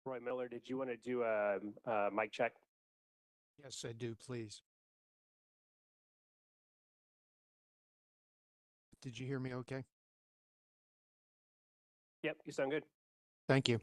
Roy Miller, did you want to do a mic check? Yes, I do, please. Did you hear me okay? Yep, you sound good. Thank you.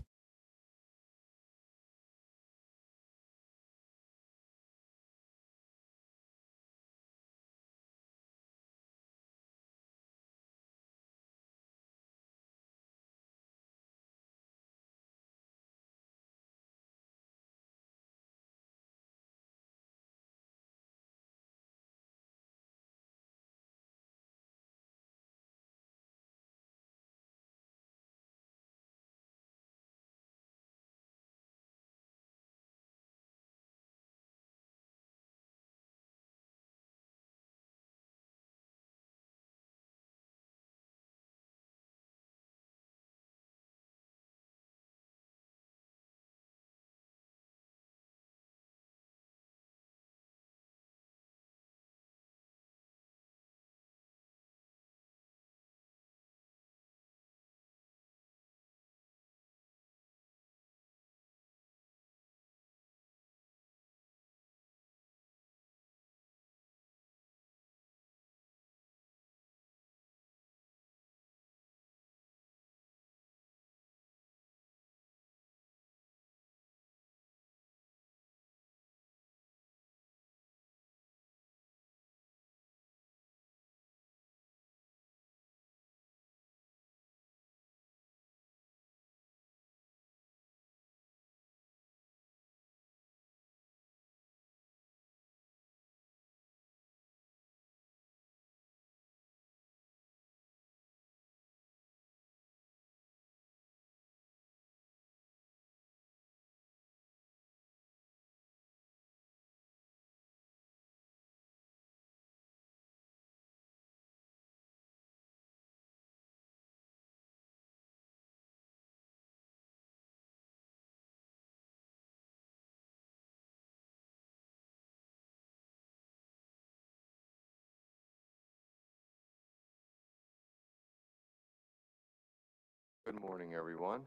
Good morning, everyone.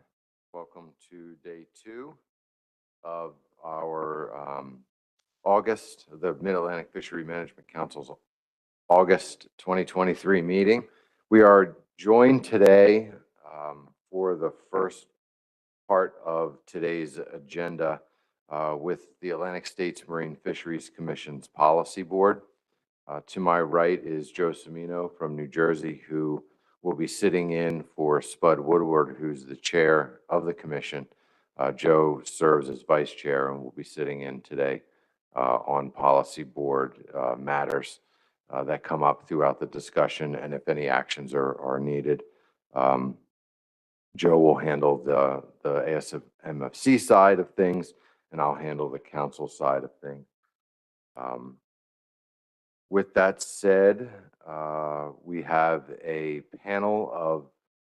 Welcome to day 2 of our the Mid-Atlantic Fishery Management Council's August 2023 meeting. We are joined today for the first part of today's agenda with the Atlantic States Marine Fisheries Commission's Policy Board. To my right is Joe Cimino from New Jersey, who will be sitting in for Spud Woodward, who's the chair of the commission. Joe serves as vice chair and will be sitting in today on policy board matters that come up throughout the discussion, and if any actions are needed. Joe will handle the ASMFC side of things, and I'll handle the council side of things. With that said, we have a panel of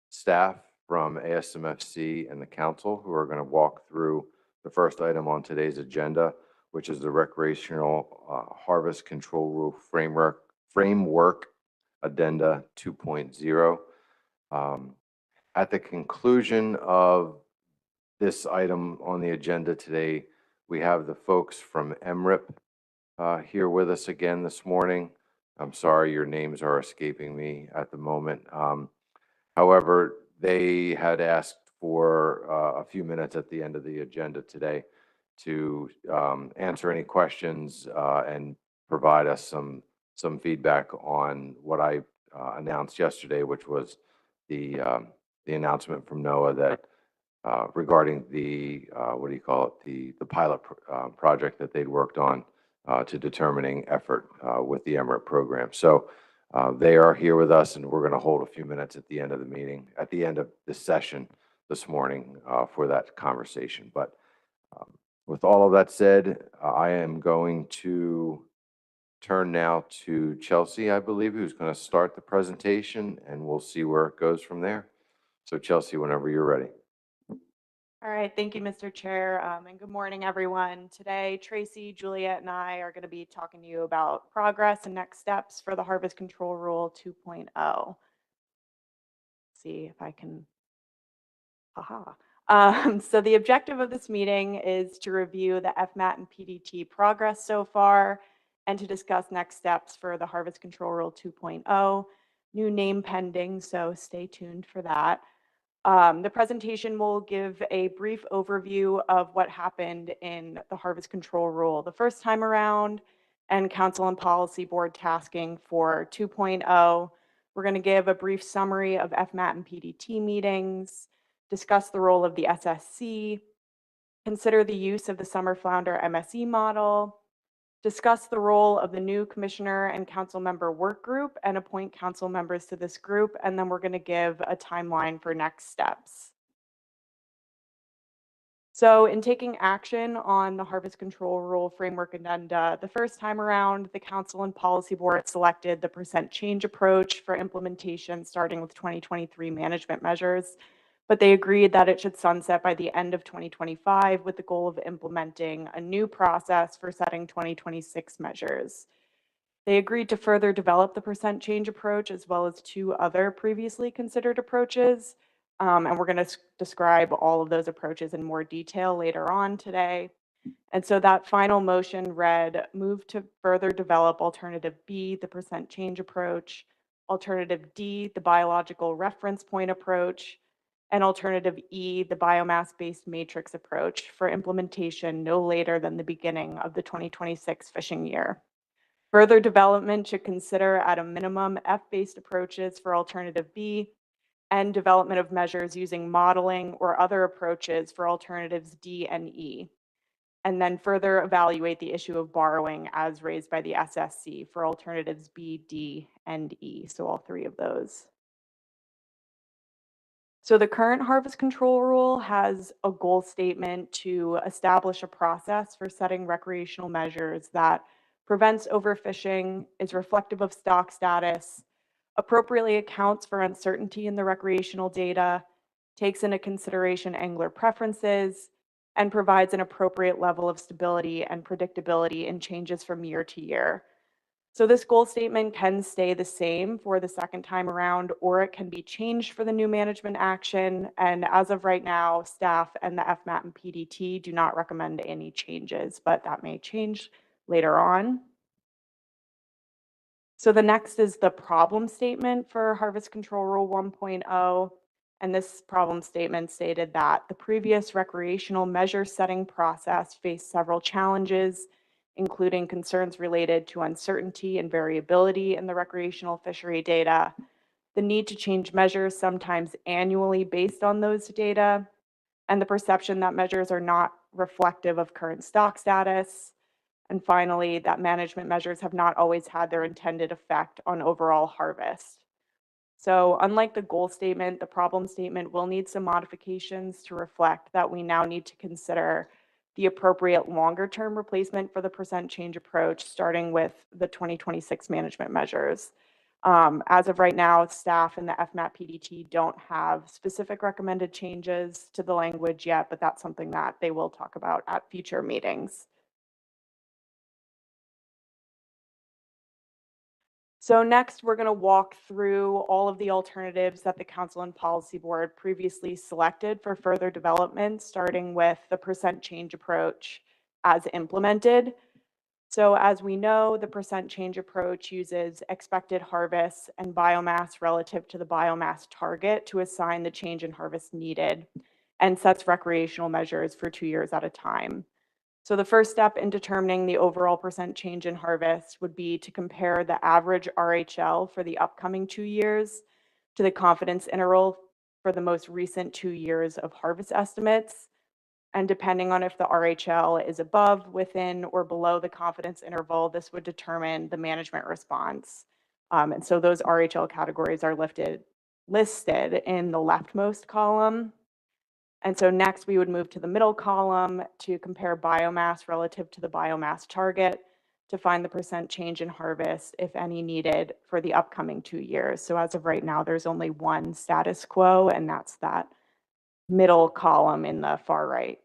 staff from ASMFC and the council who are going to walk through the first item on today's agenda, which is the Recreational Harvest Control Rule Framework Addenda 2.0. At the conclusion of this item on the agenda today, we have the folks from MRIP here with us again this morning. I'm sorry, your names are escaping me at the moment. However, they had asked for a few minutes at the end of the agenda today to answer any questions and provide us some feedback on what I announced yesterday, which was the announcement from NOAA that regarding the what do you call it, the pilot project that they'd worked on to determining effort with the MRIP program. So they are here with us, and we're going to hold a few minutes at the end of the meeting, at the end of this session this morning for that conversation. But with all of that said, I am going to turn now to Chelsea, I believe, who's going to start the presentation, and we'll see where it goes from there. So Chelsea, whenever you're ready. All right, thank you, Mr. Chair, and good morning, everyone. Today, Tracy, Juliet, and I are going to be talking to you about progress and next steps for the Harvest Control Rule 2.0. See if I can, So the objective of this meeting is to review the FMAT and PDT progress so far and to discuss next steps for the Harvest Control Rule 2.0. New name pending, so stay tuned for that. The presentation will give a brief overview of what happened in the Harvest Control Rule the first time around and Council and Policy Board tasking for 2.0. We're going to give a brief summary of FMAT and PDT meetings, discuss the role of the SSC, consider the use of the Summer Flounder MSE model, discuss the role of the new commissioner and council member work group and appoint council members to this group. And then we're going to give a timeline for next steps. So in taking action on the Harvest Control Rule Framework Addenda, the first time around, the Council and Policy Board selected the percent change approach for implementation starting with 2023 management measures, but they agreed that it should sunset by the end of 2025 with the goal of implementing a new process for setting 2026 measures. They agreed to further develop the percent change approach as well as 2 other previously considered approaches. And we're going to describe all of those approaches in more detail later on today. And so that final motion read, move to further develop alternative B, the percent change approach, alternative D, the biological reference point approach, and alternative E, the biomass-based matrix approach for implementation no later than the beginning of the 2026 fishing year. Further development should consider at a minimum F-based approaches for alternative B and development of measures using modeling or other approaches for alternatives D and E. And then further evaluate the issue of borrowing as raised by the SSC for alternatives B, D, and E. So all 3 of those. So the current Harvest Control Rule has a goal statement to establish a process for setting recreational measures that prevents overfishing, is reflective of stock status, appropriately accounts for uncertainty in the recreational data, takes into consideration angler preferences, and provides an appropriate level of stability and predictability in changes from year to year. So this goal statement can stay the same for the second time around, or it can be changed for the new management action. And as of right now, staff and the FMAT and PDT do not recommend any changes, but that may change later on. So the next is the problem statement for Harvest Control Rule 1.0. And this problem statement stated that the previous recreational measure setting process faced several challenges, including concerns related to uncertainty and variability in the recreational fishery data, the need to change measures sometimes annually based on those data, and the perception that measures are not reflective of current stock status. And finally, that management measures have not always had their intended effect on overall harvest. So unlike the goal statement, the problem statement will need some modifications to reflect that we now need to consider the appropriate longer-term replacement for the percent change approach, starting with the 2026 management measures. As of right now, staff and the FMAT PDT don't have specific recommended changes to the language yet, but that's something that they will talk about at future meetings. So next, we're going to walk through all of the alternatives that the Council and Policy Board previously selected for further development, starting with the percent change approach as implemented. So as we know, the percent change approach uses expected harvests and biomass relative to the biomass target to assign the change in harvest needed and sets recreational measures for 2 years at a time. So the first step in determining the overall percent change in harvest would be to compare the average RHL for the upcoming 2 years to the confidence interval for the most recent 2 years of harvest estimates. And depending on if the RHL is above, within, or below the confidence interval, this would determine the management response. And so those RHL categories are listed in the leftmost column. And so next we would move to the middle column to compare biomass relative to the biomass target to find the percent change in harvest, if any needed, for the upcoming 2 years. So as of right now, there's only one status quo, and that's that middle column in the far right,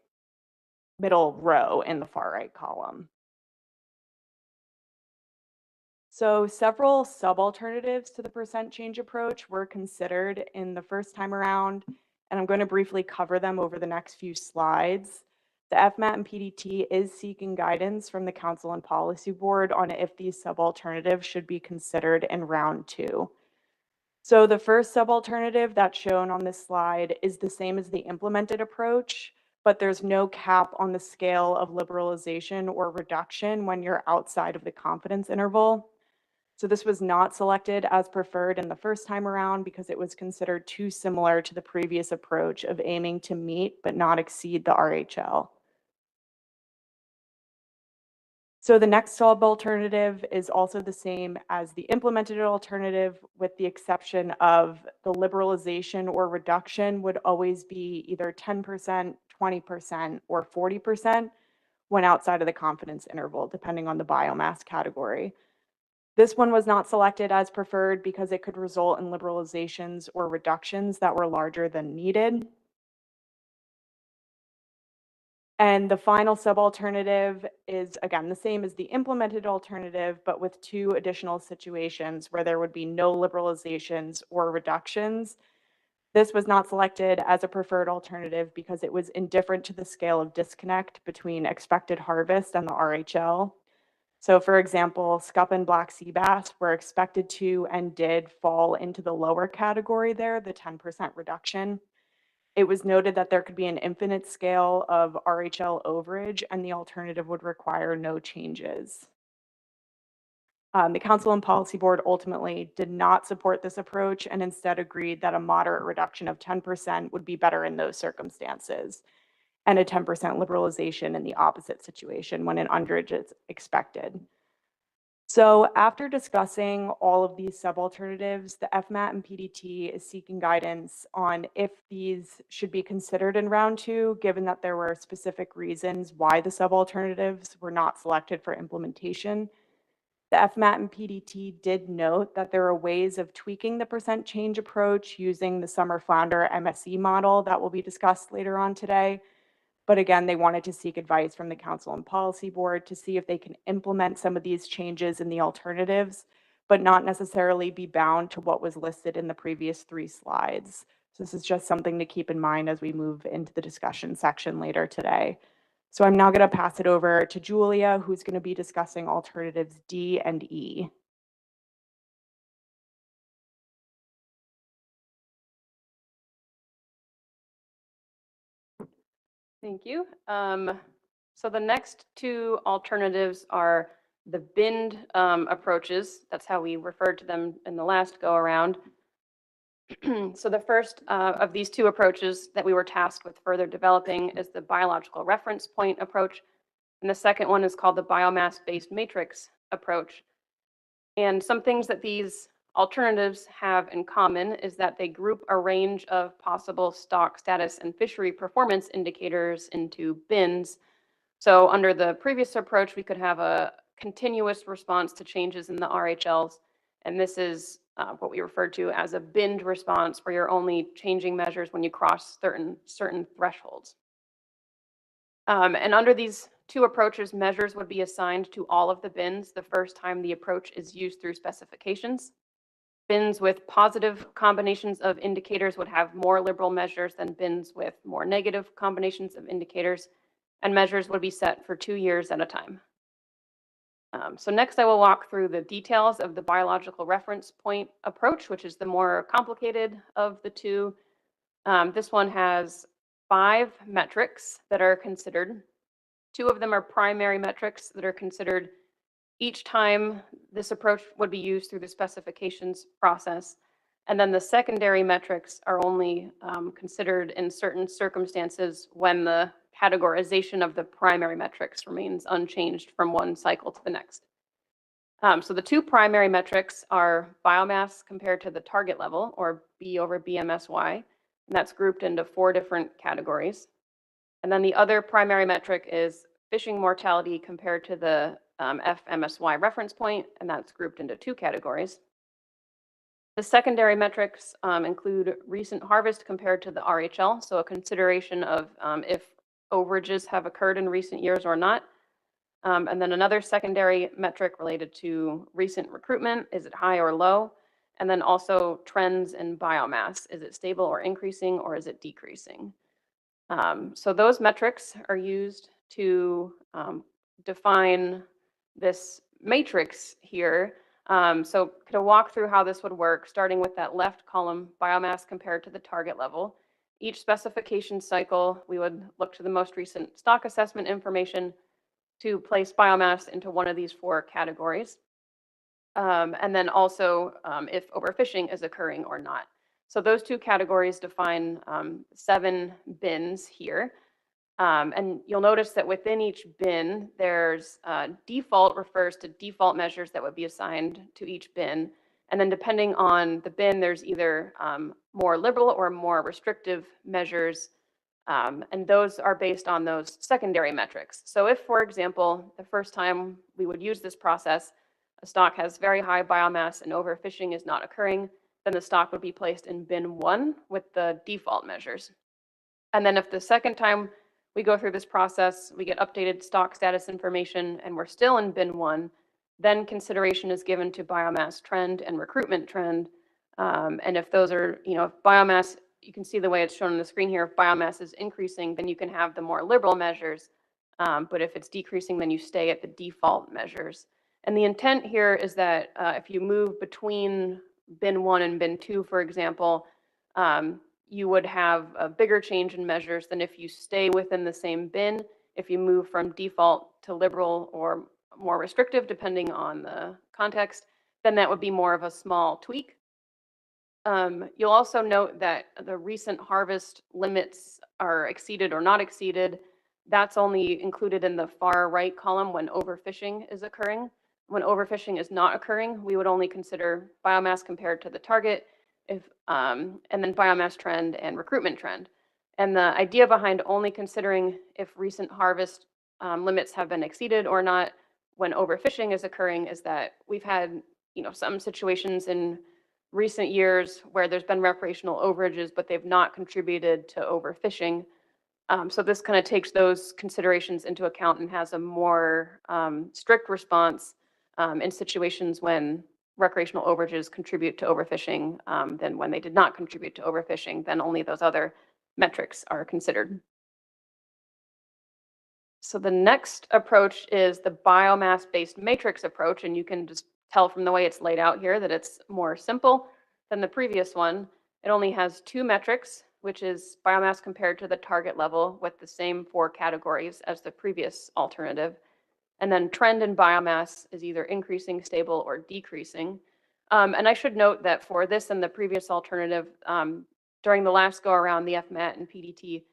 middle row in the far right column. So several sub-alternatives to the percent change approach were considered in the first time around, and I'm going to briefly cover them over the next few slides. The FMAT and PDT is seeking guidance from the Council and Policy Board on if these sub-alternatives should be considered in round 2. So the first sub-alternative that's shown on this slide is the same as the implemented approach, but there's no cap on the scale of liberalization or reduction when you're outside of the confidence interval. So this was not selected as preferred in the first time around because it was considered too similar to the previous approach of aiming to meet but not exceed the RHL. So the next sub-alternative is also the same as the implemented alternative, with the exception of the liberalization or reduction would always be either 10%, 20%, or 40% when outside of the confidence interval, depending on the biomass category. This one was not selected as preferred because it could result in liberalizations or reductions that were larger than needed. And the final sub-alternative is, again, the same as the implemented alternative, but with 2 additional situations where there would be no liberalizations or reductions. This was not selected as a preferred alternative because it was indifferent to the scale of disconnect between expected harvest and the RHL. So for example, scup and black sea bass were expected to and did fall into the lower category there, the 10% reduction. It was noted that there could be an infinite scale of RHL overage and the alternative would require no changes. The Council and Policy Board ultimately did not support this approach and instead agreed that a moderate reduction of 10% would be better in those circumstances, and a 10% liberalization in the opposite situation when an underage is expected. So after discussing all of these sub-alternatives, the FMAT and PDT is seeking guidance on if these should be considered in round 2, given that there were specific reasons why the sub-alternatives were not selected for implementation. The FMAT and PDT did note that there are ways of tweaking the percent change approach using the summer flounder MSE model that will be discussed later on today. But again, they wanted to seek advice from the Council and Policy Board to see if they can implement some of these changes in the alternatives, but not necessarily be bound to what was listed in the previous 3 slides. So this is just something to keep in mind as we move into the discussion section later today. So I'm now going to pass it over to Julia, who's going to be discussing alternatives D and E. Thank you. So the next 2 alternatives are the binned approaches. That's how we referred to them in the last go around. So the first of these 2 approaches that we were tasked with further developing is the biological reference point approach. And the second one is called the biomass-based matrix approach. And some things that these alternatives have in common is that they group a range of possible stock status and fishery performance indicators into bins. So under the previous approach, we could have a continuous response to changes in the RHLs. And this is what we refer to as a binned response, where you're only changing measures when you cross certain thresholds. And under these 2 approaches, measures would be assigned to all of the bins the first time the approach is used through specifications. Bins with positive combinations of indicators would have more liberal measures than bins with more negative combinations of indicators, and measures would be set for 2 years at a time. So next I will walk through the details of the biological reference point approach, which is the more complicated of the 2. This one has 5 metrics that are considered. 2 of them are primary metrics that are considered each time this approach would be used through the specifications process. And then the secondary metrics are only considered in certain circumstances when the categorization of the primary metrics remains unchanged from one cycle to the next. So the 2 primary metrics are biomass compared to the target level, or B over BMSY, and that's grouped into 4 different categories. And then the other primary metric is fishing mortality compared to the FMSY reference point, and that's grouped into 2 categories. The secondary metrics include recent harvest compared to the RHL, so a consideration of if overages have occurred in recent years or not. And then another secondary metric related to recent recruitment, is it high or low? And then also trends in biomass. Is it stable or increasing, or is it decreasing? So those metrics are used to define this matrix here. So could I walk through how this would work, starting with that left column, biomass compared to the target level. Each specification cycle, we would look to the most recent stock assessment information to place biomass into one of these 4 categories. And then also if overfishing is occurring or not. So those 2 categories define 7 bins here. And you'll notice that within each bin, there's default refers to default measures that would be assigned to each bin. And then depending on the bin, there's either more liberal or more restrictive measures. And those are based on those secondary metrics. So if, for example, the first time we would use this process, a stock has very high biomass and overfishing is not occurring, then the stock would be placed in bin 1 with the default measures. And then if the second time we go through this process, we get updated stock status information and we're still in bin 1, then consideration is given to biomass trend and recruitment trend. And if those are, if biomass, you can see the way it's shown on the screen here, if biomass is increasing, then you can have the more liberal measures. But if it's decreasing, then you stay at the default measures. And the intent here is that if you move between bin 1 and bin 2, for example, you would have a bigger change in measures than if you stay within the same bin. If you move from default to liberal or more restrictive, depending on the context, then that would be more of a small tweak. You'll also note that the recent harvest limits are exceeded or not exceeded. That's only included in the far right column when overfishing is occurring. When overfishing is not occurring, we would only consider biomass compared to the target, and then biomass trend and recruitment trend. And the idea behind only considering if recent harvest limits have been exceeded or not when overfishing is occurring is that we've had, some situations in recent years where there's been recreational overages, but they've not contributed to overfishing. So this kind of takes those considerations into account and has a more strict response in situations when recreational overages contribute to overfishing than when they did not contribute to overfishing, then only those other metrics are considered. So the next approach is the biomass-based matrix approach, and you can just tell from the way it's laid out here that it's more simple than the previous one. It only has 2 metrics, which is biomass compared to the target level with the same 4 categories as the previous alternative. And then trend in biomass is either increasing, stable, or decreasing. And I should note that for this and the previous alternative, during the last go around, the FMAT and PDT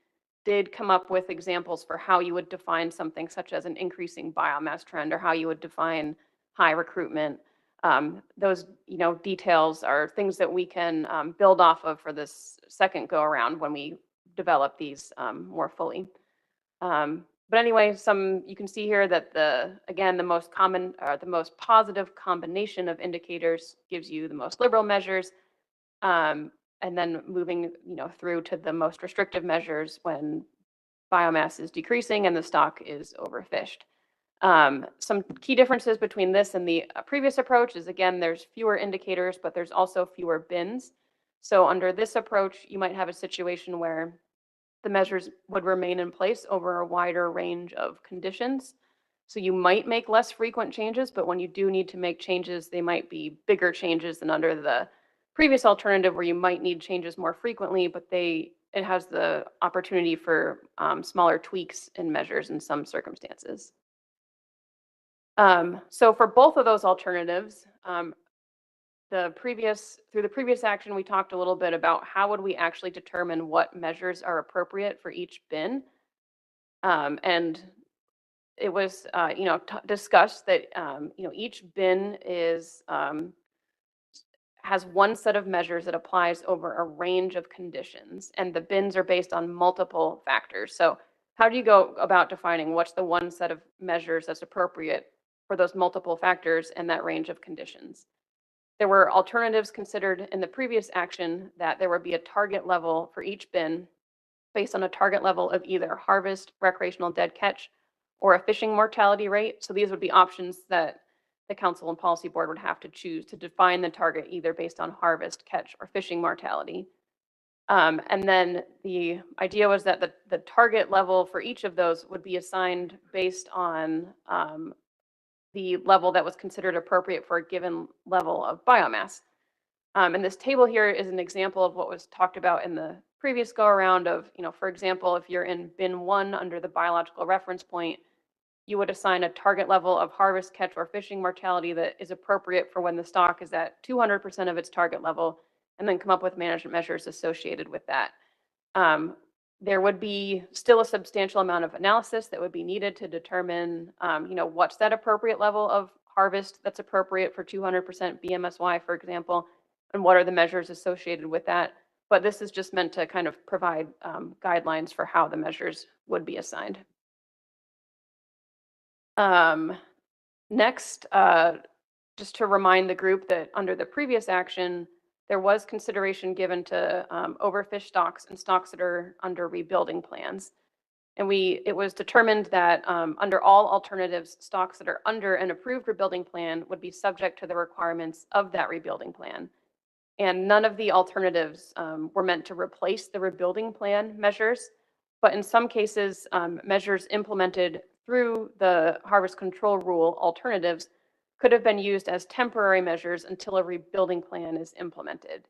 did come up with examples for how you would define something such as an increasing biomass trend or how you would define high recruitment. Those details are things that we can build off of for this second go around when we develop these more fully. But anyway, you can see here that the most common or the most positive combination of indicators gives you the most liberal measures, and then moving through to the most restrictive measures when biomass is decreasing and the stock is overfished. Some key differences between this and the previous approach is, again, there's fewer indicators, but there's also fewer bins. So under this approach, you might have a situation where the measures would remain in place over a wider range of conditions. So you might make less frequent changes, but when you do need to make changes, they might be bigger changes than under the previous alternative where you might need changes more frequently, but it has the opportunity for smaller tweaks in measures in some circumstances. So for both of those alternatives, through the previous action, we talked a little bit about how would we actually determine what measures are appropriate for each bin. And it was, discussed that, each bin has one set of measures that applies over a range of conditions, and the bins are based on multiple factors. So how do you go about defining what's the one set of measures that's appropriate for those multiple factors and that range of conditions? There were alternatives considered in the previous action that there would be a target level for each bin based on a target level of either harvest, recreational dead catch, or a fishing mortality rate. So these would be options that the council and policy board would have to choose to define the target either based on harvest, catch, or fishing mortality. And then the idea was that the target level for each of those would be assigned based on the level that was considered appropriate for a given level of biomass. And this table here is an example of what was talked about in the previous go around of, for example, if you're in bin 1 under the biological reference point, you would assign a target level of harvest, catch, or fishing mortality that is appropriate for when the stock is at 200% of its target level, and then come up with management measures associated with that. There would be still a substantial amount of analysis that would be needed to determine, what's that appropriate level of harvest that's appropriate for 200% BMSY, for example, and what are the measures associated with that. But this is just meant to kind of provide guidelines for how the measures would be assigned. Next, just to remind the group that under the previous action, there was consideration given to overfish stocks and stocks that are under rebuilding plans. And it was determined that under all alternatives, stocks that are under an approved rebuilding plan would be subject to the requirements of that rebuilding plan. And none of the alternatives were meant to replace the rebuilding plan measures, but in some cases, measures implemented through the harvest control rule alternatives could have been used as temporary measures until a rebuilding plan is implemented,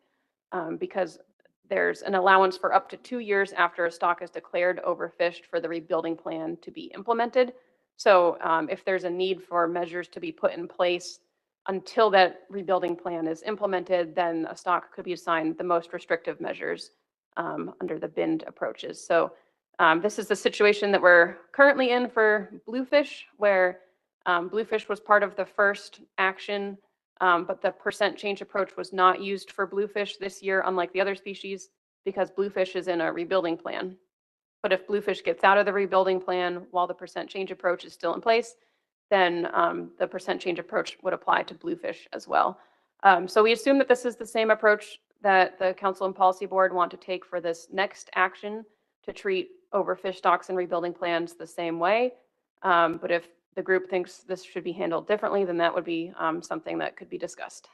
because there's an allowance for up to 2 years after a stock is declared overfished for the rebuilding plan to be implemented. So if there's a need for measures to be put in place until that rebuilding plan is implemented, then a stock could be assigned the most restrictive measures under the binned approaches. So this is the situation that we're currently in for bluefish, where bluefish was part of the first action, but the percent change approach was not used for bluefish this year, unlike the other species, because bluefish is in a rebuilding plan. But if bluefish gets out of the rebuilding plan while the percent change approach is still in place, then the percent change approach would apply to bluefish as well. So we assume that this is the same approach that the council and policy board want to take for this next action to treat overfish stocks and rebuilding plans the same way. But if the group thinks this should be handled differently, then that would be something that could be discussed.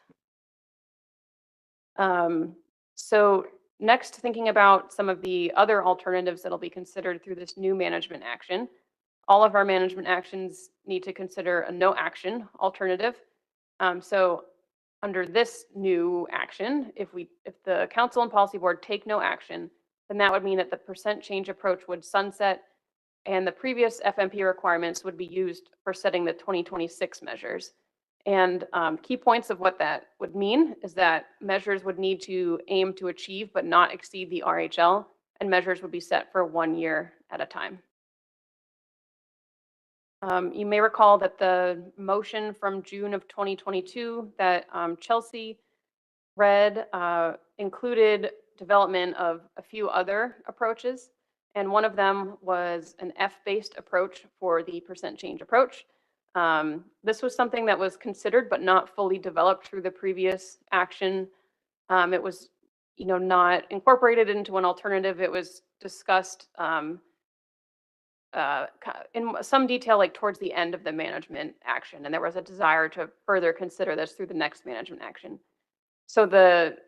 So next, thinking about some of the other alternatives that'll be considered through this new management action. All of our management actions need to consider a no action alternative. So under this new action, if the council and policy board take no action, then that would mean that the percent change approach would sunset and the previous FMP requirements would be used for setting the 2026 measures. And key points of what that would mean is that measures would need to aim to achieve but not exceed the RHL, and measures would be set for 1 year at a time. You may recall that the motion from June of 2022 that Chelsea read included development of a few other approaches, and one of them was an F-based approach for the percent change approach. This was something that was considered but not fully developed through the previous action. It was, not incorporated into an alternative. It was discussed in some detail, like towards the end of the management action, and there was a desire to further consider this through the next management action. So the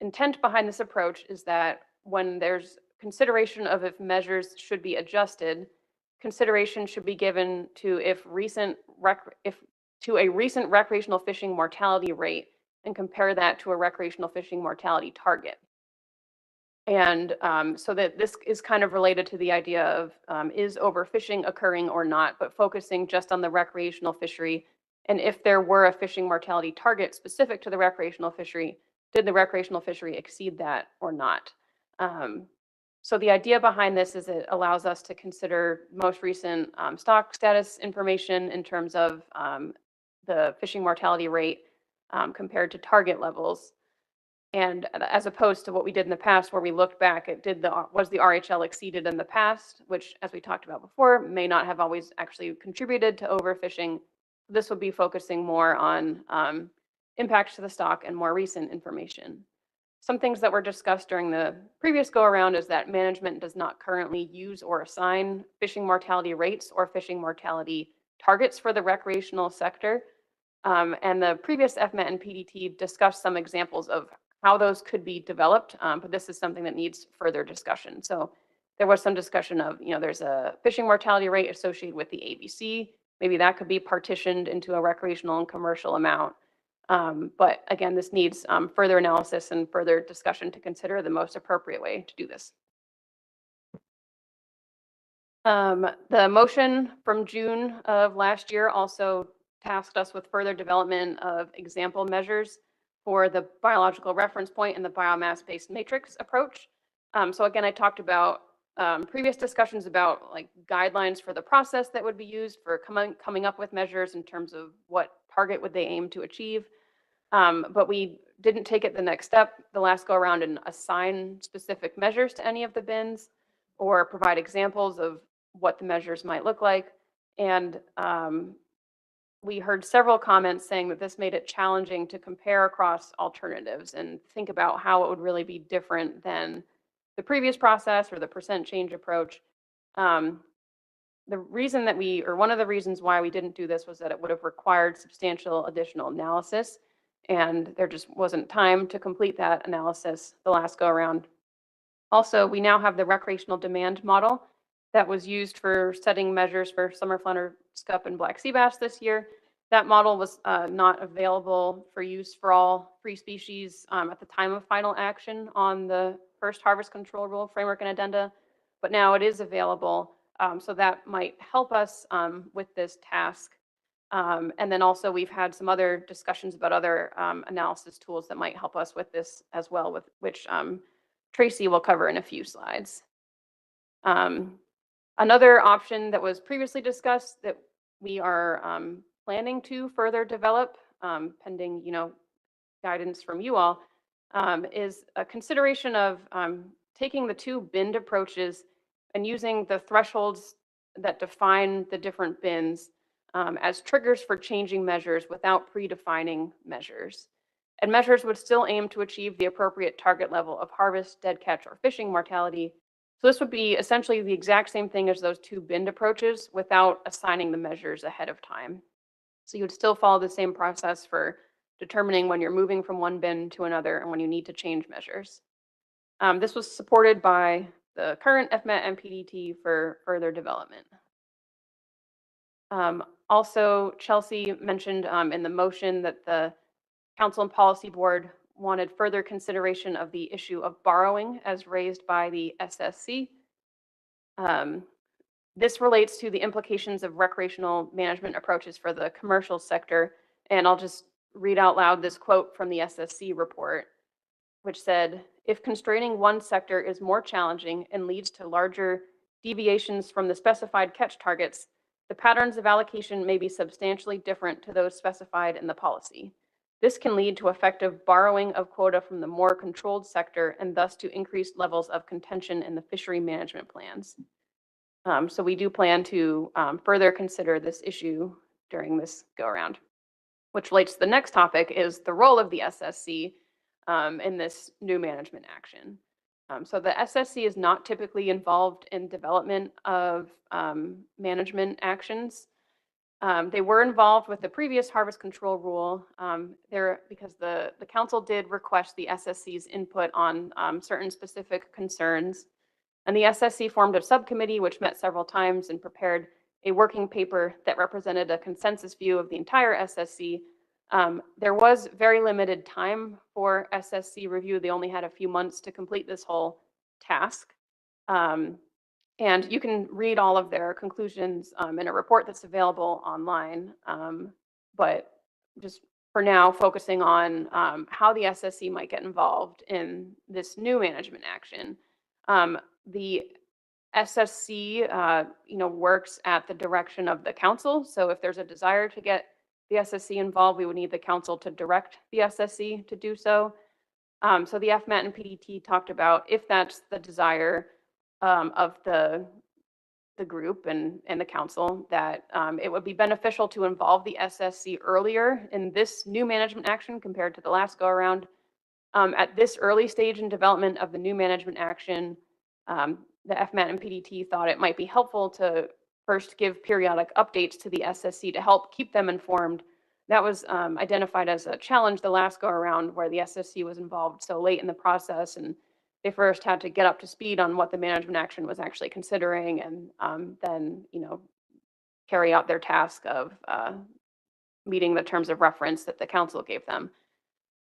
intent behind this approach is that when there's consideration of if measures should be adjusted, consideration should be given to a recent recreational fishing mortality rate and compare that to a recreational fishing mortality target. And so that this is kind of related to the idea of is overfishing occurring or not, but focusing just on the recreational fishery. And if there were a fishing mortality target specific to the recreational fishery, did the recreational fishery exceed that or not? So the idea behind this is it allows us to consider most recent stock status information in terms of the fishing mortality rate compared to target levels. And as opposed to what we did in the past, where we looked back at was the RHL exceeded in the past, which, as we talked about before, may not have always actually contributed to overfishing. This would be focusing more on impacts to the stock and more recent information. Some things that were discussed during the previous go-around is that management does not currently use or assign fishing mortality rates or fishing mortality targets for the recreational sector. And the previous FMET and PDT discussed some examples of how those could be developed, but this is something that needs further discussion. So there was some discussion of, there's a fishing mortality rate associated with the ABC. Maybe that could be partitioned into a recreational and commercial amount. But again, this needs further analysis and further discussion to consider the most appropriate way to do this. The motion from June of last year also tasked us with further development of example measures for the biological reference point and the biomass-based matrix approach. So again, I talked about previous discussions about like guidelines for the process that would be used for coming up with measures in terms of what target would they aim to achieve. But we didn't take it the next step the last go around and assign specific measures to any of the bins or provide examples of what the measures might look like. And we heard several comments saying that this made it challenging to compare across alternatives and think about how it would really be different than the previous process or the percent change approach. The reason that one of the reasons why we didn't do this was that it would have required substantial additional analysis, and there just wasn't time to complete that analysis the last go around. Also, we now have the recreational demand model that was used for setting measures for summer flounder, scup, and black sea bass this year. That model was not available for use for all free species at the time of final action on the first harvest control rule framework and addenda, but now it is available. So that might help us with this task. And then also we've had some other discussions about other analysis tools that might help us with this as well, with which Tracy will cover in a few slides. Another option that was previously discussed that we are planning to further develop, pending guidance from you all, is a consideration of taking the two binned approaches and using the thresholds that define the different bins as triggers for changing measures without predefining measures. And measures would still aim to achieve the appropriate target level of harvest, dead catch, or fishing mortality. So this would be essentially the exact same thing as those two binned approaches without assigning the measures ahead of time. So you would still follow the same process for determining when you're moving from one bin to another and when you need to change measures. This was supported by the current FMET and PDT for further development. Also, Chelsea mentioned in the motion that the Council and Policy Board wanted further consideration of the issue of borrowing as raised by the SSC. This relates to the implications of recreational management approaches for the commercial sector. And I'll just read out loud this quote from the SSC report, which said, "If constraining one sector is more challenging and leads to larger deviations from the specified catch targets, the patterns of allocation may be substantially different to those specified in the policy. This can lead to effective borrowing of quota from the more controlled sector and thus to increased levels of contention in the fishery management plans." So we do plan to further consider this issue during this go around, which relates to the next topic is the role of the SSC in this new management action. So the SSC is not typically involved in development of management actions. They were involved with the previous harvest control rule because the council did request the SSC's input on certain specific concerns. And the SSC formed a subcommittee which met several times and prepared a working paper that represented a consensus view of the entire SSC. There was very limited time for SSC review. They only had a few months to complete this whole task. And you can read all of their conclusions in a report that's available online. But just for now, focusing on how the SSC might get involved in this new management action. The SSC, works at the direction of the council. So if there's a desire to get the SSC involved, we would need the council to direct the SSC to do so. So the FMAT and PDT talked about if that's the desire of the group and the council, that it would be beneficial to involve the SSC earlier in this new management action compared to the last go around. At this early stage in development of the new management action, the FMAT and PDT thought it might be helpful to first give periodic updates to the SSC to help keep them informed. That was identified as a challenge the last go around, where the SSC was involved so late in the process, and they first had to get up to speed on what the management action was actually considering, and then, carry out their task of meeting the terms of reference that the council gave them.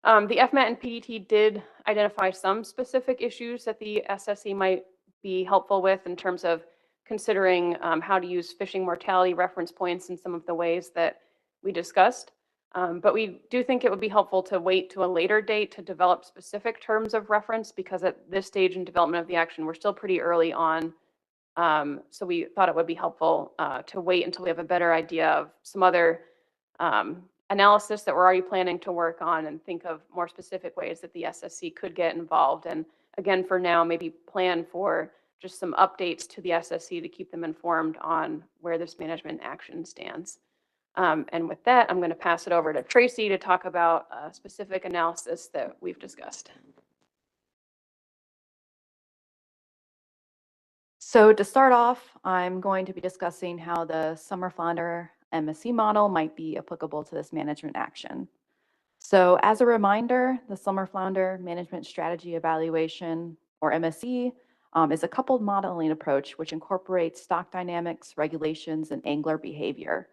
The FMAT and PDT did identify some specific issues that the SSC might be helpful with in terms of considering how to use fishing mortality reference points in some of the ways that we discussed. But we do think it would be helpful to wait to a later date to develop specific terms of reference, because at this stage in development of the action, we're still pretty early on. So we thought it would be helpful to wait until we have a better idea of some other analysis that we're already planning to work on, and think of more specific ways that the SSC could get involved. And again, for now, maybe plan for just some updates to the SSC to keep them informed on where this management action stands. And with that, I'm going to pass it over to Tracy to talk about a specific analysis that we've discussed. So to start off, I'm going to be discussing how the summer flounder MSC model might be applicable to this management action. So as a reminder, the summer flounder management strategy evaluation, or MSE, is a coupled modeling approach which incorporates stock dynamics, regulations, and angler behavior.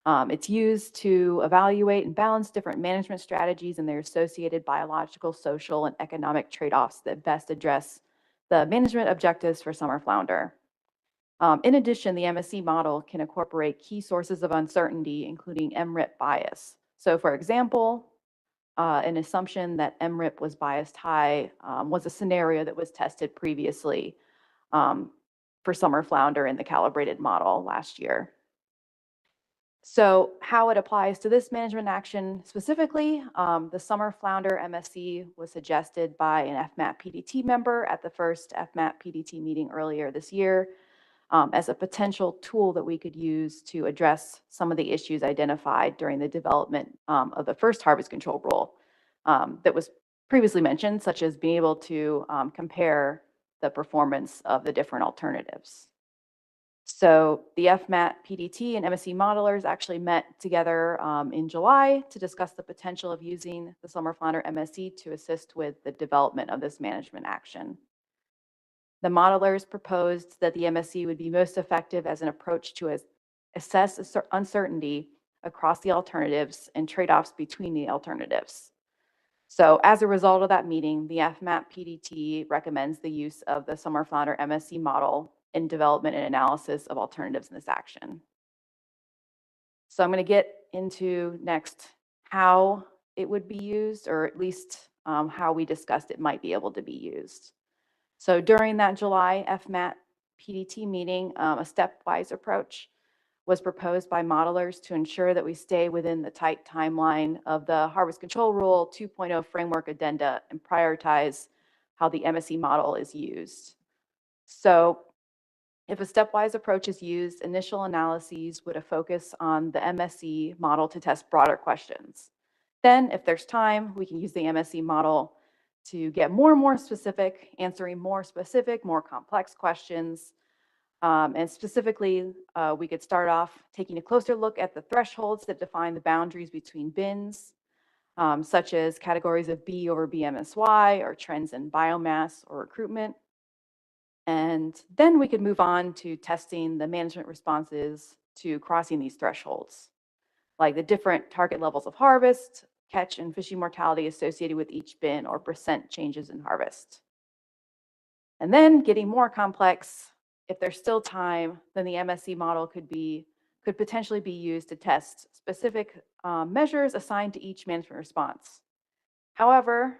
It's used to evaluate and balance different management strategies and their associated biological, social, and economic trade-offs that best address the management objectives for summer flounder. In addition, the MSC model can incorporate key sources of uncertainty, including MRIP bias. So for example, an assumption that MRIP was biased high was a scenario that was tested previously for summer flounder in the calibrated model last year. So how it applies to this management action specifically, the summer flounder MSC was suggested by an FMAT PDT member at the first FMAT PDT meeting earlier this year as a potential tool that we could use to address some of the issues identified during the development of the first harvest control rule that was previously mentioned, such as being able to compare the performance of the different alternatives. So the FMAT PDT and MSC modelers actually met together in July to discuss the potential of using the summer flounder MSC to assist with the development of this management action. The modelers proposed that the MSC would be most effective as an approach to assess uncertainty across the alternatives and trade-offs between the alternatives. So as a result of that meeting, the FMAT PDT recommends the use of the summer flounder MSC model in development and analysis of alternatives in this action. So I'm going to get into next how it would be used, or at least how we discussed it might be able to be used. So during that July FMAT PDT meeting, a stepwise approach was proposed by modelers to ensure that we stay within the tight timeline of the Harvest Control Rule 2.0 framework addenda and prioritize how the MSC model is used. So if a stepwise approach is used, initial analyses would focus on the MSC model to test broader questions. Then, if there's time, we can use the MSC model to get more and more specific, answering more specific, more complex questions. And specifically, we could start off taking a closer look at the thresholds that define the boundaries between bins, such as categories of B over BMSY, or trends in biomass or recruitment. And then we could move on to testing the management responses to crossing these thresholds, like the different target levels of harvest, catch, and fishing mortality associated with each bin, or percent changes in harvest. And then getting more complex, if there's still time, then the MSC model could potentially be used to test specific measures assigned to each management response. However,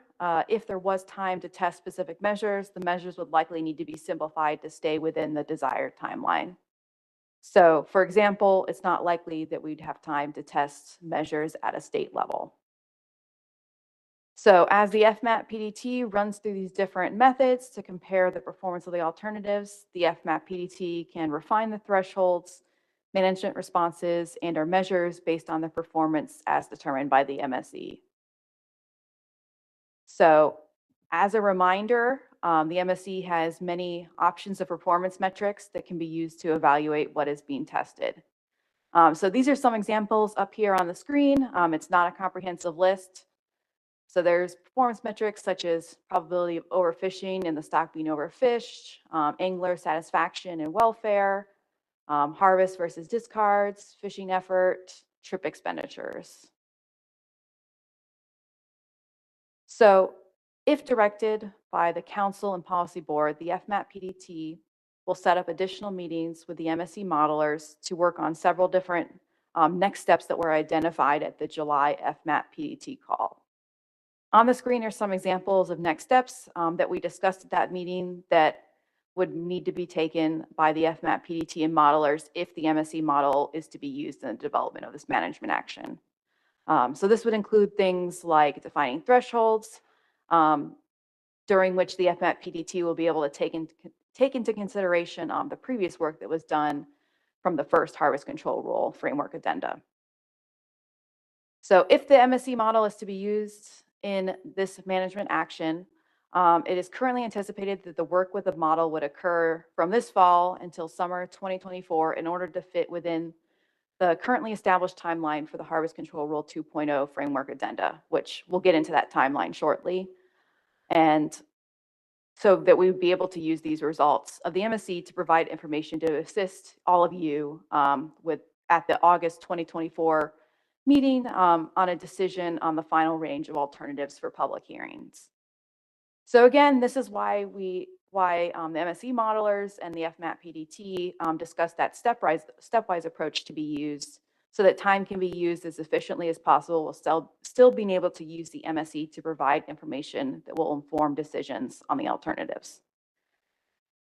if there was time to test specific measures, the measures would likely need to be simplified to stay within the desired timeline. So, for example, it's not likely that we'd have time to test measures at a state level. So as the FMAT PDT runs through these different methods to compare the performance of the alternatives, the FMAT PDT can refine the thresholds, management responses, and our measures based on the performance as determined by the MSE. So as a reminder, the MSC has many options of performance metrics that can be used to evaluate what is being tested. So these are some examples up here on the screen. It's not a comprehensive list. So there's performance metrics such as probability of overfishing and the stock being overfished, angler satisfaction and welfare, harvest versus discards, fishing effort, trip expenditures. So if directed by the council and policy board, the FMAP PDT will set up additional meetings with the MSC modelers to work on several different next steps that were identified at the July FMAP PDT call. On the screen are some examples of next steps that we discussed at that meeting that would need to be taken by the FMAP PDT and modelers if the MSC model is to be used in the development of this management action. So this would include things like defining thresholds, during which the FMAP PDT will be able to take into consideration the previous work that was done from the first harvest control rule framework addenda. So if the MSC model is to be used in this management action, it is currently anticipated that the work with the model would occur from this fall until summer 2024 in order to fit within the currently established timeline for the Harvest Control Rule 2.0 framework addenda, which we'll get into that timeline shortly. And so that we would be able to use these results of the MSC to provide information to assist all of you at the August 2024 meeting on a decision on the final range of alternatives for public hearings. So again, this is why the MSC modelers and the FMAP PDT discussed that stepwise approach to be used so that time can be used as efficiently as possible while still being able to use the MSC to provide information that will inform decisions on the alternatives.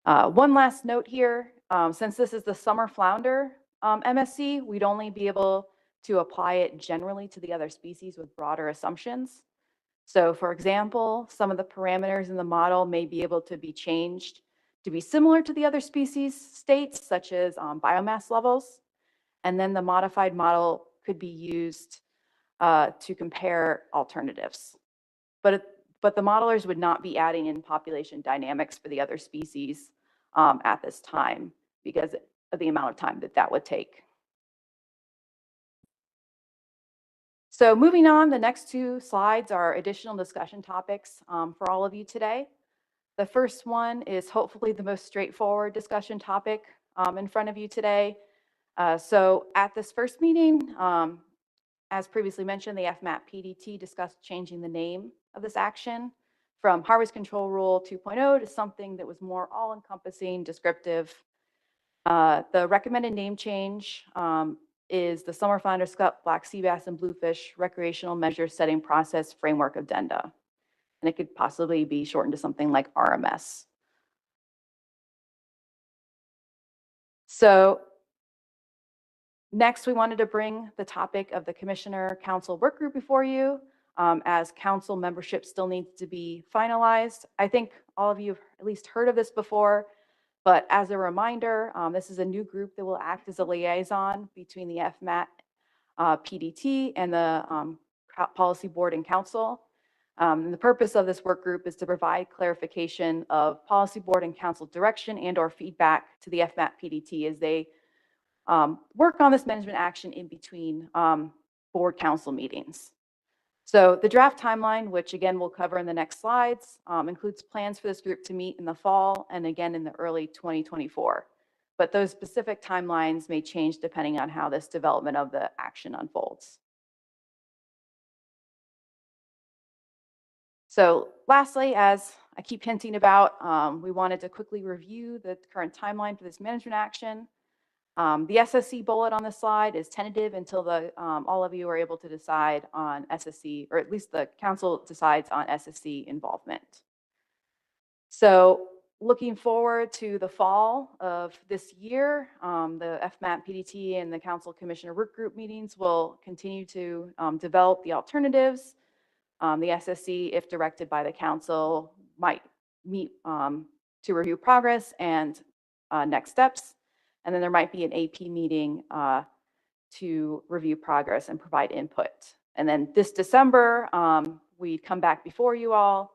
One last note here, since this is the summer flounder MSC, we'd only be able to apply it generally to the other species with broader assumptions. So for example, some of the parameters in the model may be able to be changed to be similar to the other species states, such as biomass levels. And then the modified model could be used to compare alternatives. But the modelers would not be adding in population dynamics for the other species at this time because of the amount of time that would take. So moving on, the next two slides are additional discussion topics for all of you today. The first one is hopefully the most straightforward discussion topic in front of you today. So at this first meeting, as previously mentioned, the FMAP PDT discussed changing the name of this action from Harvest Control Rule 2.0 to something that was more all-encompassing, descriptive. The recommended name change is the Summer Flounder, Scup, Black Sea Bass, and Bluefish Recreational Measure Setting Process Framework Addenda. And it could possibly be shortened to something like RMS. So next, we wanted to bring the topic of the Commissioner Council Work Group before you, as council membership still needs to be finalized. I think all of you have at least heard of this before, but as a reminder, this is a new group that will act as a liaison between the FMAT PDT and the Policy Board and Council. And the purpose of this work group is to provide clarification of Policy Board and Council direction and/or feedback to the FMAT PDT as they work on this management action in between board council meetings. So the draft timeline, which again we'll cover in the next slides, includes plans for this group to meet in the fall and again in the early 2024. But those specific timelines may change depending on how this development of the action unfolds. So lastly, as I keep hinting about, we wanted to quickly review the current timeline for this management action. The SSC bullet on this slide is tentative until all of you are able to decide on SSC, or at least the council decides on SSC involvement. So looking forward to the fall of this year, the FMAP PDT and the Council Commissioner Work Group meetings will continue to develop the alternatives. The SSC, if directed by the council, might meet to review progress and next steps. And then there might be an AP meeting to review progress and provide input. And then this December, we come back before you all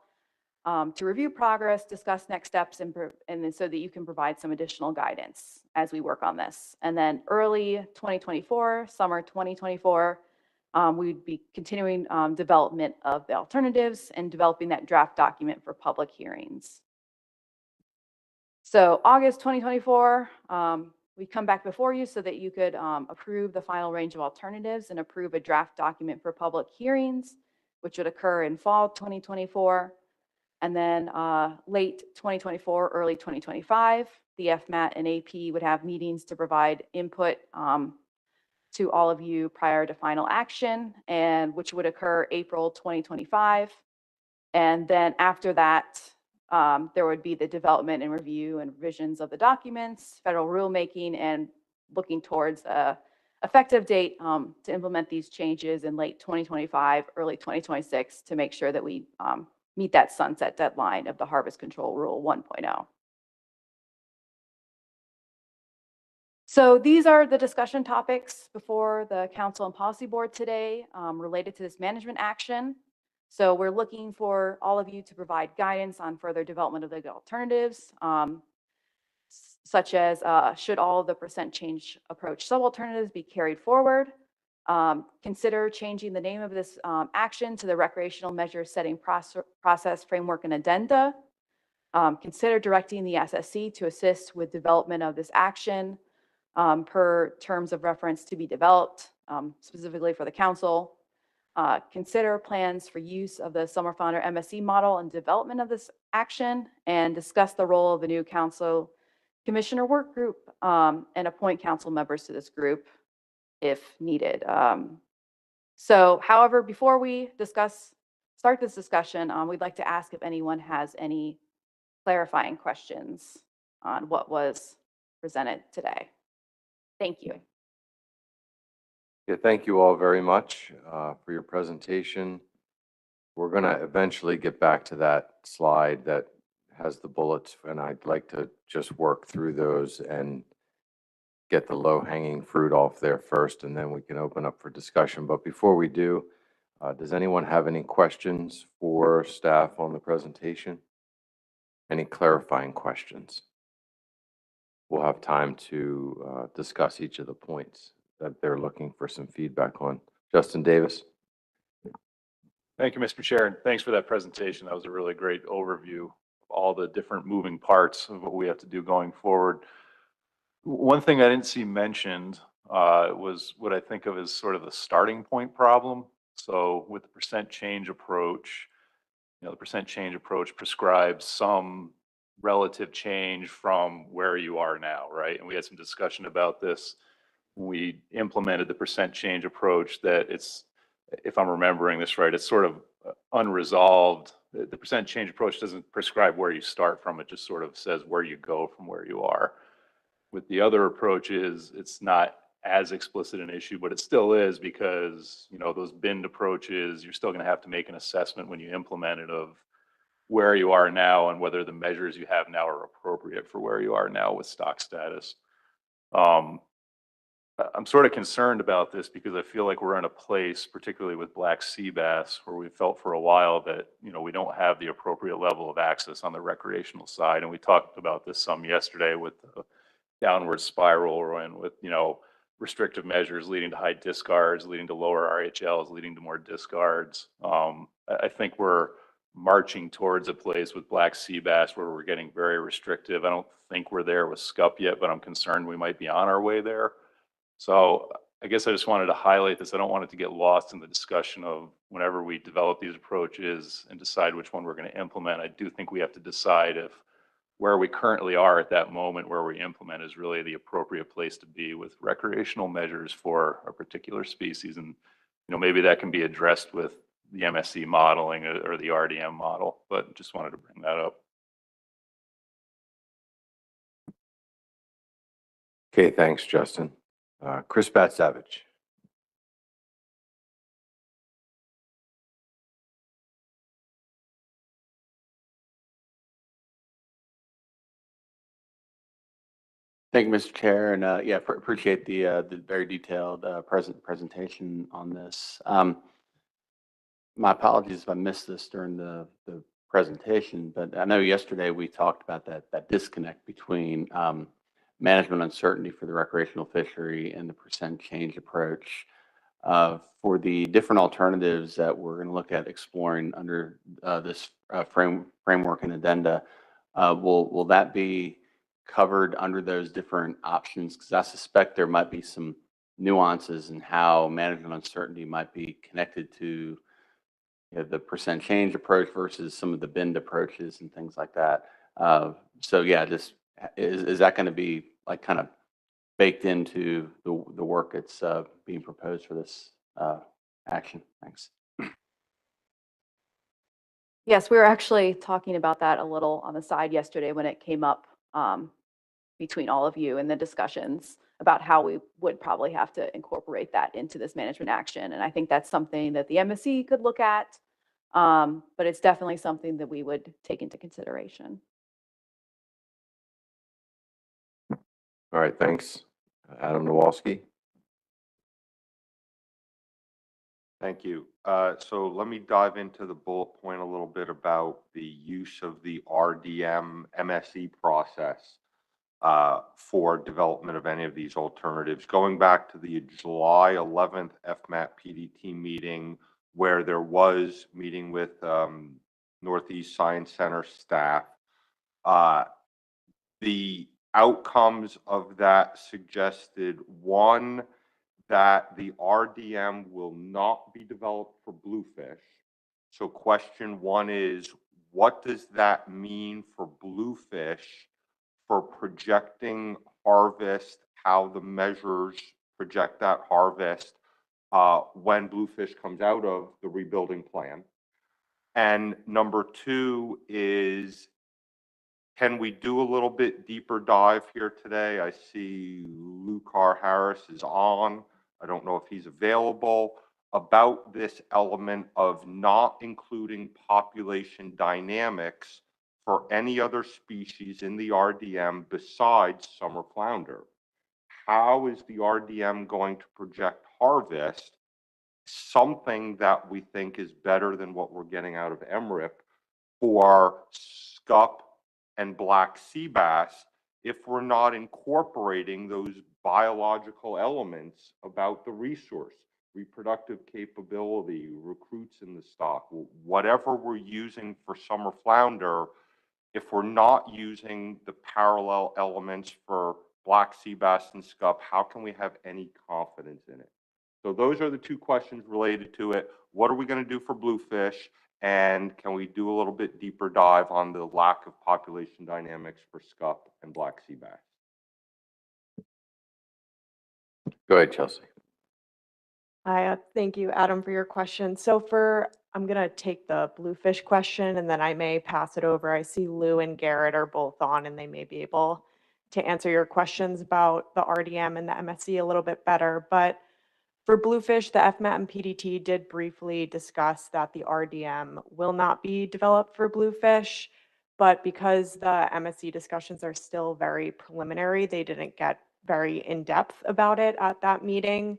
to review progress, discuss next steps, and then so that you can provide some additional guidance as we work on this. And then early 2024, summer 2024, we'd be continuing development of the alternatives and developing that draft document for public hearings. So August 2024, we come back before you so that you could approve the final range of alternatives and approve a draft document for public hearings, which would occur in fall 2024. And then late 2024, early 2025, the FMAT and AP would have meetings to provide input to all of you prior to final action, and which would occur April 2025. And then after that, there would be the development and review and revisions of the documents, federal rulemaking, and looking towards a effective date to implement these changes in late 2025, early 2026 to make sure that we meet that sunset deadline of the Harvest Control Rule 1.0. So these are the discussion topics before the Council and Policy Board today related to this management action. So we're looking for all of you to provide guidance on further development of the alternatives, such as should all of the percent change approach sub-alternatives be carried forward? Consider changing the name of this action to the Recreational Measure Setting Process Framework and Addenda. Consider directing the SSC to assist with development of this action per terms of reference to be developed, specifically for the council. Consider plans for use of the Summer Flounder MSC model and development of this action, and discuss the role of the new council commissioner work group and appoint council members to this group if needed. So, however, before we start this discussion, we'd like to ask if anyone has any clarifying questions on what was presented today. Thank you. Yeah, thank you all very much for your presentation. We're going to eventually get back to that slide that has the bullets, and I'd like to just work through those and get the low-hanging fruit off there first, and then we can open up for discussion. But before we do, does anyone have any questions for staff on the presentation? Any clarifying questions? We'll have time to discuss each of the points that they're looking for some feedback on. Justin Davis. Thank you, Mr. Chair, and thanks for that presentation. That was a really great overview of all the different moving parts of what we have to do going forward. One thing I didn't see mentioned was what I think of as sort of the starting point problem. So with the percent change approach, the percent change approach prescribes some relative change from where you are now, right? And we had some discussion about this when we implemented the percent change approach, that it's, if I'm remembering this right, it's sort of unresolved. The percent change approach doesn't prescribe where you start from. It just sort of says where you go from where you are. With the other approaches, it's not as explicit an issue, but it still is, because, those binned approaches, you're still going to have to make an assessment when you implement it of where you are now and whether the measures you have now are appropriate for where you are now with stock status. I'm sort of concerned about this because I feel like we're in a place, particularly with black sea bass, where we felt for a while that, we don't have the appropriate level of access on the recreational side. And we talked about this some yesterday with the downward spiral and with, restrictive measures leading to high discards, leading to lower RHLs, leading to more discards. I think we're marching towards a place with black sea bass where we're getting very restrictive. I don't think we're there with scup yet, but I'm concerned we might be on our way there. So I guess I just wanted to highlight this. I don't want it to get lost in the discussion of whenever we develop these approaches and decide which one we're going to implement. I do think we have to decide if where we currently are at that moment where we implement is really the appropriate place to be with recreational measures for a particular species. And, maybe that can be addressed with the MSC modeling or the RDM model, but just wanted to bring that up. Okay, thanks, Justin. Chris Bat-Savage. Thank you, Mr. Chair, and appreciate the very detailed presentation on this. My apologies if I missed this during the presentation, but I know yesterday we talked about that disconnect between management uncertainty for the recreational fishery and the percent change approach. For the different alternatives that we're going to look at exploring under this framework and addenda, will that be covered under those different options? Because I suspect there might be some nuances in how management uncertainty might be connected to the percent change approach versus some of the bend approaches and things like that. So yeah, just is that going to be like kind of baked into the work that's being proposed for this action? Thanks. Yes, we were actually talking about that a little on the side yesterday when it came up between all of you in the discussions about how we would probably have to incorporate that into this management action. And I think that's something that the MSC could look at, but it's definitely something that we would take into consideration. All right, thanks. Adam Nowalski. Thank you. So let me dive into the bullet point a little bit about the use of the RDM MSE process for development of any of these alternatives. Going back to the July 11th FMAP PDT meeting, where there was meeting with Northeast Science Center staff, the outcomes of that suggested, one, that the RDM will not be developed for bluefish. So question one is, what does that mean for bluefish for projecting harvest, how the measures project that harvest when bluefish comes out of the rebuilding plan? And number two is, can we do a little bit deeper dive here today? I see Lucar Harris is on. I don't know if he's available, about this element of not including population dynamics for any other species in the RDM besides summer flounder. How is the RDM going to project harvest, something that we think is better than what we're getting out of MRIP, for scup and black sea bass, if we're not incorporating those biological elements about the resource, reproductive capability, recruits in the stock, whatever we're using for summer flounder, if we're not using the parallel elements for black sea bass and scup, how can we have any confidence in it? So those are the two questions related to it. What are we going to do for bluefish? And can we do a little bit deeper dive on the lack of population dynamics for scup and black sea bass? Go ahead, Chelsea. Hi, thank you, Adam, for your question. So I'm going to take the bluefish question and then I may pass it over. I see Lou and Garrett are both on and they may be able to answer your questions about the RDM and the MSC a little bit better. But for bluefish, the FMAT and PDT did briefly discuss that the RDM will not be developed for bluefish, but because the MSC discussions are still very preliminary, they didn't get very in-depth about it at that meeting.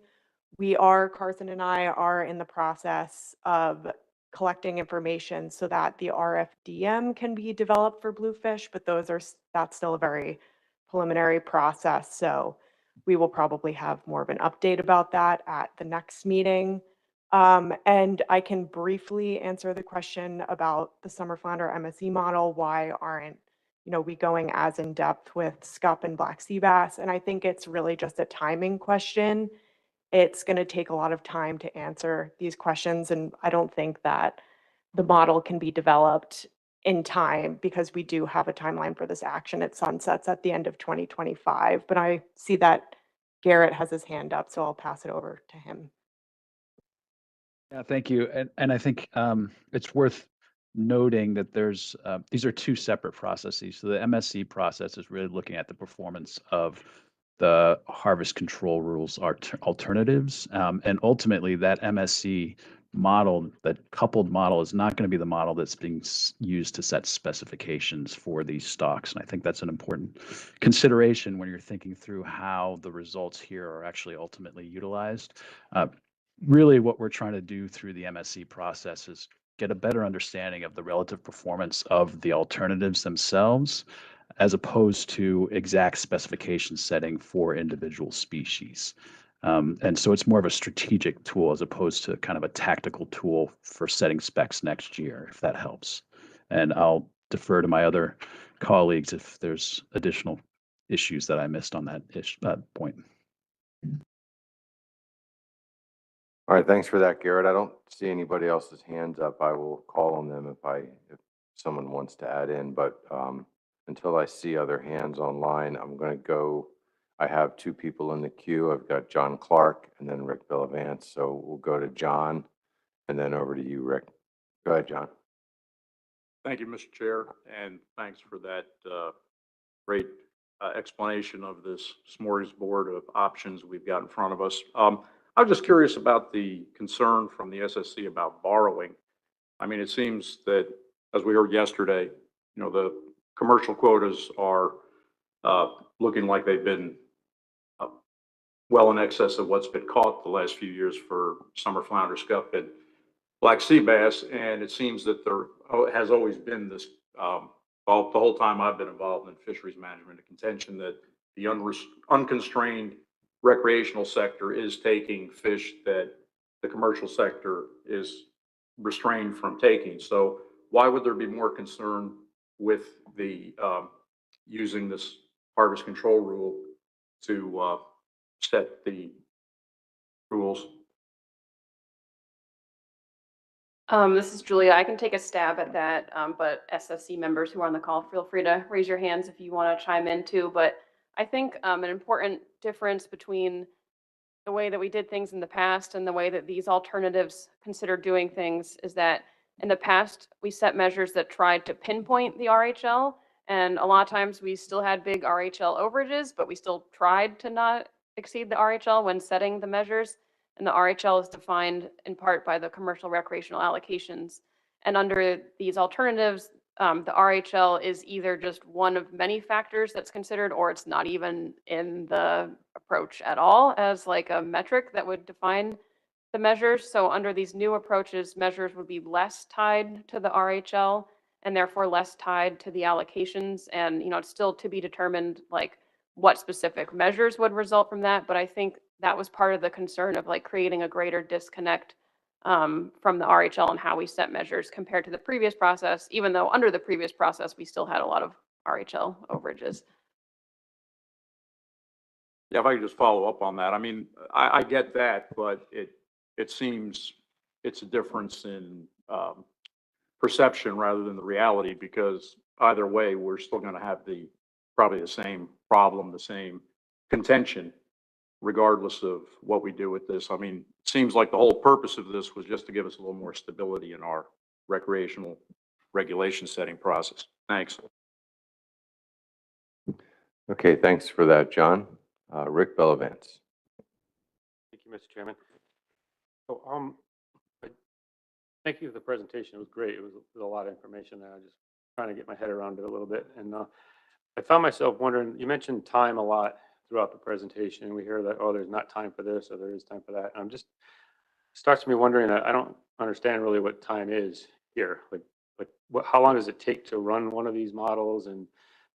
Carson and I are in the process of collecting information so that the RFDM can be developed for bluefish, but that's still a very preliminary process. So we will probably have more of an update about that at the next meeting. And I can briefly answer the question about the summer flounder MSE model. Why aren't we going as in depth with scup and black sea bass? And I think it's really just a timing question. It's going to take a lot of time to answer these questions, and I don't think that the model can be developed in time because we do have a timeline for this action. It sunsets at the end of 2025, but I see that Garrett has his hand up, so I'll pass it over to him. Yeah, thank you. And I think it's worth noting that there's these are two separate processes. So the MSC process is really looking at the performance of the harvest control rules alternatives. And ultimately that MSC model, that coupled model, is not going to be the model that's being used to set specifications for these stocks. And I think that's an important consideration when you're thinking through how the results here are actually ultimately utilized. Really what we're trying to do through the MSC process is get a better understanding of the relative performance of the alternatives themselves, as opposed to exact specification setting for individual species. And so it's more of a strategic tool as opposed to kind of a tactical tool for setting specs next year, if that helps. And I'll defer to my other colleagues if there's additional issues that I missed on that point. All right, thanks for that, Garrett. I don't see anybody else's hands up. I will call on them if someone wants to add in, but until I see other hands online, I'm going to go. I have two people in the queue. I've got John Clark and then Rick Bellavance. So we'll go to John and then over to you, Rick. Go ahead, John. Thank you, Mr. Chair, and thanks for that great explanation of this smorgasbord of options we've got in front of us. I was just curious about the concern from the SSC about borrowing. I mean, it seems that, as we heard yesterday, the commercial quotas are looking like they've been well in excess of what's been caught the last few years for summer flounder, scup, and black sea bass. And it seems that there has always been this, the whole time I've been involved in fisheries management, a contention that the unconstrained recreational sector is taking fish that the commercial sector is restrained from taking. So why would there be more concern with the using this harvest control rule to set the rules? This is Julia. I can take a stab at that, but SSC members who are on the call, feel free to raise your hands if you want to chime in too. But I think an important difference between the way that we did things in the past and the way that these alternatives consider doing things is that in the past, we set measures that tried to pinpoint the RHL, and a lot of times we still had big RHL overages, but we still tried to not exceed the RHL when setting the measures. And the RHL is defined in part by the commercial recreational allocations. And under these alternatives, the RHL is either just one of many factors that's considered, or it's not even in the approach at all as like a metric that would define the measures. So under these new approaches, measures would be less tied to the RHL and therefore less tied to the allocations. And, it's still to be determined like what specific measures would result from that. But I think that was part of the concern of like creating a greater disconnect from the RHL and how we set measures compared to the previous process, even though under the previous process, we still had a lot of RHL overages. Yeah, if I could just follow up on that. I mean, I get that, but it seems it's a difference in perception rather than the reality, because either way, we're still going to have probably the same problem, the same contention, regardless of what we do with this. I mean, it seems like the whole purpose of this was just to give us a little more stability in our recreational regulation setting process. Thanks. Okay, thanks for that, John. Rick Bellavance. Thank you, Mr. Chairman. So, thank you for the presentation. It was great. It was a lot of information there. I was just trying to get my head around it a little bit. And I found myself wondering, you mentioned time a lot throughout the presentation, and we hear that, oh, there's not time for this or there is time for that. And starts me wondering, I don't understand really what time is here. Like how long does it take to run one of these models and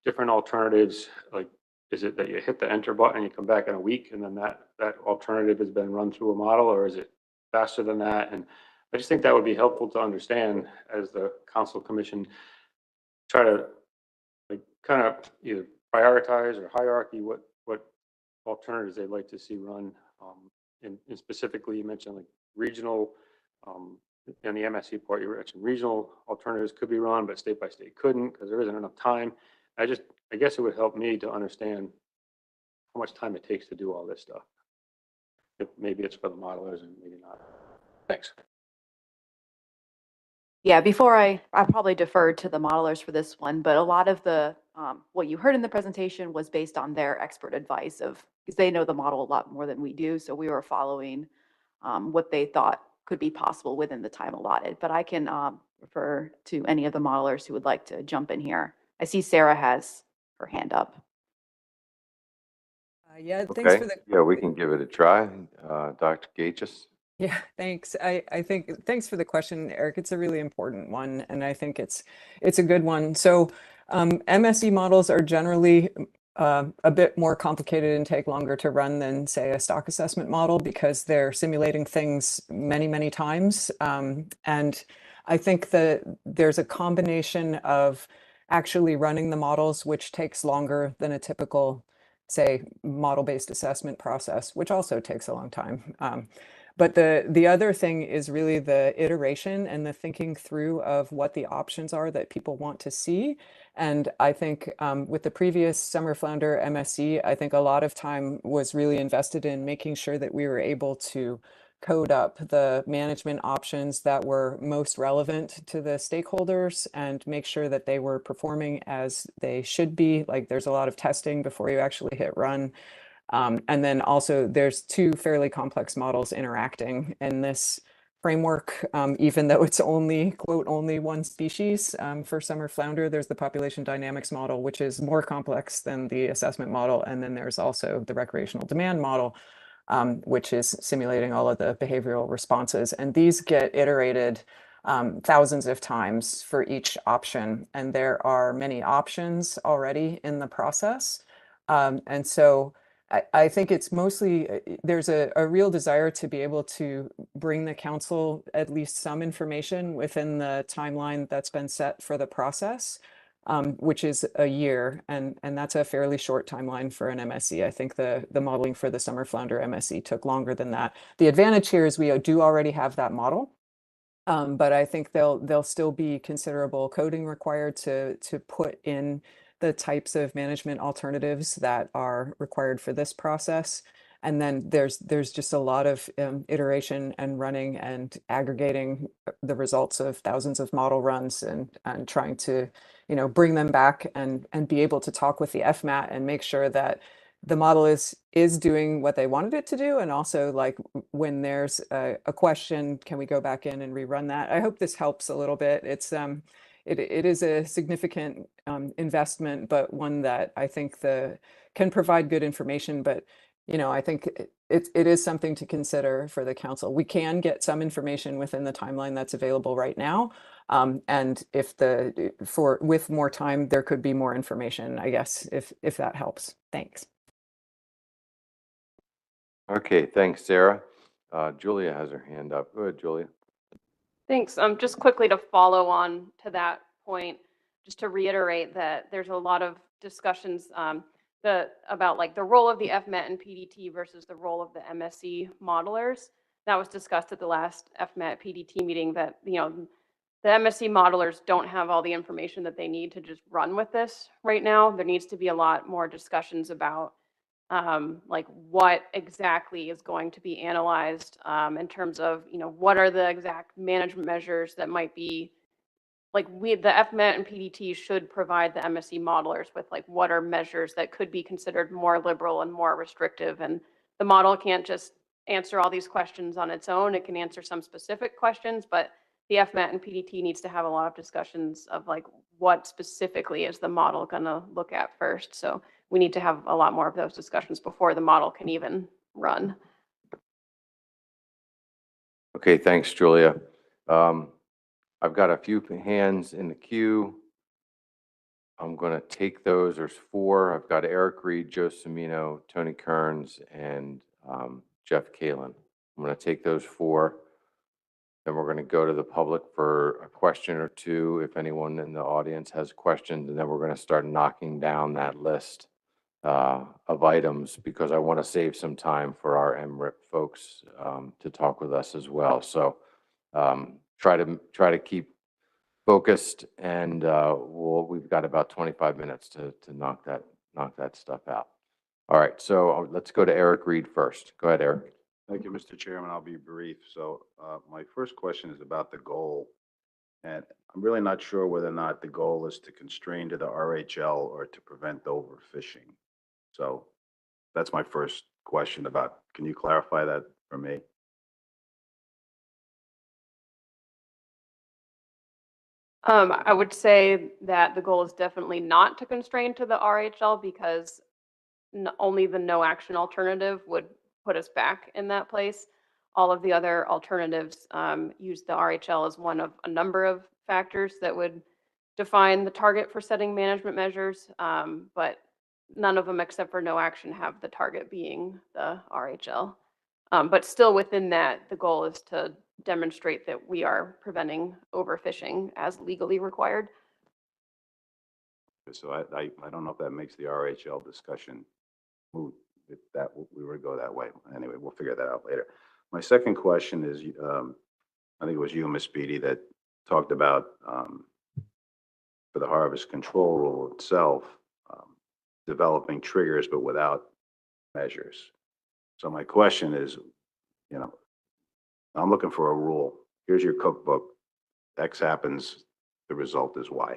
different alternatives? Like, is it that you hit the enter button and you come back in a week and then that alternative has been run through a model, or is it faster than that? And I just think that would be helpful to understand as the council commission try to like kind of either prioritize or hierarchy what alternatives they'd like to see run. And specifically, you mentioned like regional, in the MSC part, you mentioned regional alternatives could be run, but state by state couldn't because there isn't enough time. I guess it would help me to understand how much time it takes to do all this stuff. If maybe it's for the modelers and maybe not. Thanks. Yeah, before I probably deferred to the modelers for this one, but a lot of the what you heard in the presentation was based on their expert advice because they know the model a lot more than we do. So we were following what they thought could be possible within the time allotted. But I can refer to any of the modelers who would like to jump in here. I see Sarah has her hand up. Yeah, thanks Okay, for the. yeah, we can give it a try. Dr. Gachis. Yeah, thanks. I think, thanks for the question, Eric. It's a really important one, and I think it's a good one. So MSE models are generally a bit more complicated and take longer to run than, say, a stock assessment model because they're simulating things many, many times. And I think that there's a combination of actually running the models, which takes longer than a typical, say, model-based assessment process, which also takes a long time. But the other thing is really the iteration and the thinking through of what the options are that people want to see. And I think with the previous Summer Flounder MSC, I think a lot of time was really invested in making sure that we were able to code up the management options that were most relevant to the stakeholders and make sure that they were performing as they should be. Like there's a lot of testing before you actually hit run. And then also there's two fairly complex models interacting in this framework, even though it's only, quote, only one species. For summer flounder, there's the population dynamics model, which is more complex than the assessment model. And then there's also the recreational demand model, which is simulating all of the behavioral responses. And these get iterated thousands of times for each option. And there are many options already in the process. And so I think it's mostly, there's a real desire to be able to bring the council at least some information within the timeline that's been set for the process, which is a year. And that's a fairly short timeline for an MSC. I think the modeling for the summer flounder MSC took longer than that. The advantage here is we do already have that model. But I think there'll still be considerable coding required to put in the types of management alternatives that are required for this process. And then there's just a lot of iteration and running and aggregating the results of thousands of model runs and trying to, bring them back and be able to talk with the FMAT and make sure that the model is doing what they wanted it to do. And also like when there's a question, can we go back in and rerun that? I hope this helps a little bit. It is a significant investment, but one that I think can provide good information. But I think it is something to consider for the council. We can get some information within the timeline that's available right now, and with more time, there could be more information, I guess, if that helps. Thanks. Okay, thanks, Sarah. Julia has her hand up. Go ahead, Julia. Thanks. Just quickly to follow on to that point, just to reiterate that there's a lot of discussions about like the role of the FMET and PDT versus the role of the MSC modelers. That was discussed at the last FMET PDT meeting that, the MSC modelers don't have all the information that they need to just run with this right now. There needs to be a lot more discussions about like what exactly is going to be analyzed in terms of, what are the exact management measures that might be like the FMET and PDT should provide the MSC modelers with like what are measures that could be considered more liberal and more restrictive. And the model can't just answer all these questions on its own. It can answer some specific questions, but the FMET and PDT needs to have a lot of discussions of like what specifically is the model going to look at first. So we need to have a lot more of those discussions before the model can even run. Okay, thanks, Julia. I've got a few hands in the queue. I'm going to take those. There's 4. I've got Eric Reed, Joe Semino, Tony Kearns, and Jeff Kalin. I'm going to take those 4. Then we're going to go to the public for a question or two if anyone in the audience has questions, and then we're going to start knocking down that list of items because I want to save some time for our MRIP folks to talk with us as well. So try to keep focused, and we've got about 25 minutes to knock that stuff out. All right, so let's go to Eric Reed first. Go ahead, Eric. Thank you, Mr. Chairman. I'll be brief. So my first question is about the goal. And I'm really not sure whether or not the goal is to constrain to the RHL or to prevent overfishing. So that's my first question about, can you clarify that for me? I would say that the goal is definitely not to constrain to the RHL because only the no action alternative would put us back in that place. all of the other alternatives use the RHL as one of a number of factors that would define the target for setting management measures, but none of them except for no action have the target being the RHL. But still within that, the goal is to demonstrate that we are preventing overfishing as legally required. So I don't know if that makes the RHL discussion moot, if that, we were to go that way. Anyway, we'll figure that out later. My second question is, I think it was you, Ms. Beatty, that talked about, for the harvest control rule itself, developing triggers but without measures. So my question is, I'm looking for a rule. Here's your cookbook. X happens, the result is Y.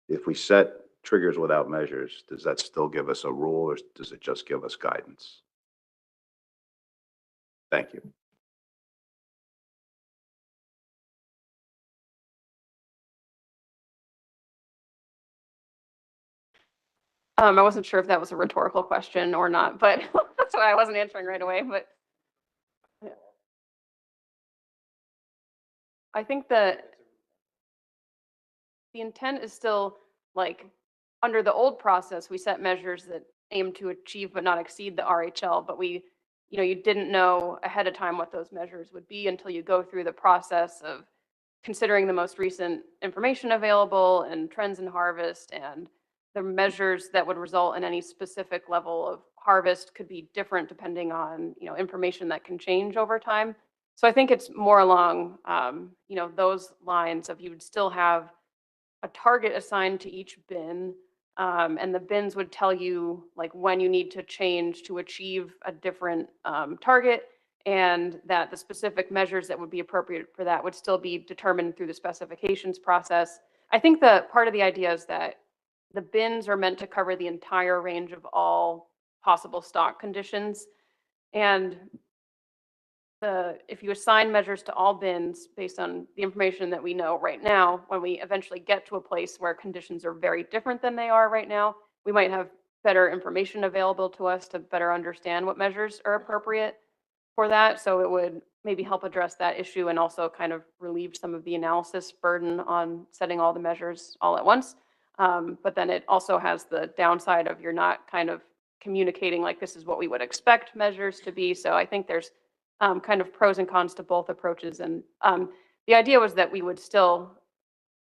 If we set triggers without measures, does that still give us a rule or does it just give us guidance? Thank you. I wasn't sure if that was a rhetorical question or not, but that's why I wasn't answering right away. But yeah. I think that the intent is still like under the old process, we set measures that aim to achieve but not exceed the RHL, but you didn't know ahead of time what those measures would be until you go through the process of considering the most recent information available and trends in harvest, and the measures that would result in any specific level of harvest could be different depending on, information that can change over time. So I think it's more along, those lines of you would still have a target assigned to each bin, and the bins would tell you like when you need to change to achieve a different target, and that the specific measures that would be appropriate for that would still be determined through the specifications process. I think that part of the idea is that the bins are meant to cover the entire range of all possible stock conditions. And if you assign measures to all bins based on the information that we know right now, when we eventually get to a place where conditions are very different than they are right now, we might have better information available to us to better understand what measures are appropriate for that. So it would maybe help address that issue and also kind of relieve some of the analysis burden on setting all the measures all at once. But then it also has the downside of you're not kind of communicating like this is what we would expect measures to be. So I think there's kind of pros and cons to both approaches. And the idea was that we would still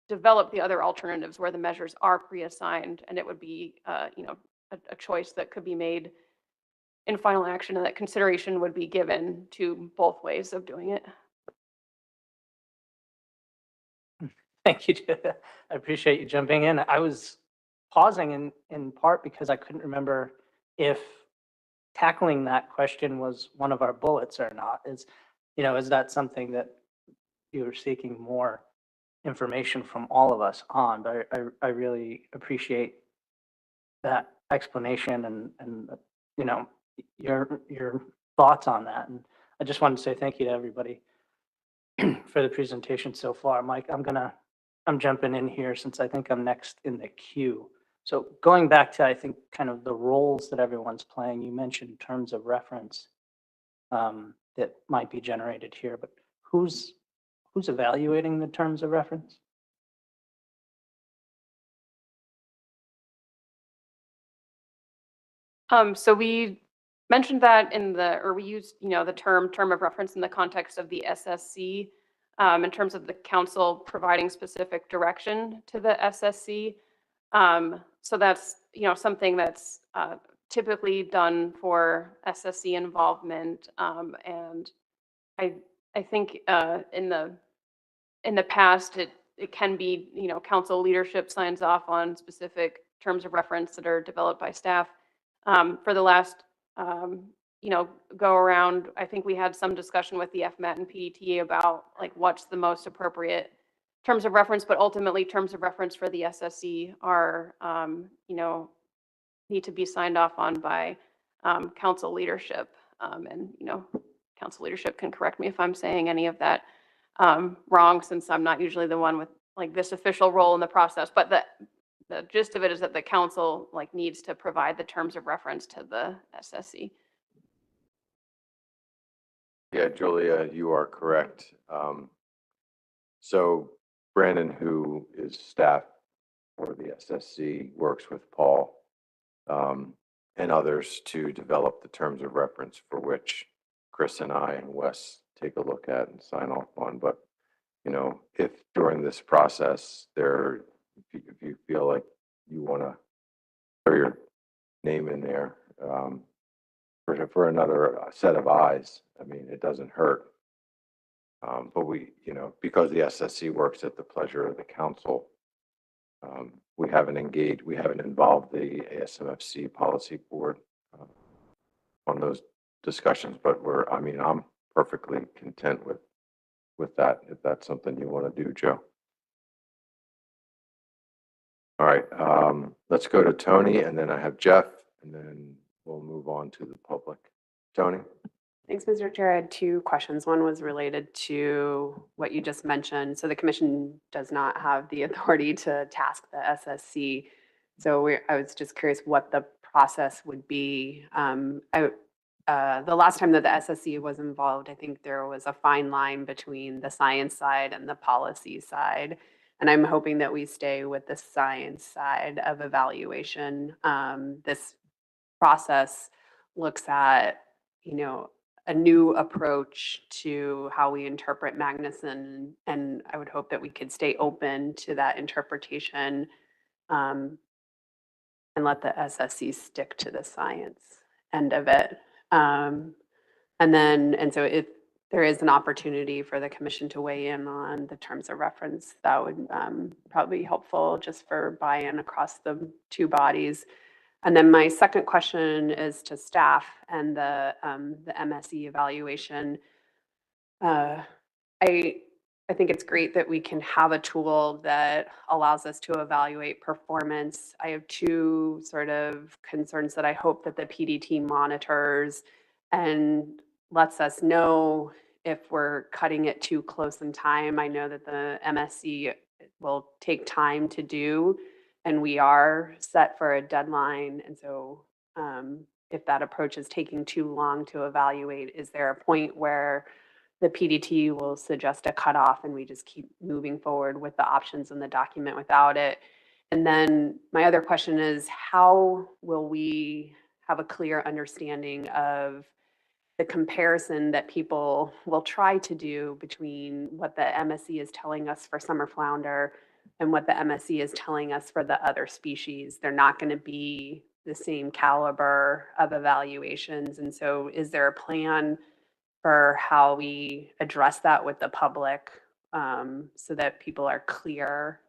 develop the other alternatives where the measures are pre-assigned, and it would be, a choice that could be made in final action, and that consideration would be given to both ways of doing it. Thank you, Judith. I appreciate you jumping in. I was pausing in part because I couldn't remember if tackling that question was one of our bullets or not. Is that something that you were seeking more information from all of us on? But I really appreciate that explanation and your thoughts on that. And I just wanted to say thank you to everybody for the presentation so far. Mike, I'm jumping in here since I think I'm next in the queue. So going back to, I think, kind of the roles that everyone's playing, you mentioned terms of reference that might be generated here, but who's evaluating the terms of reference? So we mentioned that we used, the term of reference in the context of the SSC, in terms of the council providing specific direction to the SSC. So that's, something that's typically done for SSC involvement. And I think in the past, it can be, council leadership signs off on specific terms of reference that are developed by staff. For the last, go around, I think we had some discussion with the FMAT and PDTA about like what's the most appropriate terms of reference, but ultimately terms of reference for the SSC are, need to be signed off on by council leadership. And, council leadership can correct me if I'm saying any of that wrong, since I'm not usually the one with like this official role in the process. But the gist of it is that the council like needs to provide the terms of reference to the SSC. Yeah, Julia, you are correct. So Brandon, who is staff for the SSC, works with Paul and others to develop the terms of reference for which Chris and I and Wes take a look at and sign off on. But, you know, if during this process if you feel like you want to throw your name in there for another set of eyes, I mean, it doesn't hurt. But we, you know, because the SSC works at the pleasure of the council, we haven't involved the ASMFC policy board on those discussions, but I mean, I'm perfectly content with that, if that's something you want to do, Joe. All right, let's go to Tony, and then I have Jeff, and then we'll move on to the public. Tony? Thanks, Mr. Chair. I had two questions. One was related to what you just mentioned. So the commission does not have the authority to task the SSC. So I was just curious what the process would be. The last time that the SSC was involved, I think there was a fine line between the science side and the policy side. And I'm hoping that we stay with the science side of evaluation. This process looks at, you know, a new approach to how we interpret Magnuson, and I would hope that we could stay open to that interpretation and let the SSC stick to the science end of it. And so if there is an opportunity for the commission to weigh in on the terms of reference, that would probably be helpful just for buy-in across the two bodies. And then my second question is to staff and the MSE evaluation. I think it's great that we can have a tool that allows us to evaluate performance. I have two sort of concerns that I hope that the PDT monitors and lets us know if we're cutting it too close in time. I know that the MSE will take time to do, and we are set for a deadline. And so if that approach is taking too long to evaluate, is there a point where the PDT will suggest a cutoff and we just keep moving forward with the options in the document without it? And then my other question is, how will we have a clear understanding of the comparison that people will try to do between what the MSC is telling us for summer flounder and what the MSC is telling us for the other species? They're not going to be the same caliber of evaluations. And so is there a plan for how we address that with the public so that people are clear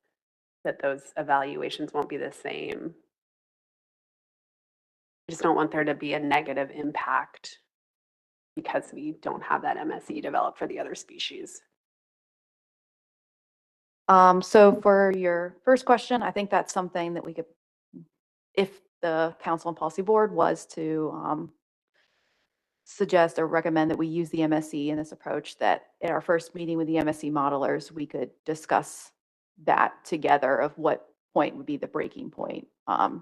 that those evaluations won't be the same? I just don't want there to be a negative impact because we don't have that MSE developed for the other species. So for your first question, I think that's something that we could, if the Council and Policy Board was to suggest or recommend that we use the MSE in this approach, that at our first meeting with the MSE modelers, we could discuss that together of what point would be the breaking point. So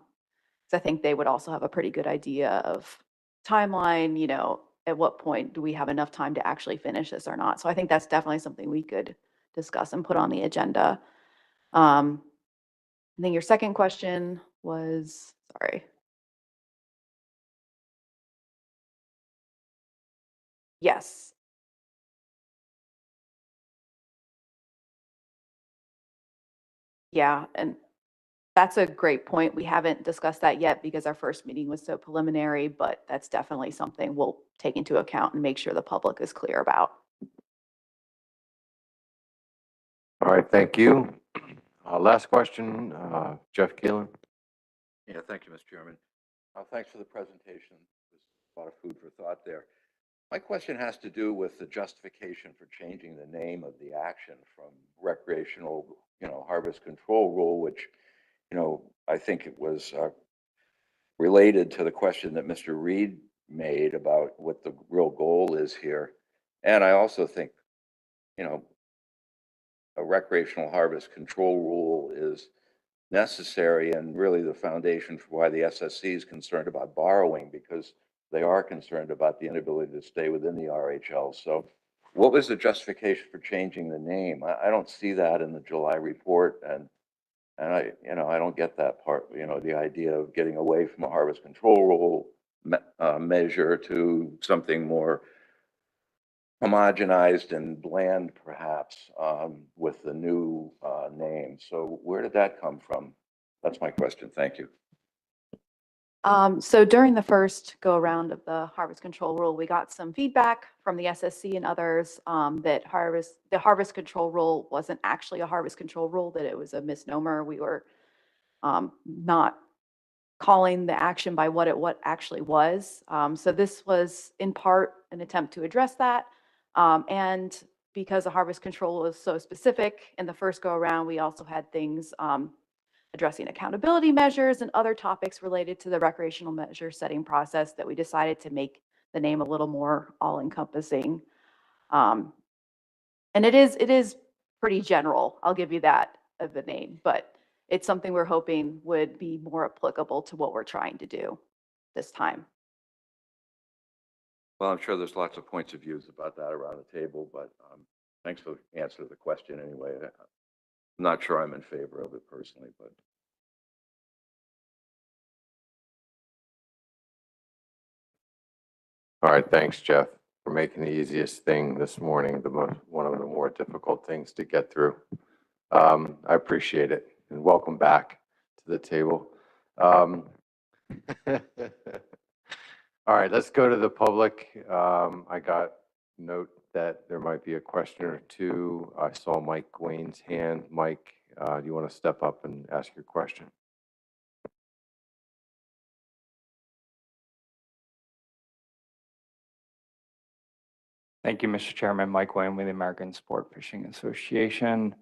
I think they would also have a pretty good idea of timeline, you know, at what point do we have enough time to actually finish this or not. So I think that's definitely something we could discuss and put on the agenda. And then your second question was, sorry. Yes. Yeah, and that's a great point. We haven't discussed that yet because our first meeting was so preliminary, but that's definitely something we'll take into account and make sure the public is clear about. All right, thank you. Last question, Jeff Keelan. Yeah, thank you, Mr. Chairman. Thanks for the presentation. There's a lot of food for thought there. My question has to do with the justification for changing the name of the action from recreational, harvest control rule, which, I think it was related to the question that Mr. Reed made about what the real goal is here. And I also think, a recreational harvest control rule is necessary and really the foundation for why the SSC is concerned about borrowing, because they are concerned about the inability to stay within the RHL. So what was the justification for changing the name? I don't see that in the July report, and I don't get that part, the idea of getting away from a harvest control rule measure to something more homogenized and bland, perhaps, with the new name. So where did that come from? That's my question. Thank you. So during the first go around of the harvest control rule, we got some feedback from the SSC and others that the harvest control rule wasn't actually a harvest control rule, that it was a misnomer. We were not calling the action by what actually was. So this was in part an attempt to address that. And because the harvest control was so specific in the first go around, we also had things addressing accountability measures and other topics related to the recreational measure setting process that we decided to make the name a little more all-encompassing. And it is pretty general, I'll give you that, of the name, but it's something we're hoping would be more applicable to what we're trying to do this time. Well, I'm sure there's lots of points of views about that around the table, but thanks for the answer to the question anyway. I'm not sure I'm in favor of it personally, but. All right, thanks, Jeff, for making the easiest thing this morning, one of the more difficult things to get through. I appreciate it, and welcome back to the table. All right, let's go to the public. I got note that there might be a question or two. I saw Mike Wayne's hand. Mike, do you want to step up and ask your question? Thank you, Mr. Chairman. Mike Wayne with the American Sport Fishing Association.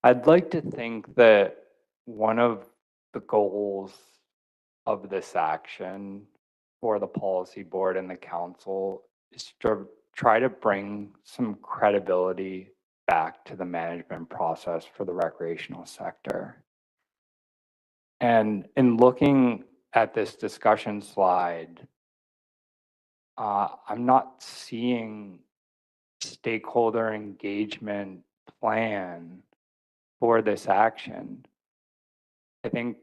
I'd like to think that one of the goals of this action for the policy board and the council is to try to bring some credibility back to the management process for the recreational sector. And in looking at this discussion slide, I'm not seeing stakeholder engagement plan for this action. I think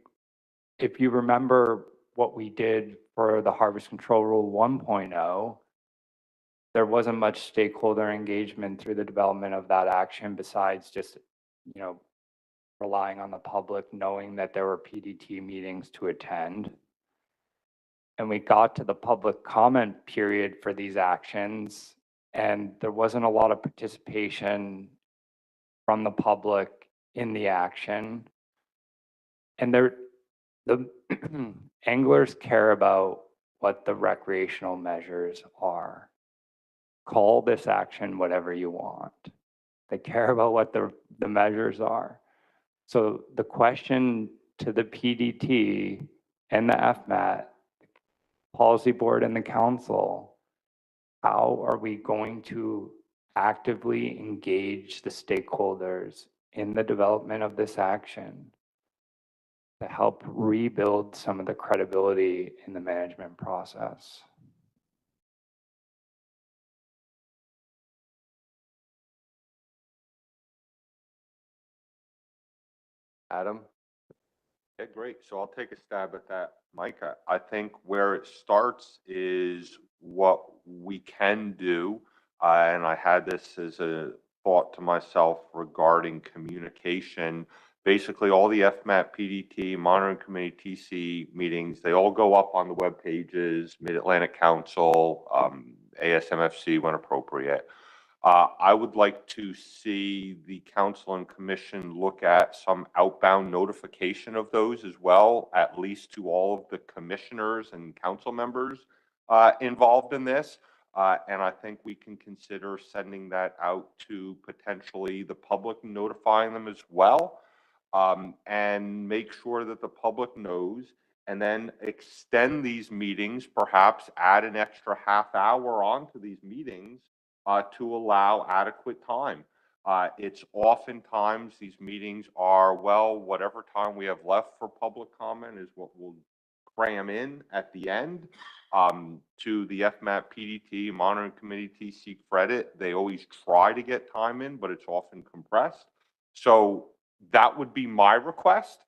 if you remember what we did for the Harvest Control Rule 1.0, there wasn't much stakeholder engagement through the development of that action besides just, relying on the public knowing that there were PDT meetings to attend. And we got to the public comment period for these actions, and there wasn't a lot of participation from the public in the action. And the anglers care about what the recreational measures are. Call this action whatever you want. They care about what the measures are. So the question to the PDT and the FMAT, policy board and the council, how are we going to actively engage the stakeholders in the development of this action to help rebuild some of the credibility in the management process? Adam? Okay, great. So I'll take a stab at that, Mike. I think where it starts is what we can do. And I had this as a thought to myself regarding communication. Basically, all the FMAT, PDT, Monitoring Committee, TC meetings, they all go up on the web pages, Mid-Atlantic Council, ASMFC when appropriate. I would like to see the council and commission look at some outbound notification of those as well, at least to all of the commissioners and council members involved in this. And I think we can consider sending that out to potentially the public, notifying them as well, and make sure that the public knows, and then extend these meetings, perhaps add an extra half hour onto these meetings to allow adequate time. It's oftentimes these meetings are, well, whatever time we have left for public comment is what we'll cram in at the end. To the FMAP PDT monitoring committee TC credit, they always try to get time in, but it's often compressed. So that would be my request,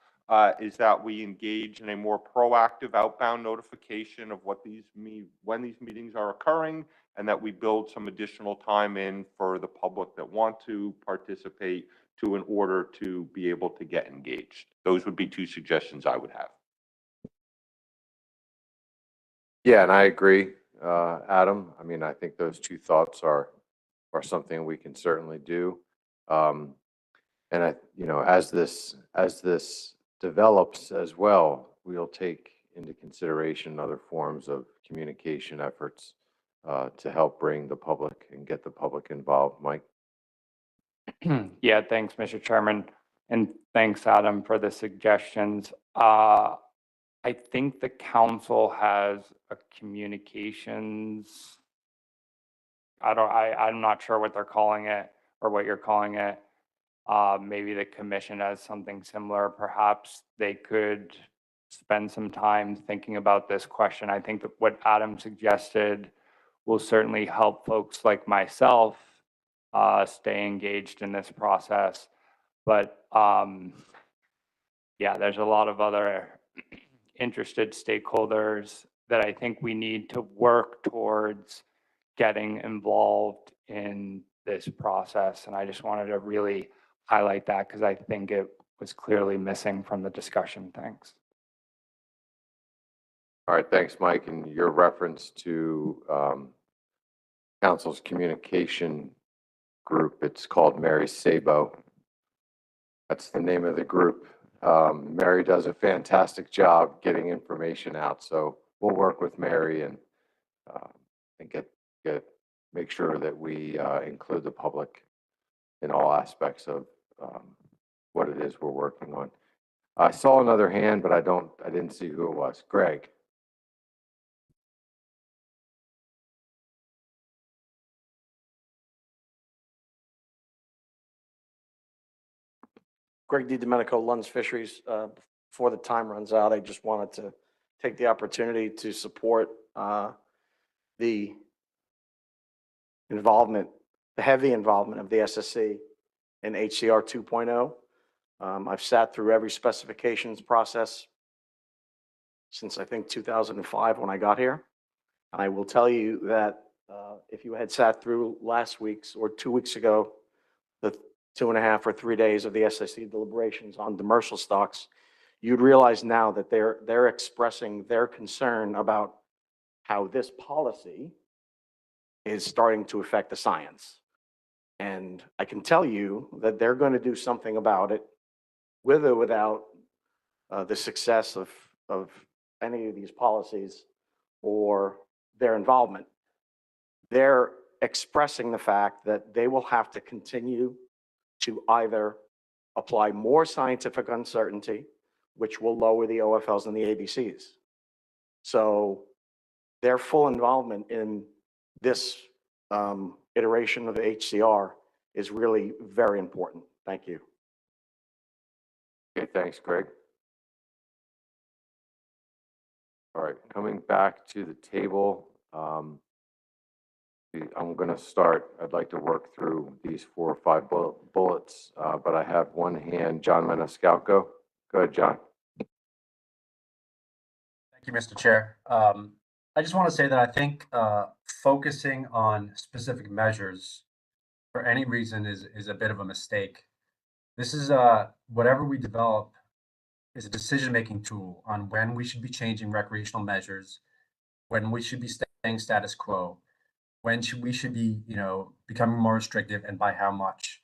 is that we engage in a more proactive outbound notification of what when these meetings are occurring, and that we build some additional time in for the public that want to participate in order to be able to get engaged. Those would be two suggestions I would have. Yeah, and I agree, Adam. I mean, I think those two thoughts are something we can certainly do. And as this develops as well, we'll take into consideration other forms of communication efforts to help bring the public and get the public involved. Mike? Yeah, thanks, Mr. Chairman, and thanks, Adam, for the suggestions. I think the council has a communications, I'm not sure what they're calling it or what you're calling it. Maybe the commission has something similar. Perhaps they could spend some time thinking about this question. I think that what Adam suggested will certainly help folks like myself stay engaged in this process. But yeah, there's a lot of other interested stakeholders that I think we need to work towards getting involved in this process. And I just wanted to really highlight that because I think it was clearly missing from the discussion. Thanks. All right, thanks, Mike. And your reference to council's communication group, it's called Mary Sabo. That's the name of the group. Mary does a fantastic job getting information out, so we'll work with Mary and make sure that we include the public in all aspects of what it is we're working on. I saw another hand, but I didn't see who it was. Greg. Greg DiDomenico, Lund's Fisheries. Before the time runs out, I just wanted to take the opportunity to support the involvement, the heavy involvement of the SSC in HCR 2.0. I've sat through every specifications process since I think 2005 when I got here. I will tell you that if you had sat through last week's or 2 weeks ago, the 2.5 or 3 days of the SSC deliberations on demersal stocks, you'd realize now that they're expressing their concern about how this policy is starting to affect the science. And I can tell you that they're going to do something about it, with or without the success of any of these policies or their involvement. They're expressing the fact that they will have to continue to either apply more scientific uncertainty, which will lower the OFLs and the ABCs. So their full involvement in this iteration of the HCR is really very important. Thank you. Okay, thanks, Greg. All right, coming back to the table, I'm going to start. I'd like to work through these 4 or 5 bullets, but I have one hand, John Maniscalco. Go ahead, John. Thank you, Mr. Chair. I just want to say that I think focusing on specific measures for any reason is a bit of a mistake. This is whatever we develop is a decision-making tool on when we should be changing recreational measures, when we should be staying status quo, when we should be, becoming more restrictive, and by how much.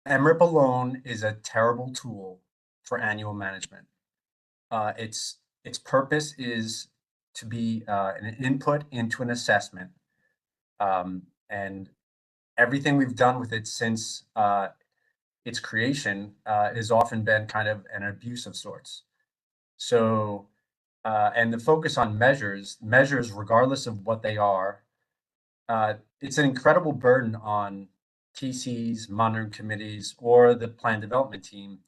MRIP alone is a terrible tool for annual management. Its purpose is to be an input into an assessment, and everything we've done with it since its creation has often been kind of an abuse of sorts. So, and the focus on measures regardless of what they are, it's an incredible burden on TCs, monitoring committees, or the plan development team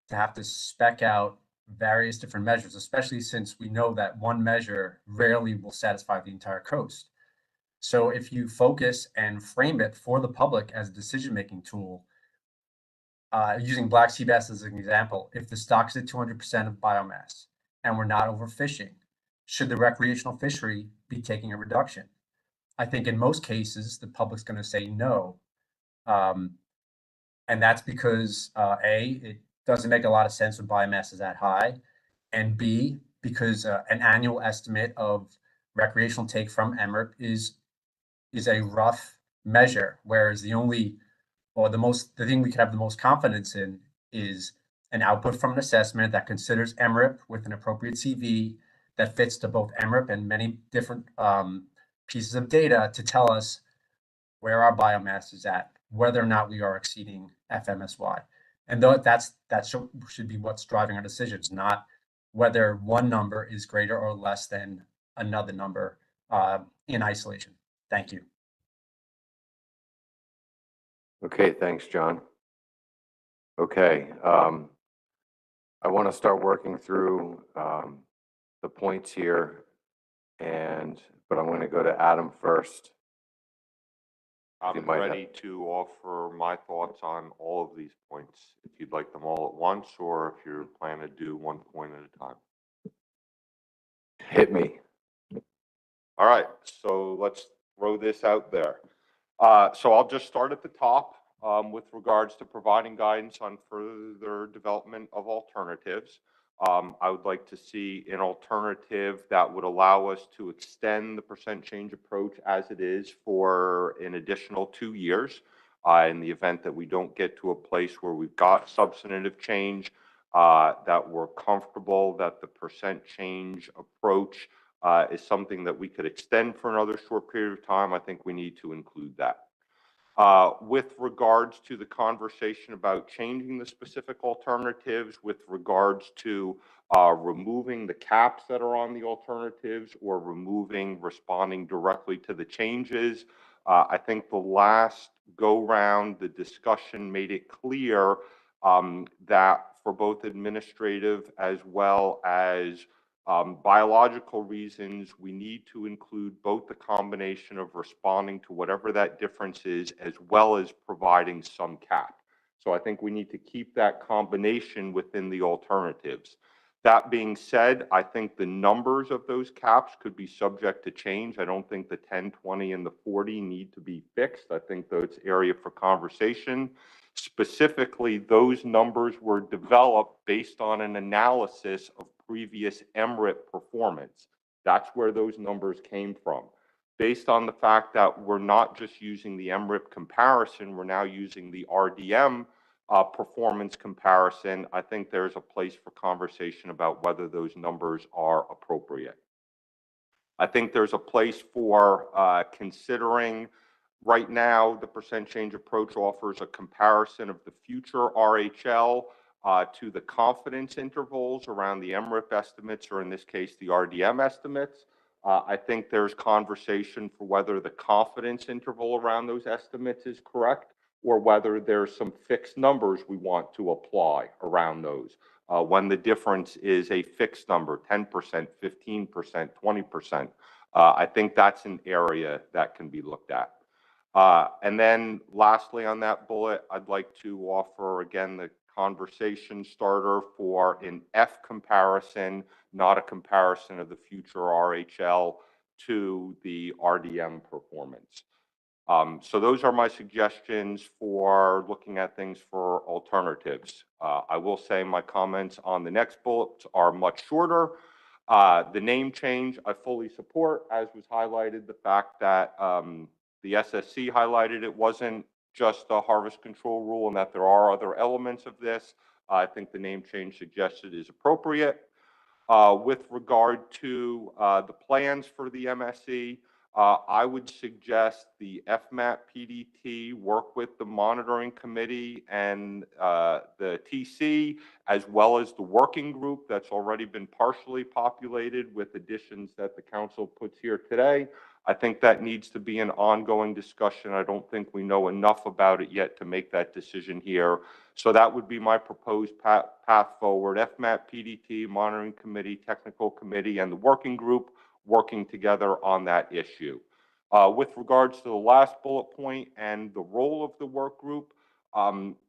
to have to spec out various different measures, especially since we know that one measure rarely will satisfy the entire coast. So if you focus and frame it for the public as a decision-making tool, using black sea bass as an example, if the stock's at 200% of biomass and we're not overfishing, should the recreational fishery be taking a reduction? I think in most cases, the public's going to say no. And that's because A, it doesn't make a lot of sense when biomass is that high, and B, because an annual estimate of recreational take from MRIP is a rough measure, whereas the thing we could have the most confidence in is an output from an assessment that considers MRIP with an appropriate CV that fits to both MRIP and many different pieces of data to tell us where our biomass is at, whether or not we are exceeding FMSY. And that should be what's driving our decisions, not whether one number is greater or less than another number in isolation. Thank you. Okay, thanks, John. Okay, I want to start working through the points here, but I'm going to go to Adam first. I'm ready to offer my thoughts on all of these points, if you'd like them all at once, or if you're planning to do one point at a time. Hit me. All right, so let's throw this out there. So I'll just start at the top with regards to providing guidance on further development of alternatives. I would like to see an alternative that would allow us to extend the percent change approach as it is for an additional 2 years in the event that we don't get to a place where we've got substantive change, that we're comfortable that the percent change approach is something that we could extend for another short period of time. I think we need to include that. With regards to the conversation about changing the specific alternatives, with regards to removing the caps that are on the alternatives or responding directly to the changes, I think the last go round, the discussion made it clear that for both administrative as well as biological reasons, we need to include both the combination of responding to whatever that difference is, as well as providing some cap. So I think we need to keep that combination within the alternatives. That being said, I think the numbers of those caps could be subject to change. I don't think the 10, 20, and the 40 need to be fixed. I think that's area for conversation. Specifically, those numbers were developed based on an analysis of previous MRIP performance. That's where those numbers came from. Based on the fact that we're not just using the MRIP comparison, we're now using the RDM performance comparison, I think there's a place for conversation about whether those numbers are appropriate. I think there's a place for considering. Right now, the percent change approach offers a comparison of the future RHL to the confidence intervals around the MRIP estimates, or in this case, the RDM estimates. I think there's conversation for whether the confidence interval around those estimates is correct, or whether there's some fixed numbers we want to apply around those. When the difference is a fixed number, 10%, 15%, 20%, I think that's an area that can be looked at. And then lastly on that bullet, I'd like to offer again the conversation starter for an F comparison, not a comparison of the future RHL to the RDM performance. So those are my suggestions for looking at things for alternatives. I will say my comments on the next bullet are much shorter. The name change I fully support, as was highlighted, the fact that the SSC highlighted it wasn't just a harvest control rule and that there are other elements of this. I think the name change suggested is appropriate. With regard to the plans for the MSE, I would suggest the FMAP PDT work with the monitoring committee and the TC, as well as the working group that's already been partially populated with additions that the council puts here today. I think that needs to be an ongoing discussion. I don't think we know enough about it yet to make that decision here. So that would be my proposed path forward. FMAP, PDT, Monitoring Committee, Technical Committee, and the working group working together on that issue. With regards to the last bullet point and the role of the work group,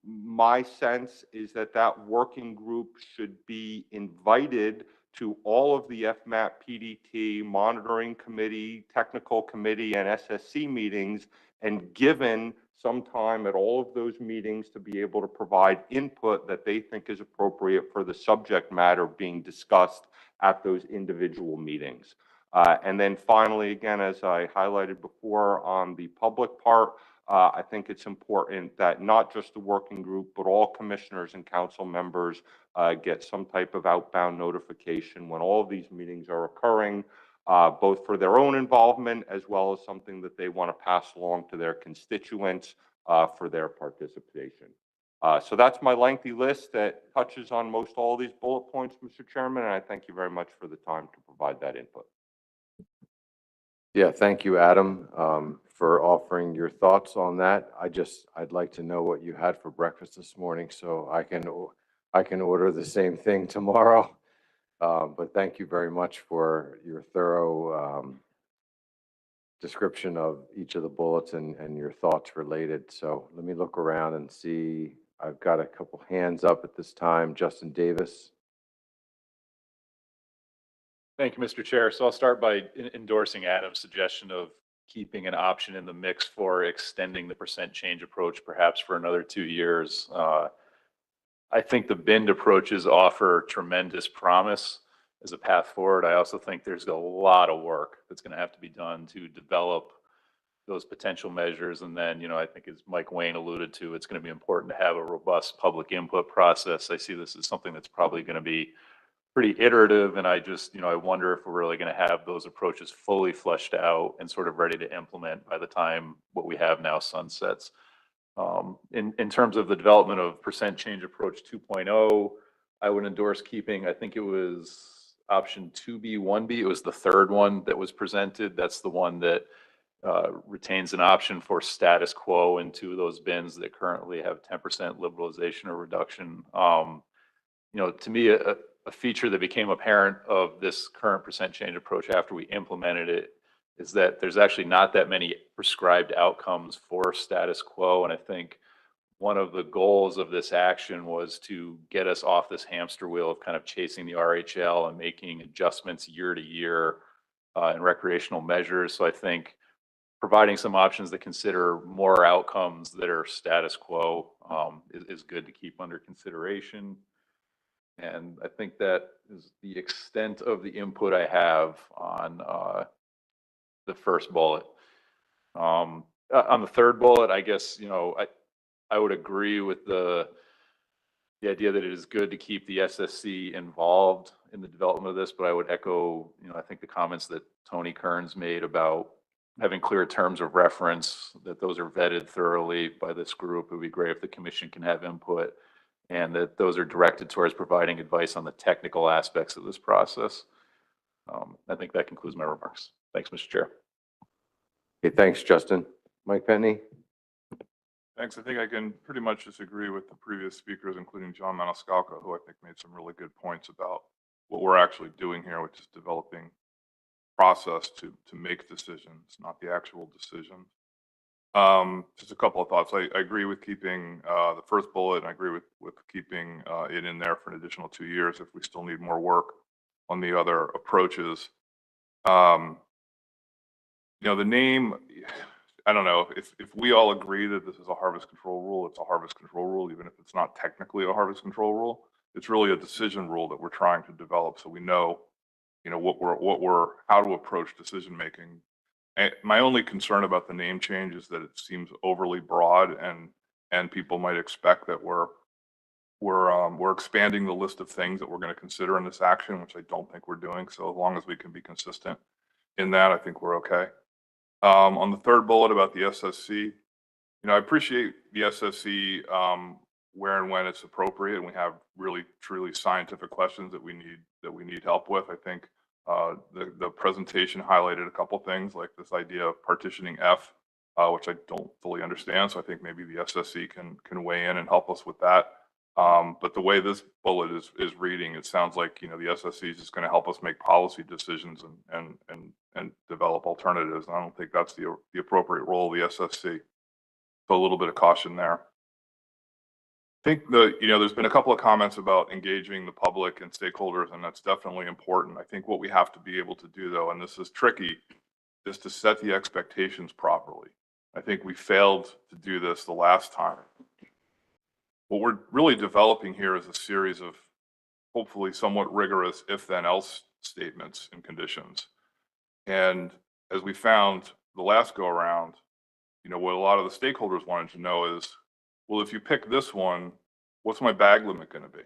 my sense is that that working group should be invited to all of the FMAP, PDT, Monitoring Committee, Technical Committee, and SSC meetings, and given some time at all of those meetings to be able to provide input that they think is appropriate for the subject matter being discussed at those individual meetings. And then finally, again, as I highlighted before on the public part, I think it's important that not just the working group, but all commissioners and council members get some type of outbound notification when all of these meetings are occurring, both for their own involvement as well as something that they want to pass along to their constituents for their participation. So that's my lengthy list that touches on most all of these bullet points, Mr. Chairman, and I thank you very much for the time to provide that input. Yeah, thank you, Adam, for offering your thoughts on that. I'd like to know what you had for breakfast this morning so I can order the same thing tomorrow. But thank you very much for your thorough description of each of the bullets and your thoughts related. So let me look around and see. I've got a couple hands up at this time. Justin Davis. Thank you, Mr. Chair. So I'll start by endorsing Adam's suggestion of keeping an option in the mix for extending the percent change approach perhaps for another 2 years. I think the BIND approaches offer tremendous promise as a path forward. I also think there's a lot of work that's going to have to be done to develop those potential measures. And then, I think as Mike Wayne alluded to, it's going to be important to have a robust public input process. I see this as something that's probably going to be pretty iterative, and I just, I wonder if we're really going to have those approaches fully fleshed out and sort of ready to implement by the time what we have now sunsets. In terms of the development of percent change approach 2.0, I would endorse keeping, I think it was option 2B, 1B. It was the third one that was presented. That's the one that retains an option for status quo into those bins that currently have 10% liberalization or reduction. To me, a feature that became apparent of this current percent change approach after we implemented it is that there's actually not that many prescribed outcomes for status quo. And I think one of the goals of this action was to get us off this hamster wheel of kind of chasing the RHL and making adjustments year to year in recreational measures. So I think providing some options that consider more outcomes that are status quo is good to keep under consideration. And I think that is the extent of the input I have on the first bullet. On the third bullet, I guess, I would agree with the idea that it is good to keep the SSC involved in the development of this, but I would echo, I think the comments that Tony Kearns made about having clear terms of reference, that those are vetted thoroughly by this group. It would be great if the commission can have input, and that those are directed towards providing advice on the technical aspects of this process. I think that concludes my remarks. Thanks, Mr. Chair. Okay, thanks, Justin. Mike Penny. Thanks. I think I can pretty much disagree with the previous speakers, including John Maniscalco, who I think made some really good points about what we're actually doing here, which is developing process to make decisions, not the actual decision. Just a couple of thoughts. I agree with keeping the first bullet, and I agree with keeping it in there for an additional 2 years if we still need more work on the other approaches. The name, I don't know, if we all agree that this is a harvest control rule, it's a harvest control rule, even if it's not technically a harvest control rule. It's really a decision rule that we're trying to develop so we know, how to approach decision making. My only concern about the name change is that it seems overly broad, and people might expect that we're expanding the list of things that we're going to consider in this action, which I don't think we're doing. So as long as we can be consistent in that, I think we're okay. On the third bullet about the SSC, I appreciate the SSC where and when it's appropriate, and we have really truly scientific questions that we need help with. I think The presentation highlighted a couple things like this idea of partitioning F, which I don't fully understand. So I think maybe the SSC can weigh in and help us with that. But the way this bullet is reading, it sounds like, you know, the SSC is just going to help us make policy decisions and develop alternatives. And I don't think that's the appropriate role of the SSC. So a little bit of caution there. I think there's been a couple of comments about engaging the public and stakeholders, and that's definitely important. I think what we have to be able to do, though, and this is tricky, is to set the expectations properly. I think we failed to do this the last time. What we're really developing here is a series of hopefully somewhat rigorous if-then-else statements and conditions. And as we found the last go around, you know, what a lot of the stakeholders wanted to know is, well, if you pick this one, what's my bag limit going to be?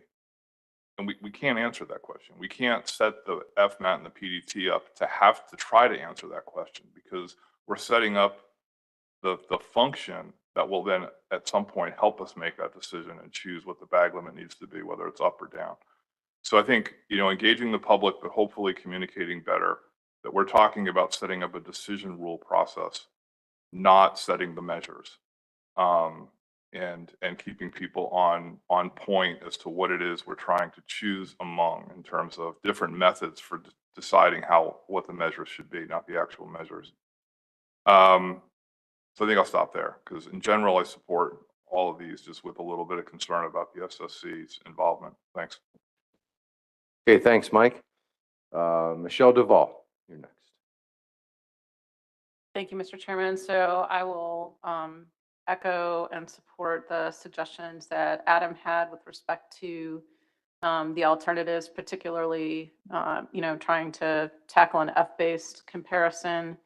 And we can't answer that question. We can't set the FMAT and the PDT up to have to try to answer that question, because we're setting up the function that will then at some point help us make that decision and choose what the bag limit needs to be, whether it's up or down. So I think, you know, engaging the public, but hopefully communicating better that we're talking about setting up a decision rule process, not setting the measures. And keeping people on point as to what it is we're trying to choose among in terms of different methods for deciding what the measures should be, not the actual measures. So I think I'll stop there, because in general, I support all of these, just with a little bit of concern about the SSC's involvement. Thanks. Okay, thanks, Mike. Michelle Duval, you're next. Thank you, Mr. Chairman. So I will echo and support the suggestions that Adam had with respect to the alternatives, particularly, you know, trying to tackle an F-based comparison.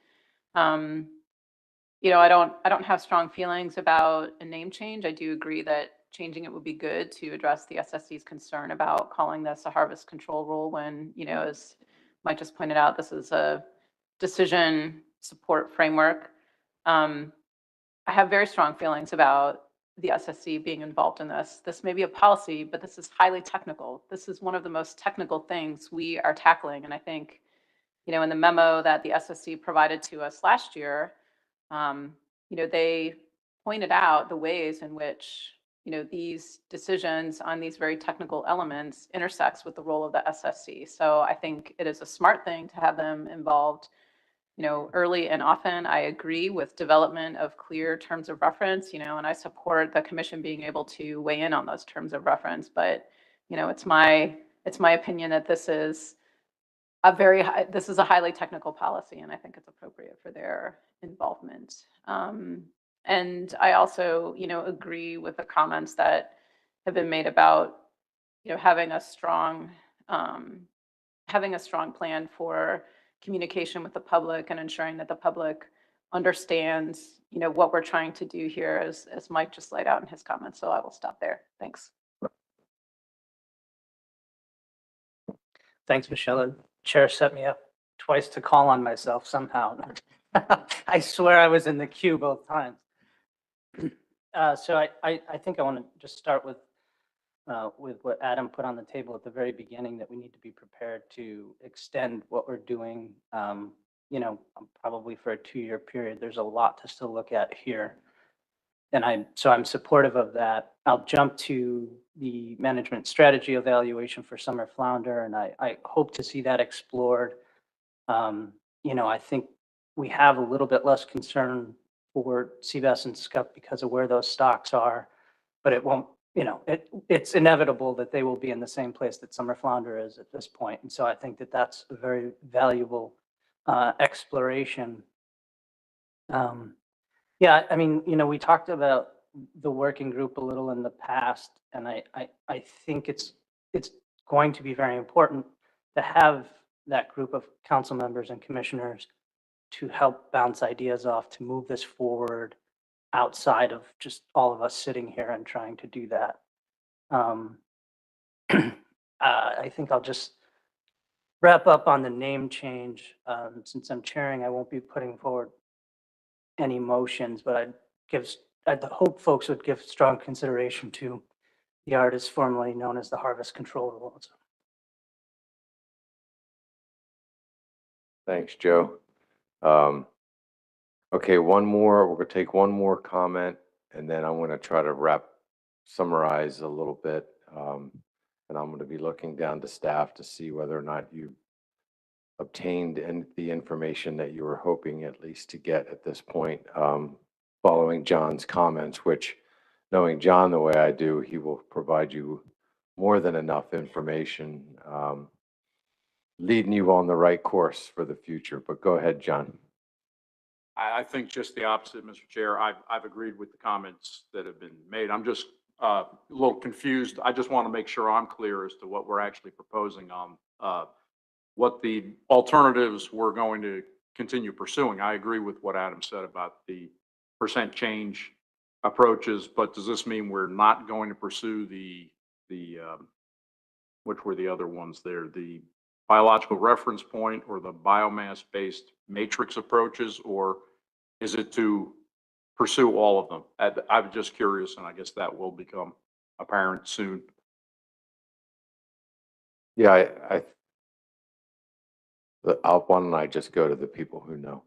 You know, I don't have strong feelings about a name change. I do agree that changing it would be good to address the SSC's concern about calling this a harvest control rule when, you know, as Mike just pointed out, this is a decision support framework. I have very strong feelings about the SSC being involved in this. This may be a policy, but this is highly technical. This is one of the most technical things we are tackling. And I think, you know, in the memo that the SSC provided to us last year, you know, they pointed out the ways in which, you know, these decisions on these very technical elements intersects with the role of the SSC. So I think it is a smart thing to have them involved, you know, early and often. I agree with development of clear terms of reference, you know, and I support the commission being able to weigh in on those terms of reference. But, you know, it's my opinion that this is a highly technical policy, and I think it's appropriate for their involvement. And I also, you know, agree with the comments that have been made about, you know, having a strong plan for communication with the public and ensuring that the public understands, you know, what we're trying to do here, as Mike just laid out in his comments. So I will stop there. Thanks. Thanks, Michelle. The chair set me up twice to call on myself somehow. I swear I was in the queue both times. So I think I want to just start with what Adam put on the table at the very beginning, that we need to be prepared to extend what we're doing, you know, probably for a 2-year period. There's a lot to still look at here. And I'm supportive of that. I'll jump to the management strategy evaluation for summer flounder, and I hope to see that explored. You know, I think we have a little bit less concern for sea bass and scup because of where those stocks are, but it won't, you know, it's inevitable that they will be in the same place that summer flounder is at this point. And so I think that that's a very valuable exploration. Yeah, I mean, you know, we talked about the working group a little in the past, and I think it's going to be very important to have that group of council members and commissioners to help bounce ideas off, to move this forward outside of just all of us sitting here and trying to do that. I think I'll just wrap up on the name change. Since I'm chairing, I won't be putting forward any motions, but I'd hope folks would give strong consideration to the artist formerly known as the Harvest Control Rules. Thanks, Joe. Okay, one more, we're gonna take one more comment, and then I'm gonna try to summarize a little bit. And I'm gonna be looking down to staff to see whether or not you obtained the information that you were hoping at least to get at this point, following John's comments, which, knowing John the way I do, he will provide you more than enough information, leading you on the right course for the future. But go ahead, John. I think just the opposite, Mr. Chair. I've agreed with the comments that have been made. I'm just a little confused. I just want to make sure I'm clear as to what we're actually proposing on what the alternatives we're going to continue pursuing. I agree with what Adam said about the percent change approaches, but does this mean we're not going to pursue the which were the other ones there, the biological reference point or the biomass-based matrix approaches, or is it to pursue all of them? I'm just curious, and I guess that will become apparent soon. Yeah, why don't I just go to the people who know?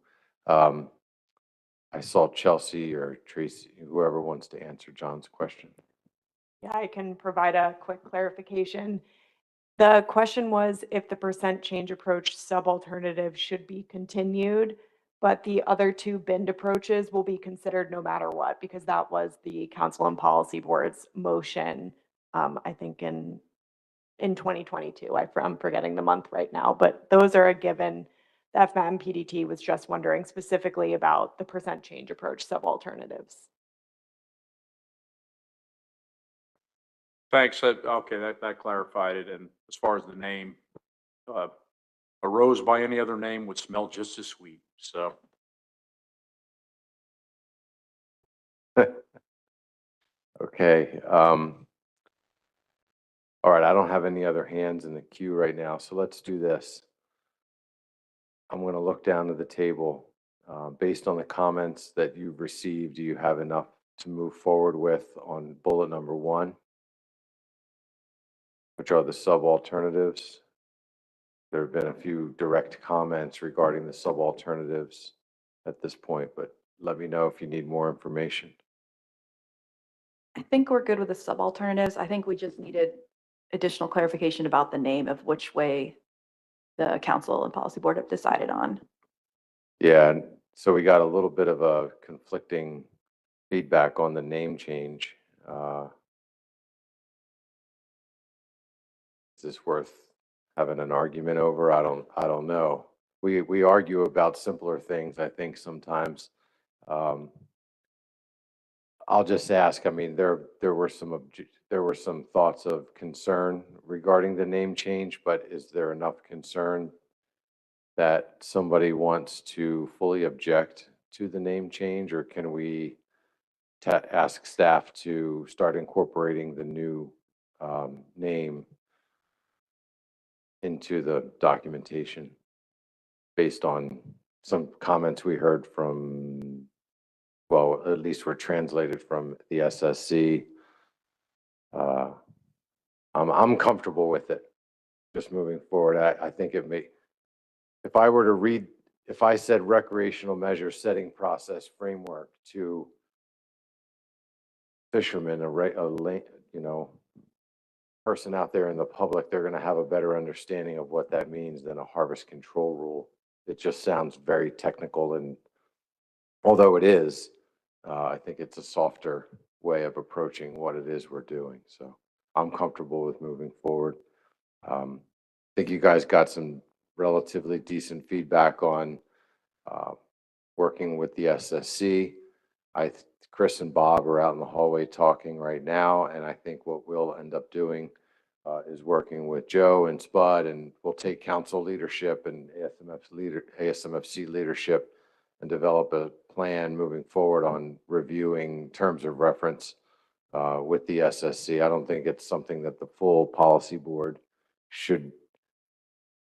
I saw Chelsea or Tracy, whoever wants to answer John's question. Yeah, I can provide a quick clarification. The question was if the percent change approach sub-alternative should be continued, but the other two binned approaches will be considered no matter what, because that was the Council and Policy Board's motion, I think in 2022. I'm forgetting the month right now, but those are a given. The FMPDT was just wondering specifically about the percent change approach sub-alternatives. Thanks. Okay, that clarified it. And as far as the name, a rose by any other name would smell just as sweet. So. Okay. All right, I don't have any other hands in the queue right now, so let's do this. I'm going to look down to the table. Based on the comments that you've received, do you have enough to move forward with on bullet number 1, which are the sub-alternatives? There have been a few direct comments regarding the sub-alternatives at this point, but let me know if you need more information. I think we're good with the sub-alternatives. I think we just needed additional clarification about the name of which way the Council and Policy Board have decided on. Yeah, so we got a little bit of a conflicting feedback on the name change. Is this worth having an argument over? I don't know. We argue about simpler things, I think, sometimes. I'll just ask, I mean, there were some thoughts of concern regarding the name change, but is there enough concern that somebody wants to fully object to the name change, or can we ask staff to start incorporating the new name into the documentation based on some comments we heard from, well, at least were translated from the SSC. I'm comfortable with it. Just moving forward, I think it may, if I were to read, if I said recreational measure setting process framework to fishermen, person out there in the public, they're going to have a better understanding of what that means than a harvest control rule. It just sounds very technical, and although it is, I think it's a softer way of approaching what it is we're doing. So I'm comfortable with moving forward. I think you guys got some relatively decent feedback on working with the SSC. Chris and Bob are out in the hallway talking right now, and I think what we'll end up doing is working with Joe and Spud, and we'll take council leadership and ASMFC leadership and develop a plan moving forward on reviewing terms of reference with the SSC. I don't think it's something that the full policy board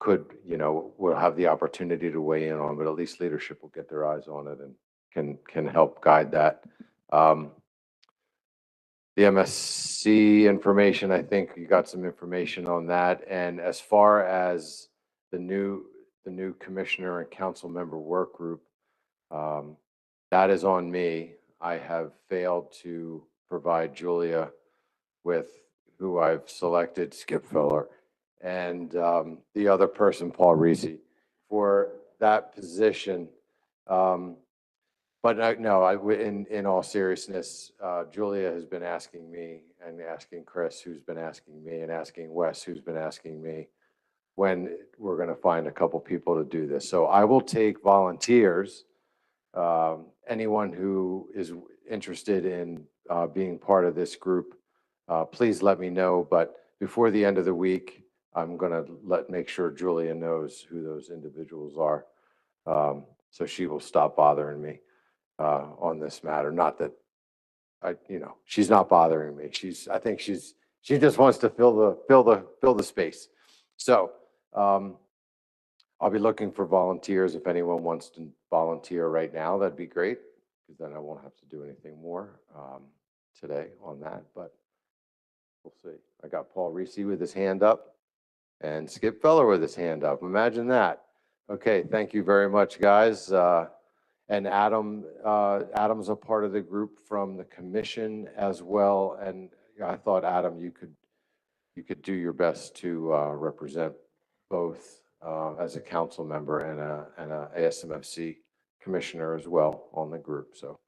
will have the opportunity to weigh in on, but at least leadership will get their eyes on it and can help guide that. The MSC information, I think you got some information on that. And as far as the the new commissioner and council member work group. That is on me. I have failed to provide Julia with who I've selected, Skip Filler, and the other person, Paul Reese, for that position. But no, in all seriousness, Julia has been asking me and asking Chris, who's been asking me, and asking Wes, who's been asking me, when we're going to find a couple people to do this. So I will take volunteers. Anyone who is interested in being part of this group, please let me know. But before the end of the week, I'm going to make sure Julia knows who those individuals are. So she will stop bothering me on this matter. Not that she's not bothering me. I think she just wants to fill the space. So I'll be looking for volunteers. If anyone wants to volunteer right now, that'd be great, because then I won't have to do anything more today on that, but we'll see. I got Paul Reese with his hand up and Skip Feller with his hand up. Imagine that. Okay, thank you very much, guys. And Adam's a part of the group from the commission as well. And I thought, Adam, you could do your best to represent both as a council member and a ASMFC commissioner as well on the group. So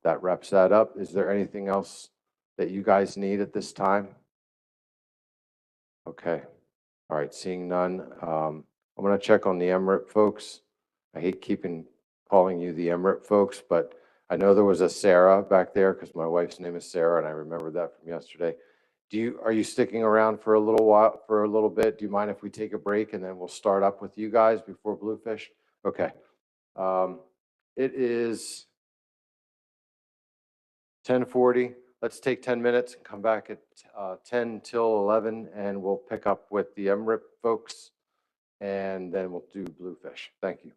that wraps that up. Is there anything else that you guys need at this time? Okay. All right. Seeing none. I'm going to check on the MRIP folks. I hate calling you the MRIP folks, but I know there was a Sarah back there because my wife's name is Sarah, and I remember that from yesterday. Are you sticking around for a little bit? Do you mind if we take a break and then we'll start up with you guys before Bluefish? Okay. It is 10:40. Let's take 10 minutes and come back at 10 till 11, and we'll pick up with the MRIP folks, and then we'll do Bluefish. Thank you.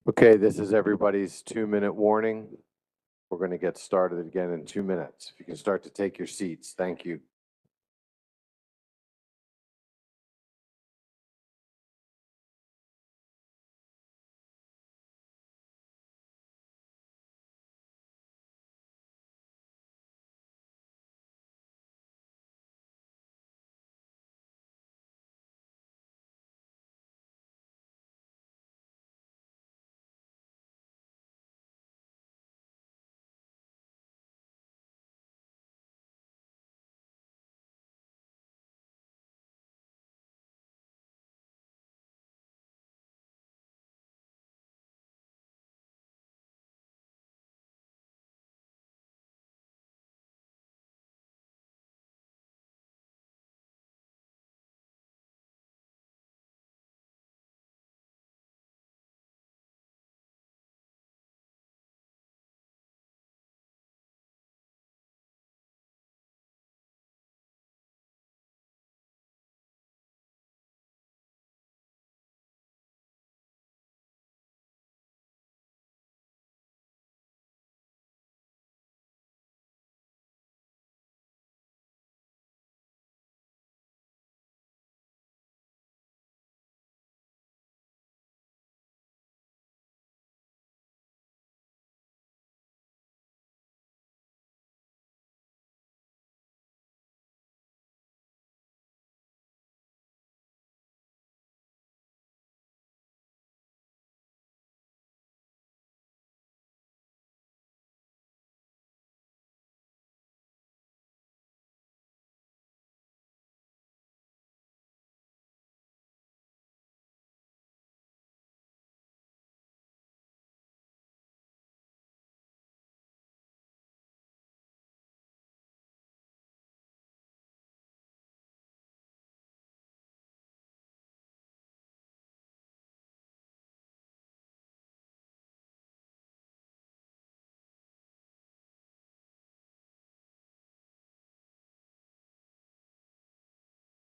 Okay, this is everybody's 2-minute warning. We're going to get started again in 2 minutes. If you can start to take your seats, thank you.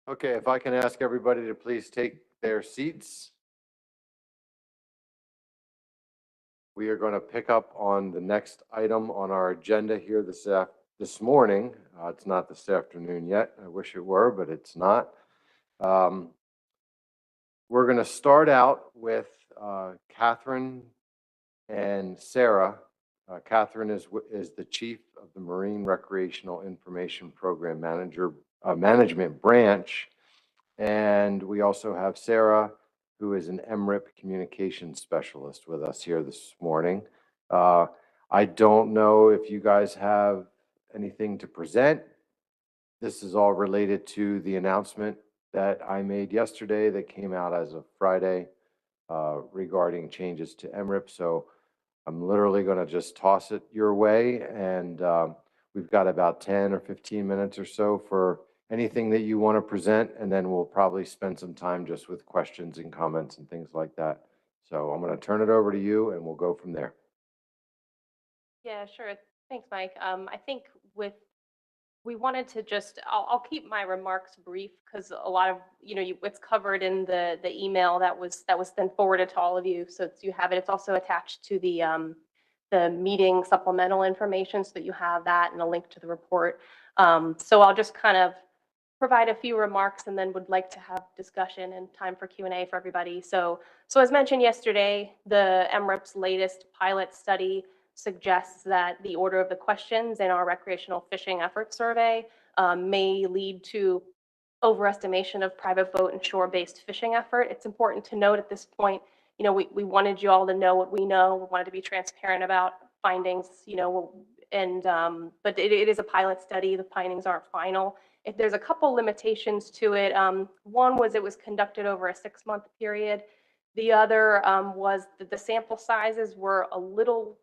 Okay, if I can ask everybody to please take their seats. We are going to pick up on the next item on our agenda here this morning. It's not this afternoon yet. I wish it were, but it's not. We're going to start out with Catherine and Sarah. Catherine is the chief of the Marine Recreational Information Program Management Branch. And we also have Sarah, who is an MRIP communications specialist with us here this morning. I don't know if you guys have anything to present. This is all related to the announcement that I made yesterday that came out as of Friday regarding changes to MRIP. So I'm literally going to just toss it your way, and we've got about 10 or 15 minutes or so for anything that you want to present, and then we'll probably spend some time just with questions and comments and things like that. So I'm going to turn it over to you, and we'll go from there. Yeah, sure. Thanks, Mike. I think we wanted to just, I'll keep my remarks brief because a lot of, it's covered in the email that was then forwarded to all of you. So you have it. It's also attached to the meeting supplemental information so that you have that and a link to the report. So I'll just kind of provide a few remarks and then would like to have discussion and time for Q&A for everybody. So as mentioned yesterday, the MRIP's latest pilot study suggests that the order of the questions in our recreational fishing effort survey may lead to overestimation of private boat and shore-based fishing effort. It's important to note at this point, we wanted you all to know what we know. We wanted to be transparent about findings, but it is a pilot study. The findings aren't final. If there's a couple limitations to it, one was it was conducted over a 6-month period. The other was that the sample sizes were a little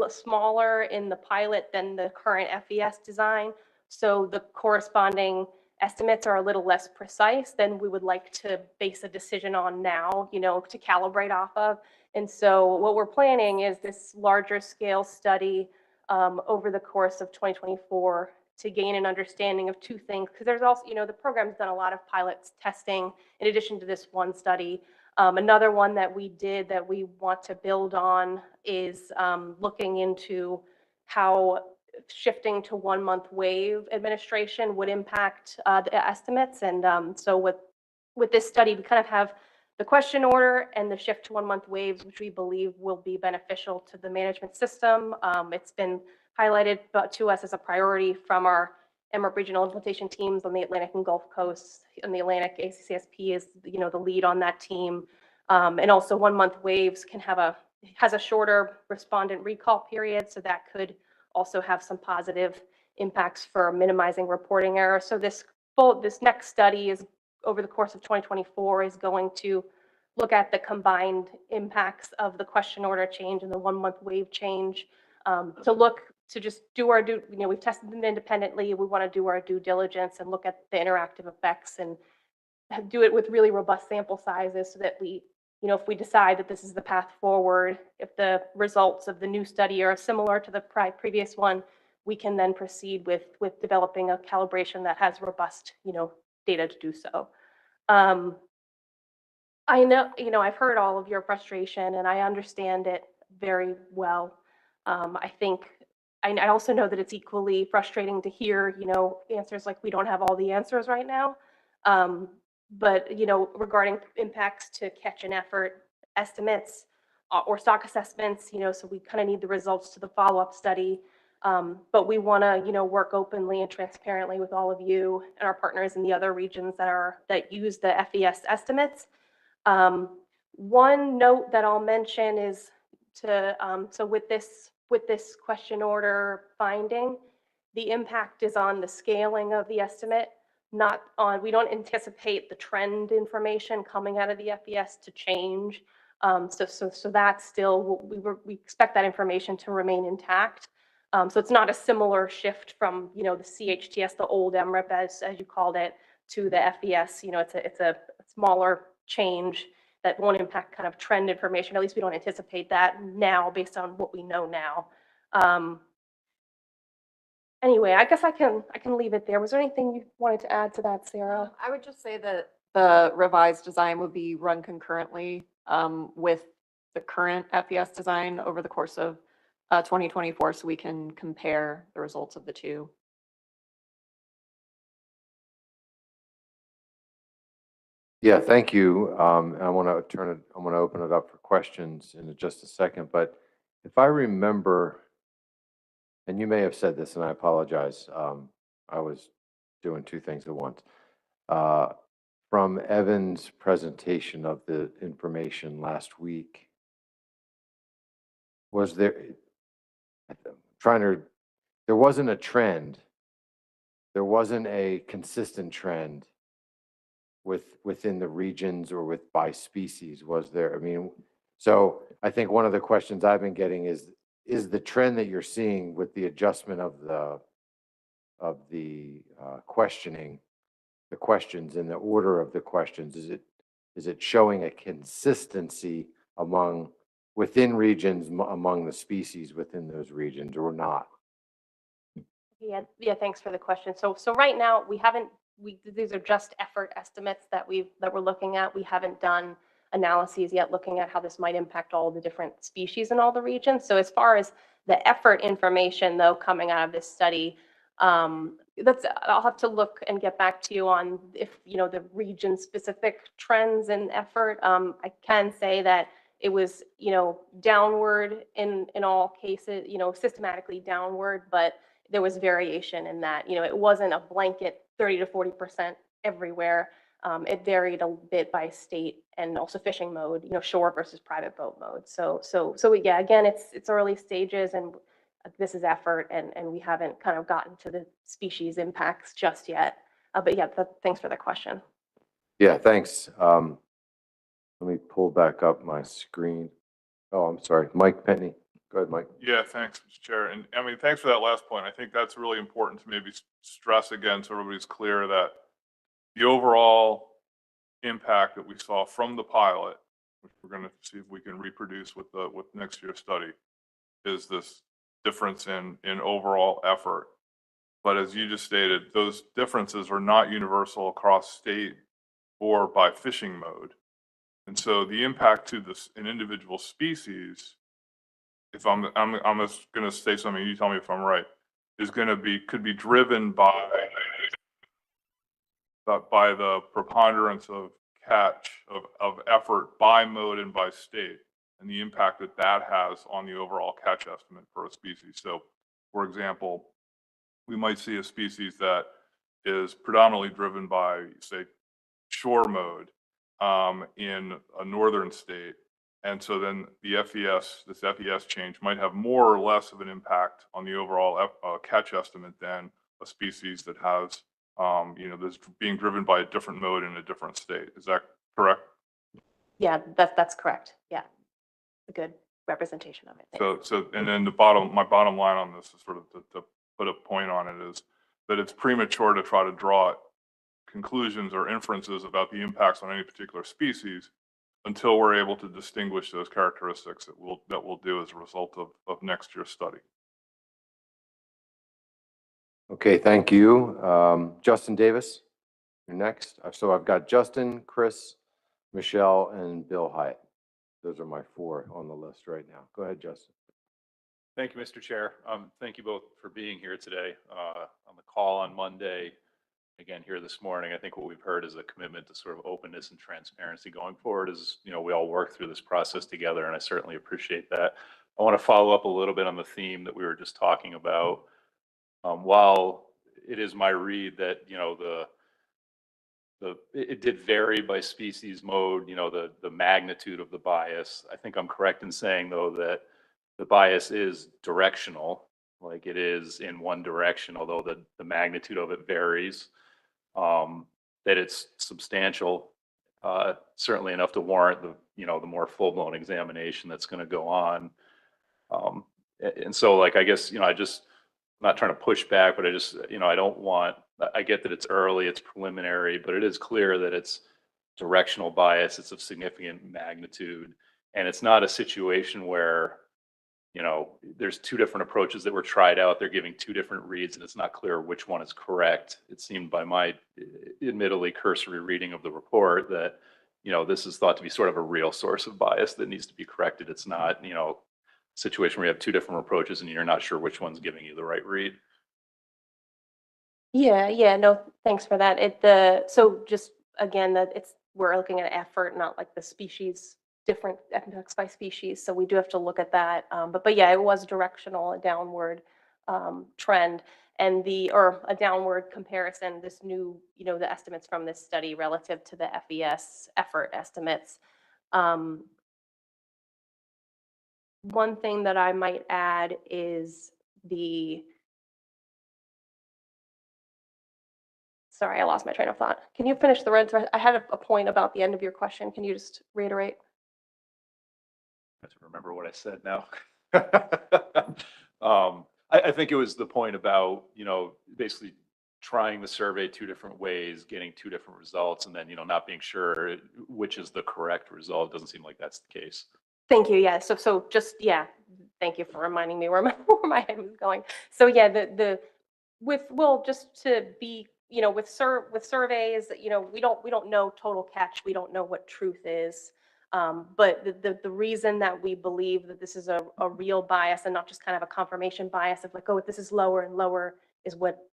smaller in the pilot than the current FES design. So the corresponding estimates are a little less precise than we would like to base a decision on now, to calibrate off of. And so what we're planning is this larger scale study over the course of 2024 to gain an understanding of two things, because there's also, the program's done a lot of pilot testing in addition to this one study. Another one that we did that we want to build on is looking into how shifting to 1 month wave administration would impact the estimates. And so with this study, we kind of have the question order and the shift to 1 month waves, which we believe will be beneficial to the management system. It's been highlighted to us as a priority from our MRIP regional implementation teams on the Atlantic and Gulf Coast. And the Atlantic ACCSP is, the lead on that team. And also 1 month waves has a shorter respondent recall period, so that could also have some positive impacts for minimizing reporting errors. So this next study is over the course of 2024 is going to look at the combined impacts of the question order change and the 1 month wave change, to just do our we've tested them independently. We want to do our due diligence and look at the interactive effects and do it with really robust sample sizes so that we, if we decide that this is the path forward, if the results of the new study are similar to the previous one, we can then proceed with developing a calibration that has robust, data to do so. I know, I've heard all of your frustration and I understand it very well. I also know that it's equally frustrating to hear, answers like we don't have all the answers right now. But, regarding impacts to catch and effort estimates or stock assessments, so we kind of need the results to the follow-up study. But we want to, work openly and transparently with all of you and our partners in the other regions that use the FES estimates. One note that I'll mention is so with this question order finding, the impact is on the scaling of the estimate, not on, we don't anticipate the trend information coming out of the FES to change. So that's still, we expect that information to remain intact. So it's not a similar shift from, the CHTS, the old MRIP as you called it, to the FES. It's a smaller change that won't impact kind of trend information. At least we don't anticipate that now based on what we know now. Anyway, I guess I can leave it there. Was there anything you wanted to add to that, Sarah? I would just say that the revised design would be run concurrently with the current FES design over the course of 2024, so we can compare the results of the two. Yeah, thank you. I want to open it up for questions in just a second, but if I remember, and you may have said this and I apologize, I was doing two things at once. From Evan's presentation of the information last week, was there, there wasn't a trend, there wasn't a consistent trend within the regions or by species, was there? I mean, so I think one of the questions I've been getting is the trend that you're seeing with the adjustment of the questioning, the questions and the order of the questions, is it showing a consistency within regions among the species within those regions or not? Yeah, thanks for the question. So right now these are just effort estimates that we're looking at. We haven't done analyses yet looking at how this might impact all the different species in all the regions. So as far as the effort information though coming out of this study, I'll have to look and get back to you on if the region specific trends in effort. I can say that it was downward in all cases, systematically downward, but there was variation in that. It wasn't a blanket 30 to 40% everywhere. It varied a bit by state and also fishing mode, shore versus private boat mode. So yeah, again, it's early stages and this is effort and we haven't kind of gotten to the species impacts just yet. But yeah, thanks for the question. Yeah, thanks. Let me pull back up my screen. Oh, I'm sorry, Mike Penny. Go ahead, Mike. Yeah, thanks, Mr. Chair. And I mean, thanks for that last point. I think that's really important to maybe stress again so everybody's clear that the overall impact that we saw from the pilot, which we're going to see if we can reproduce with next year's study, is this difference in overall effort. But as you just stated, those differences are not universal across state or by fishing mode. And so the impact to an individual species, if I'm just going to say something, you tell me if I'm right, could be driven by the preponderance of effort by mode and by state, and the impact that that has on the overall catch estimate for a species. So, for example, we might see a species that is predominantly driven by, say, shore mode in a northern state. And so then this FES change might have more or less of an impact on the overall catch estimate than a species that has, that's being driven by a different mode in a different state. Is that correct? Yeah, that's correct. Yeah, a good representation of it. So, and then my bottom line on this is sort of to put a point on it is that it's premature to try to draw conclusions or inferences about the impacts on any particular species until we're able to distinguish those characteristics that we'll do as a result of next year's study. Okay, thank you. Justin Davis, you're next. So I've got Justin, Chris, Michelle, and Bill Hyatt. Those are my 4 on the list right now. Go ahead, Justin. Thank you, Mr. Chair. Thank you both for being here today on the call on Monday. Again, here this morning, I think what we've heard is a commitment to sort of openness and transparency going forward as, we all work through this process together, and I certainly appreciate that. I want to follow up a little bit on the theme that we were just talking about. While it is my read that, it did vary by species mode, the magnitude of the bias. I think I'm correct in saying, though, that the bias is directional, like it is in one direction, although the magnitude of it varies. That it's substantial, certainly enough to warrant the more full-blown examination that's going to go on. And so, like, I guess, I'm not trying to push back, but I get that it's early, it's preliminary, but it is clear that it's directional bias. It's of significant magnitude. And it's not a situation where, there's 2 different approaches that were tried out. They're giving 2 different reads, and it's not clear which one is correct. It seemed by my admittedly cursory reading of the report that, this is thought to be sort of a real source of bias that needs to be corrected. It's not, a situation where you have 2 different approaches and you're not sure which one's giving you the right read. Yeah, no, thanks for that. So just again, we're looking at effort, not like the species, different impacts by species. So we do have to look at that. But yeah, it was directional, a downward trend, and or a downward comparison. This new, the estimates from this study relative to the FES effort estimates. One thing that I might add is sorry, I lost my train of thought. Can you finish the rest? I had a point about the end of your question. Can you just reiterate? I have to remember what I said now. I think it was the point about, basically trying the survey 2 different ways, getting 2 different results, and then, not being sure which is the correct result. It doesn't seem like that's the case. Thank you. Yeah. So just, yeah, thank you for reminding me where my head was going. So yeah, just to be, with surveys, we don't know total catch. We don't know what truth is. But the reason that we believe that this is a real bias and not just kind of a confirmation bias of like, oh, this is lower and lower is what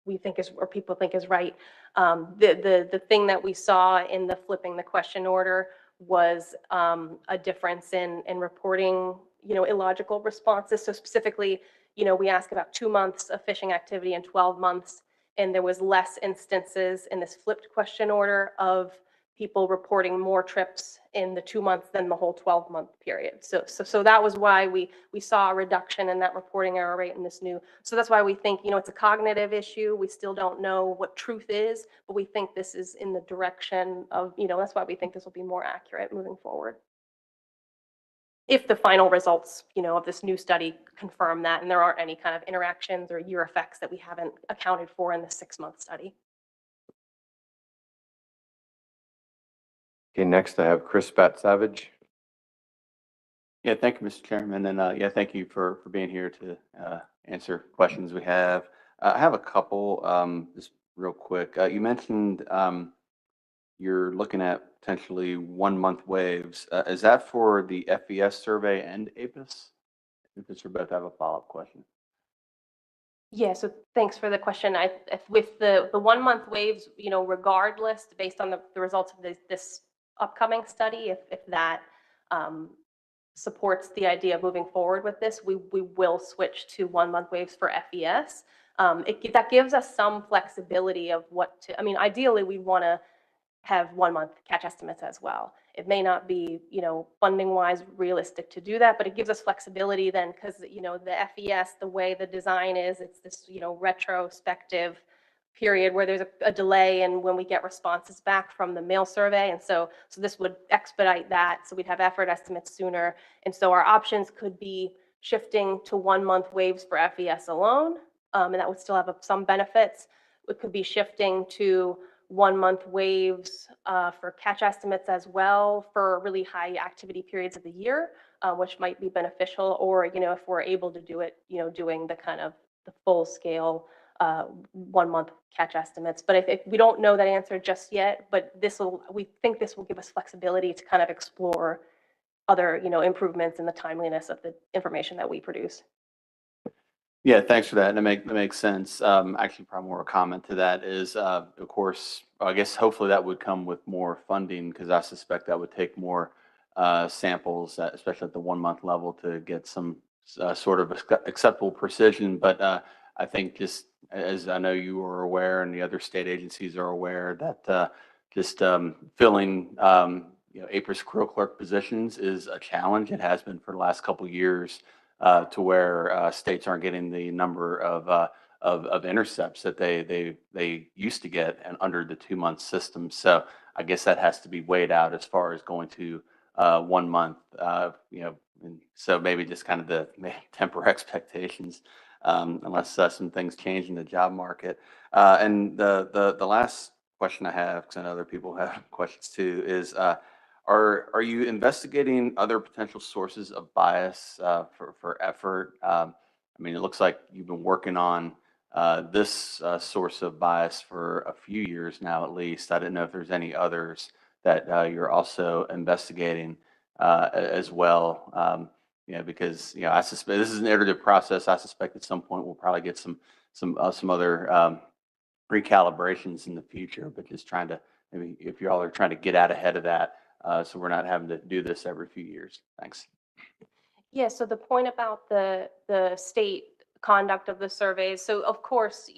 we think is, or people think is right. The thing that we saw in the flipping the question order was a difference in reporting, illogical responses. So specifically, we ask about 2 months of fishing activity and 12 months, and there was less instances in this flipped question order of people reporting more trips in the 2 months than the whole 12-month period. So that was why we saw a reduction in that reporting error rate in this new. So that's why we think, it's a cognitive issue. We still don't know what truth is, but we think this is in the direction of, that's why we think this will be more accurate moving forward. If the final results, of this new study confirm that, and there aren't any kind of interactions or year effects that we haven't accounted for in the 6-month study. Okay, next I have Chris Bat-Savage. Yeah, thank you, Mr. Chairman. And yeah, thank you for being here to answer questions we have. I have a couple, just real quick. You mentioned you're looking at potentially 1-month waves. Is that for the FES survey and APIS? If both have a follow-up question. Yeah, so thanks for the question. With the 1-month waves, regardless, based on the results of this upcoming study, if that supports the idea of moving forward with this, we will switch to 1-month waves for FES. That gives us some flexibility of ideally we want to have 1-month catch estimates as well. It may not be, funding wise realistic to do that, but it gives us flexibility then because, the FES, the way the design is, it's this, retrospective period where there's a delay in when we get responses back from the mail survey. And so this would expedite that. So we'd have effort estimates sooner. And so our options could be shifting to 1-month waves for FES alone. And that would still have some benefits. It could be shifting to 1-month waves for catch estimates as well for really high activity periods of the year, which might be beneficial. Or, if we're able to do it, doing the kind of the full scale 1-month catch estimates. But if we don't know that answer just yet, but we think this will give us flexibility to kind of explore other, improvements in the timeliness of the information that we produce. Yeah, thanks for that. And that makes sense. Actually, probably more a comment to that is, of course, I guess hopefully that would come with more funding because I suspect that would take more samples, especially at the 1-month level, to get some sort of acceptable precision. But I think just as I know you are aware and the other state agencies are aware that just filling APRIS career clerk positions is a challenge. It has been for the last couple of years. To where states aren't getting the number of intercepts that they used to get and under the 2-month system. So I guess that has to be weighed out as far as going to 1 month. And so maybe just kind of temper expectations unless some things change in the job market. And the last question I have, because I know other people have questions too, is. Are you investigating other potential sources of bias for effort? I mean, it looks like you've been working on this source of bias for a few years now, at least. I didn't know if there's any others that you're also investigating as well. Because I suspect this is an iterative process. I suspect at some point we'll probably get some other recalibrations in the future. But just trying to maybe if you all are trying to get out ahead of that. So we're not having to do this every few years. Thanks. Yeah, so the point about the state conduct of the surveys. So of course,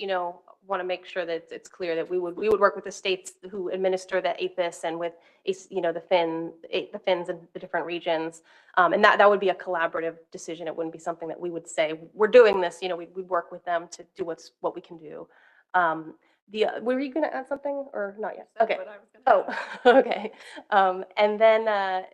want to make sure that it's clear that we would work with the states who administer the APIS and with the FINs in the different regions. And that would be a collaborative decision. It wouldn't be something that we would say, we're doing this, we'd work with them to do what we can do. Were you going to add something or not yet? Okay. Okay. And then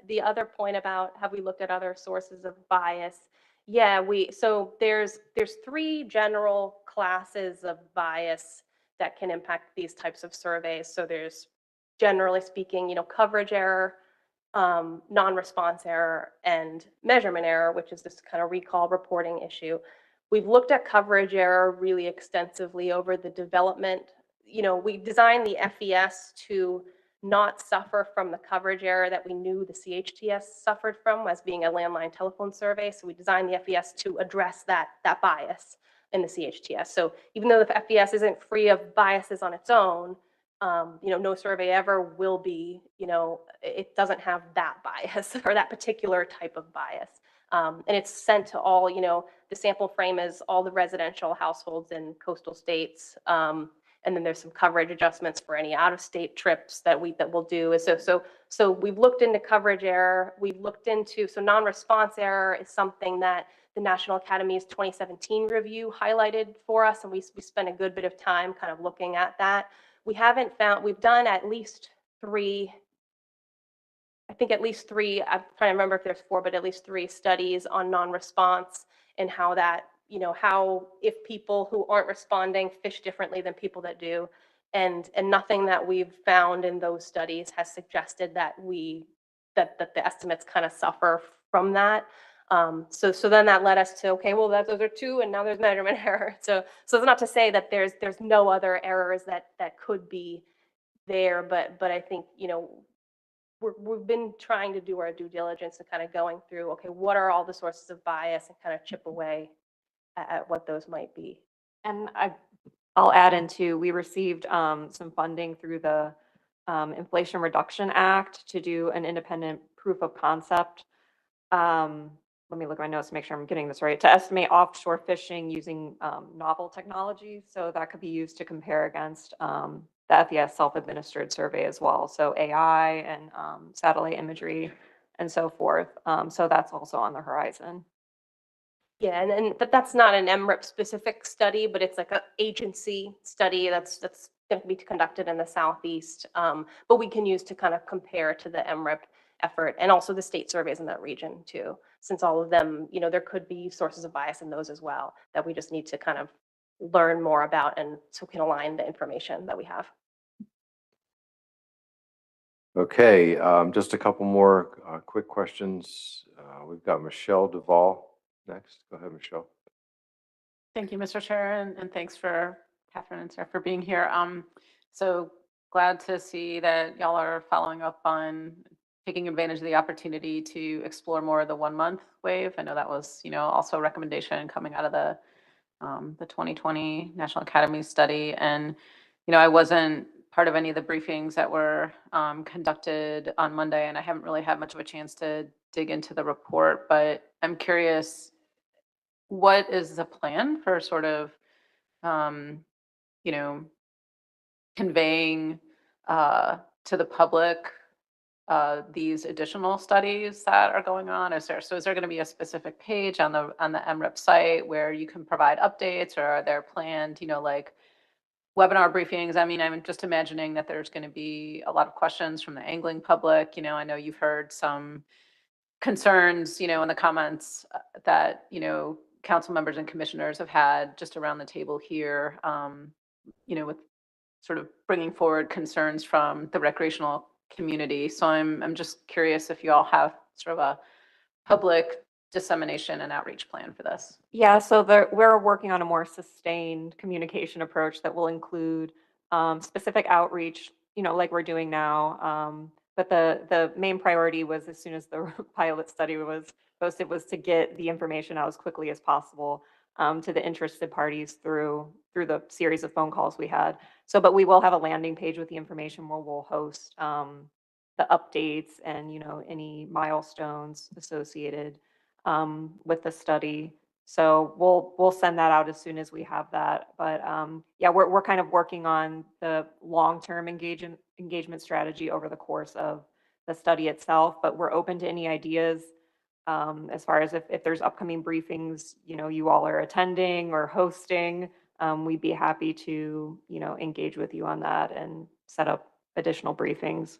the other point about have we looked at other sources of bias? Yeah, so there's 3 general classes of bias that can impact these types of surveys. So there's generally speaking, coverage error, non-response error, and measurement error, which is this kind of recall reporting issue. We've looked at coverage error really extensively over the development. We designed the FES to not suffer from the coverage error that we knew the CHTS suffered from as being a landline telephone survey. So we designed the FES to address that bias in the CHTS. So even though the FES isn't free of biases on its own, no survey ever will be, it doesn't have that bias or that particular type of bias. And it's sent to all, the sample frame is all the residential households in coastal states. And then there's some coverage adjustments for any out-of-state trips that we'll do. So we've looked into coverage error. We've looked into, so non-response error is something that the National Academy's 2017 review highlighted for us. And we spent a good bit of time kind of looking at that. We've done at least 3, I'm trying to remember if there's 4, but at least 3 studies on non-response and how that, how if people who aren't responding fish differently than people that do. And nothing that we've found in those studies has suggested that that the estimates kind of suffer from that. So then that led us to, okay, well, those are 2, and now there's measurement error. So it's not to say that there's no other errors that could be there, but I think, we've been trying to do our due diligence and kind of going through, okay, what are all the sources of bias and kind of chip away at what those might be. And I'll add in too, we received some funding through the Inflation Reduction Act to do an independent proof of concept. Let me look at my notes to make sure I'm getting this right. To estimate offshore fishing using novel technologies. So that could be used to compare against the FES self-administered survey as well. So AI and satellite imagery and so forth. So that's also on the horizon. Yeah, and that's not an MRIP specific study, but it's like an agency study that's going to be conducted in the Southeast. But we can use to kind of compare to the MRIP effort and also the state surveys in that region too, since all of them, there could be sources of bias in those as well that we just need to kind of learn more about, and so we can align the information that we have. Okay, just a couple more quick questions. We've got Michelle Duvall next. Go ahead, Michelle. Thank you, Mr. Chair, and thanks for Catherine and Sarah for being here. So glad to see that y'all are following up on taking advantage of the opportunity to explore more of the 1 month wave. I know that was, also a recommendation coming out of the 2020 National Academy study. And, I wasn't part of any of the briefings that were conducted on Monday, and I haven't really had much of a chance to dig into the report, but I'm curious, what is the plan for sort of, conveying to the public these additional studies that are going on? Is there going to be a specific page on the MRIP site where you can provide updates, or are there planned, like webinar briefings? I mean, I'm just imagining that there's going to be a lot of questions from the angling public. I know you've heard some concerns, in the comments that, council members and commissioners have had just around the table here, with sort of bringing forward concerns from the recreational community. So I'm just curious if you all have sort of a public dissemination and outreach plan for this. Yeah, so we're working on a more sustained communication approach that will include specific outreach, like we're doing now. But the main priority was, as soon as the pilot study was posted, was to get the information out as quickly as possible to the interested parties through the series of phone calls we had. So, but we will have a landing page with the information where we'll host the updates and, any milestones associated with the study. So we'll send that out as soon as we have that. But yeah, we're kind of working on the long-term engagement strategy over the course of the study itself. But we're open to any ideas as far as if there's upcoming briefings, you all are attending or hosting. We'd be happy to, engage with you on that and set up additional briefings.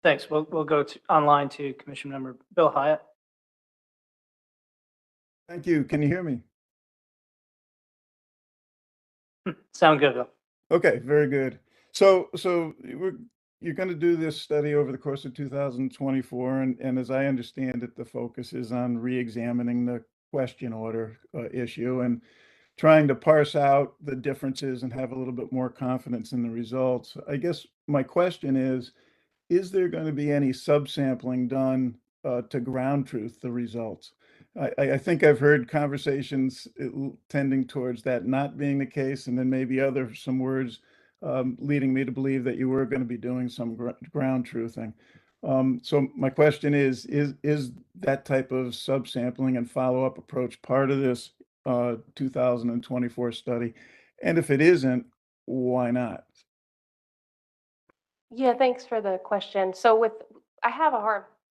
Thanks. We'll go online to Commission Member Bill Hyatt. Thank you. Can you hear me? Sound good, Bill. Okay, very good. So you're going to do this study over the course of 2024, and as I understand it, the focus is on re-examining the question order issue and trying to parse out the differences and have a little bit more confidence in the results. I guess my question is there going to be any subsampling done to ground truth the results? I think I've heard conversations tending towards that not being the case, and then maybe some words leading me to believe that you were going to be doing some ground truthing. So my question is that type of subsampling and follow-up approach part of this 2024 study? And if it isn't, why not? Yeah, thanks for the question. So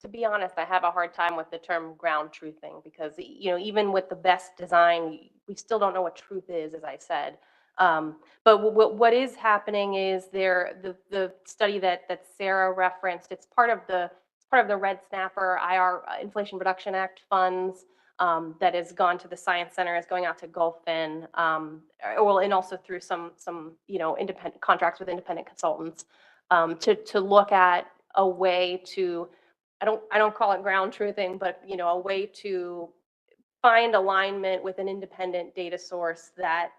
to be honest, I have a hard time with the term ground truthing because, even with the best design, we still don't know what truth is, as I said. But what is happening is the study that Sarah referenced, it's part of the Red Snapper IR Inflation Reduction Act funds that has gone to the Science Center, is going out to Gulfin, and also through some independent contracts with independent consultants to look at a way to, I don't call it ground truthing, but a way to find alignment with an independent data source that,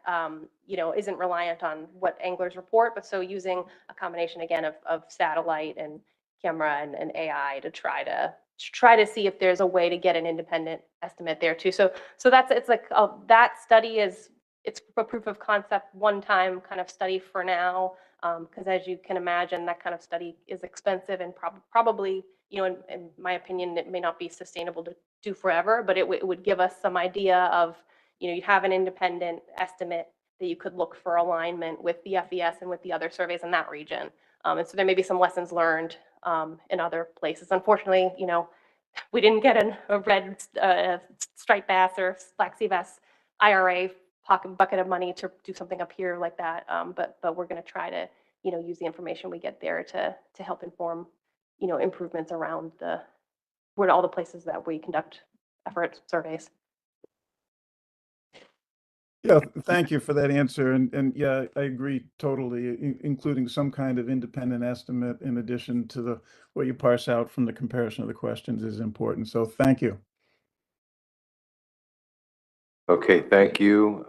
isn't reliant on what anglers report, but so using a combination again of satellite and camera and AI to try to see if there's a way to get an independent estimate there too. So it's like that study it's a proof of concept one-time kind of study for now, because as you can imagine, that kind of study is expensive and probably, in my opinion, it may not be sustainable to do forever, but it would give us some idea of, you have an independent estimate that you could look for alignment with the FES and with the other surveys in that region. And so there may be some lessons learned in other places. Unfortunately, we didn't get a red striped bass or black sea bass IRA bucket of money to do something up here like that. But we're going to try to, use the information we get there to help inform, improvements around all the places that we conduct effort surveys. Yeah, thank you for that answer. And yeah, I agree totally, including some kind of independent estimate in addition to what you parse out from the comparison of the questions is important. So thank you. Okay, thank you.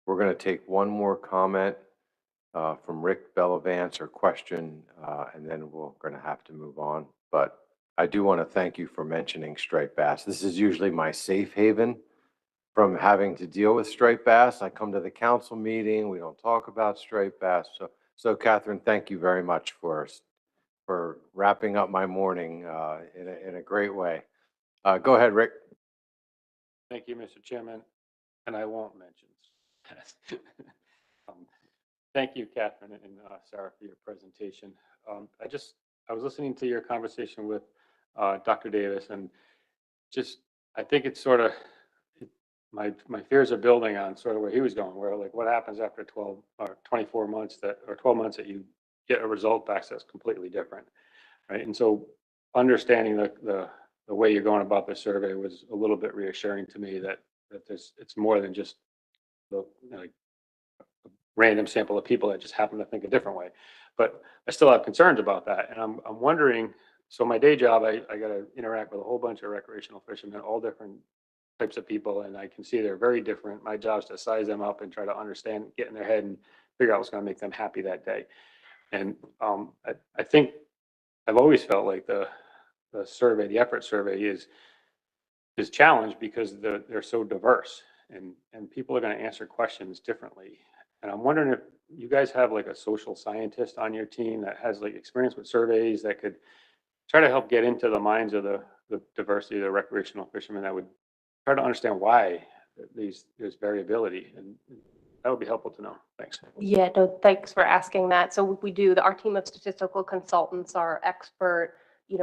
We're going to take one more comment from Rick Bellavance or question, and then we're going to have to move on. But I do want to thank you for mentioning striped bass. This is usually my safe haven from having to deal with striped bass. I come to the council meeting, we don't talk about striped bass. So Catherine, thank you very much for wrapping up my morning in a great way. Go ahead, Rick. Thank you, Mr. Chairman, and I won't mention. Thank you, Catherine and Sarah, for your presentation. I was listening to your conversation with Dr. Davis, and I think it's sort of, my fears are building on sort of where he was going, where like what happens after 12 or 24 months or 12 months that you get a result back that's completely different, right? And so understanding the way you're going about the survey was a little bit reassuring to me that it's more than just the a random sample of people that just happen to think a different way. But I still have concerns about that, and I'm wondering. So my day job, I got to interact with a whole bunch of recreational fishermen, all different types of people, and I can see they're very different. My job is to size them up and try to understand, get in their head, and figure out what's going to make them happy that day. And I think I've always felt like the survey, the effort survey, is challenged because they're so diverse, and people are going to answer questions differently. And I'm wondering if you guys have like a social scientist on your team that has like experience with surveys that could try to help get into the minds of the diversity of the recreational fishermen, that would try to understand why there's variability, and that would be helpful to know. Thanks. Yeah, no, thanks for asking that. So we do, our team of statistical consultants are expert,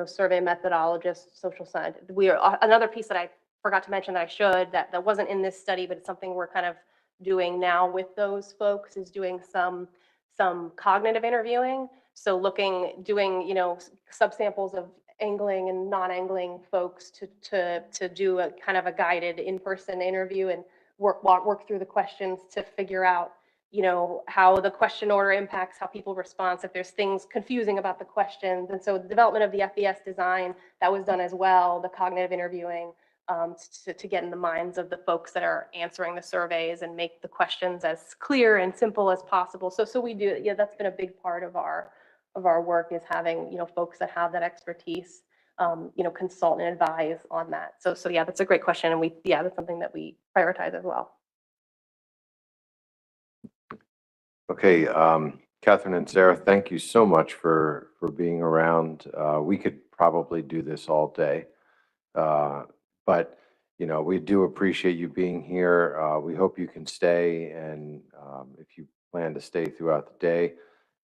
survey methodologists, social scientists. We are, another piece that I forgot to mention that I should, that wasn't in this study, but it's something we're kind of doing now with those folks, is doing some cognitive interviewing. So doing, subsamples of angling and non-angling folks to do a kind of a guided in-person interview and work through the questions to figure out, how the question order impacts how people respond, if there's things confusing about the questions. And so the development of the FES design, that was done as well, the cognitive interviewing, to get in the minds of the folks that are answering the surveys and make the questions as clear and simple as possible. So we do, that's been a big part of our work, is having, folks that have that expertise, consult and advise on that. So yeah, that's a great question. And that's something that we prioritize as well. Okay, Catherine and Sarah, thank you so much for being around. We could probably do this all day, but we do appreciate you being here. We hope you can stay, and if you plan to stay throughout the day,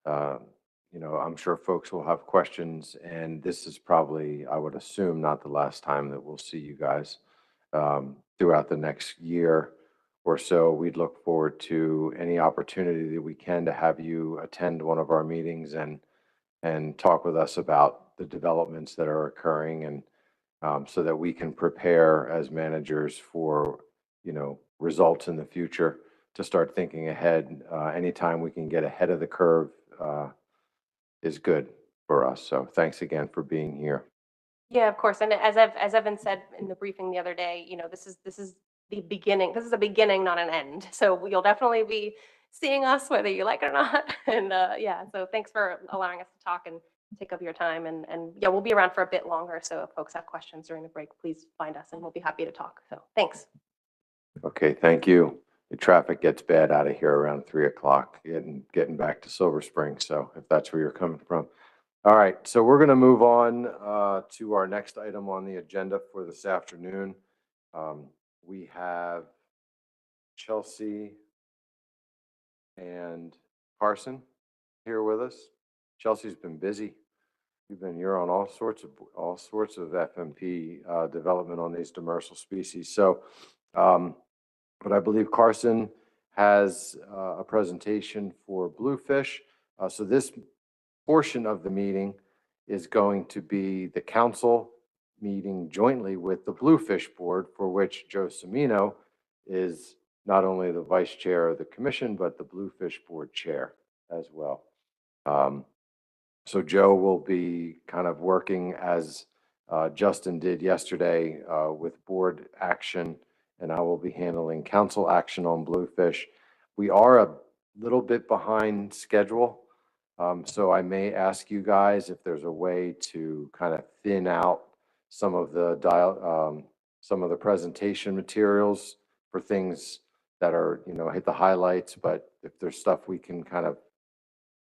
I'm sure folks will have questions, and this is probably, I would assume, not the last time that we'll see you guys throughout the next year or so. We'd look forward to any opportunity that we can to have you attend one of our meetings and talk with us about the developments that are occurring, and so that we can prepare as managers for results in the future, to start thinking ahead. Anytime we can get ahead of the curve is good for us. So thanks again for being here. Yeah, of course. And as Evan said in the briefing the other day, you know, this is the beginning. This is a beginning, not an end. So you'll definitely be seeing us whether you like it or not. And yeah, so thanks for allowing us to talk and take up your time. And yeah, we'll be around for a bit longer. So if folks have questions during the break, please find us and we'll be happy to talk. So thanks. Okay, thank you. The traffic gets bad out of here around 3 o'clock, getting back to Silver Spring. So if that's where you're coming from. All right, so we're going to move on to our next item on the agenda for this afternoon. We have Chelsea and Carson here with us. Chelsea's been busy. You're on all sorts of FMP development on these demersal species. So, but I believe Carson has a presentation for bluefish. So this portion of the meeting is going to be the council meeting jointly with the Bluefish Board, for which Joe Semino is not only the vice chair of the commission, but the Bluefish Board chair as well. So Joe will be kind of working as Justin did yesterday with board action, and I will be handling council action on bluefish. We are a little bit behind schedule. So I may ask you guys if there's a way to kind of thin out some of the presentation materials for things that are, you know, hit the highlights, but if there's stuff we can kind of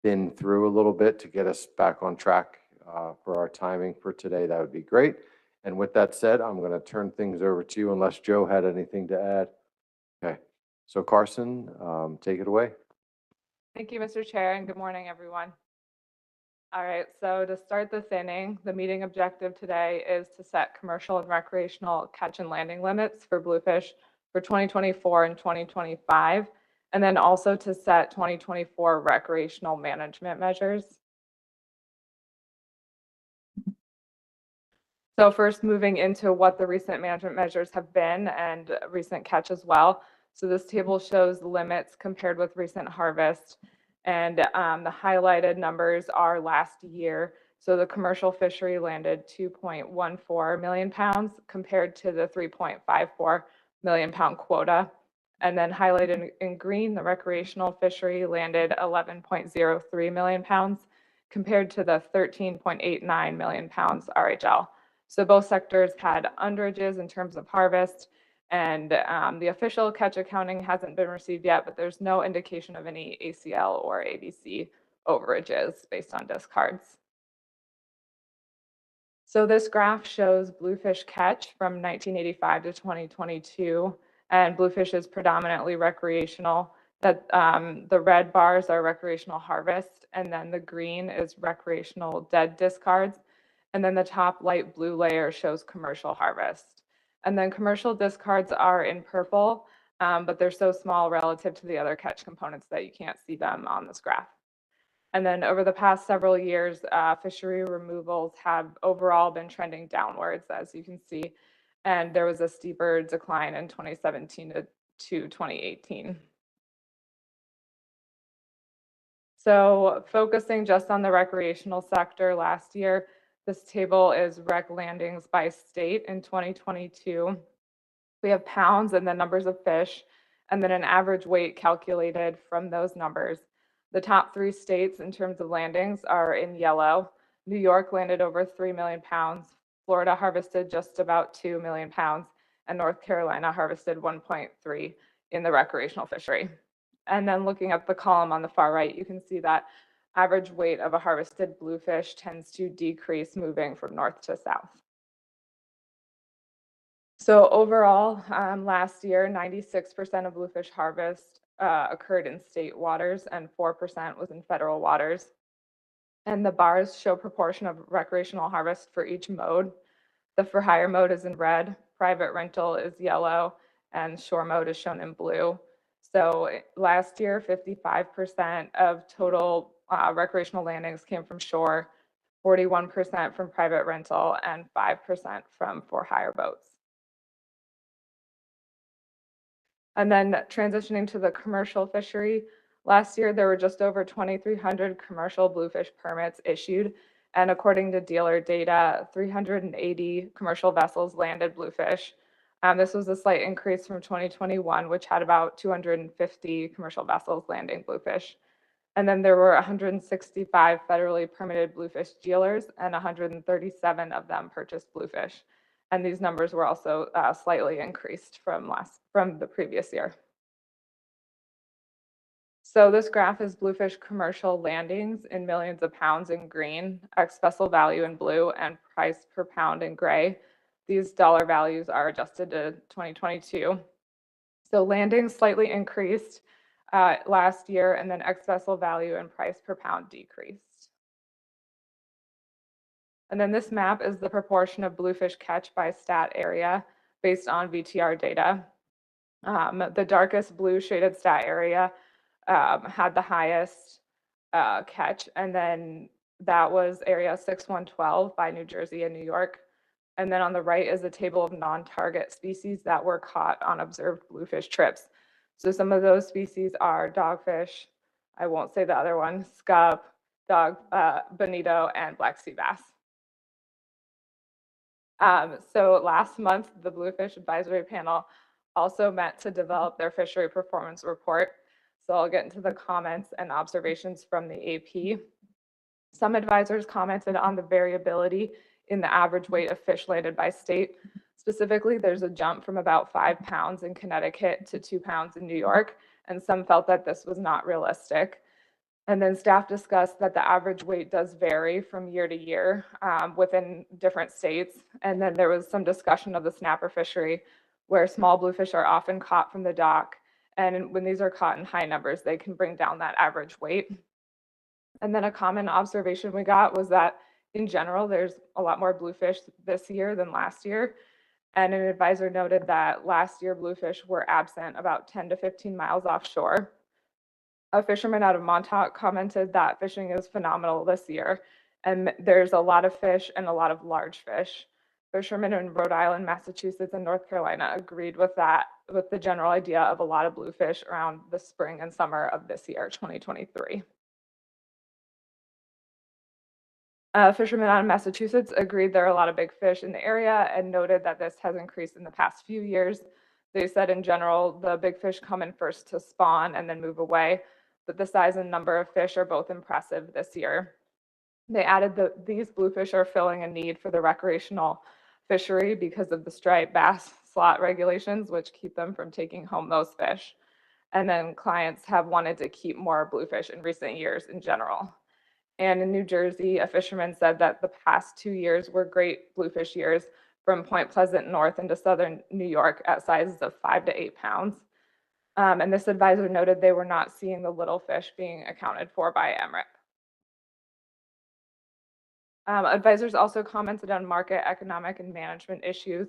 thin through a little bit to get us back on track for our timing for today, that would be great. And with that said, I'm going to turn things over to you unless Joe had anything to add. Okay, so Carson, take it away. Thank you, Mr. Chair, and good morning, everyone. All right, so to start the thinning, the meeting objective today is to set commercial and recreational catch and landing limits for bluefish for 2024 and 2025, and then also to set 2024 recreational management measures. So first, moving into what the recent management measures have been and recent catch as well. So this table shows limits compared with recent harvest, and the highlighted numbers are last year. So the commercial fishery landed 2.14 million pounds compared to the 3.54 million pound quota. And then highlighted in green, the recreational fishery landed 11.03 million pounds compared to the 13.89 million pounds RHL. So both sectors had underages in terms of harvest, and the official catch accounting hasn't been received yet, but there's no indication of any ACL or ABC overages based on discards. So this graph shows bluefish catch from 1985 to 2022, and bluefish is predominantly recreational. That the red bars are recreational harvest, and then the green is recreational dead discards. And then the top light blue layer shows commercial harvest. And then commercial discards are in purple, but they're so small relative to the other catch components that you can't see them on this graph. And then over the past several years, fishery removals have overall been trending downwards, as you can see. And there was a steeper decline in 2017 to 2018. So focusing just on the recreational sector last year, this table is rec landings by state in 2022. We have pounds and the numbers of fish, and then an average weight calculated from those numbers. The top 3 states in terms of landings are in yellow. New York landed over 3 million pounds. Florida harvested just about 2 million pounds, and North Carolina harvested 1.3 in the recreational fishery. And then looking at the column on the far right, you can see that average weight of a harvested bluefish tends to decrease moving from north to south. So overall, last year, 96% of bluefish harvest occurred in state waters and 4% was in federal waters. And the bars show proportion of recreational harvest for each mode. The for hire mode is in red, private rental is yellow, and shore mode is shown in blue. So last year, 55% of total recreational landings came from shore, 41% from private rental, and 5% from for hire boats. And then transitioning to the commercial fishery, last year there were just over 2,300 commercial bluefish permits issued, And according to dealer data, 380 commercial vessels landed bluefish. This was a slight increase from 2021, which had about 250 commercial vessels landing bluefish. And then there were 165 federally permitted bluefish dealers, and 137 of them purchased bluefish. And these numbers were also slightly increased from the previous year. So this graph is bluefish commercial landings in millions of pounds in green, ex-vessel value in blue, and price per pound in gray. These dollar values are adjusted to 2022. So landings slightly increased last year, and then ex-vessel value and price per pound decreased. And then this map is the proportion of bluefish catch by stat area based on VTR data. The darkest blue shaded stat area had the highest catch, and then that was area 6112 by New Jersey and New York. And then on the right is a table of non-target species that were caught on observed bluefish trips. So some of those species are dogfish, I won't say the other one, scub, bonito, and black sea bass. So last month, the Bluefish Advisory Panel also met to develop their fishery performance report. So I'll get into the comments and observations from the AP. Some advisors commented on the variability in the average weight of fish landed by state. Specifically, there's a jump from about 5 pounds in Connecticut to 2 pounds in New York, and some felt that this was not realistic. And then staff discussed that the average weight does vary from year to year within different states. And then there was some discussion of the snapper fishery, where small bluefish are often caught from the dock. And when these are caught in high numbers, they can bring down that average weight. And then a common observation we got was that in general, there's a lot more bluefish this year than last year. And an advisor noted that last year bluefish were absent about 10 to 15 miles offshore. A fisherman out of Montauk commented that fishing is phenomenal this year, and there's a lot of fish and a lot of large fish. Fishermen in Rhode Island, Massachusetts, and North Carolina agreed with that, with the general idea of a lot of bluefish around the spring and summer of this year, 2023. Fishermen out of Massachusetts agreed there are a lot of big fish in the area and noted that this has increased in the past few years. They said in general, the big fish come in first to spawn and then move away, but the size and number of fish are both impressive this year. They added that these bluefish are filling a need for the recreational fishery because of the striped bass slot regulations, which keep them from taking home those fish. And then clients have wanted to keep more bluefish in recent years in general. And in New Jersey, a fisherman said that the past 2 years were great bluefish years from Point Pleasant north into southern New York at sizes of 5 to 8 pounds. And this advisor noted they were not seeing the little fish being accounted for by MRIP. Advisors also commented on market, economic, and management issues.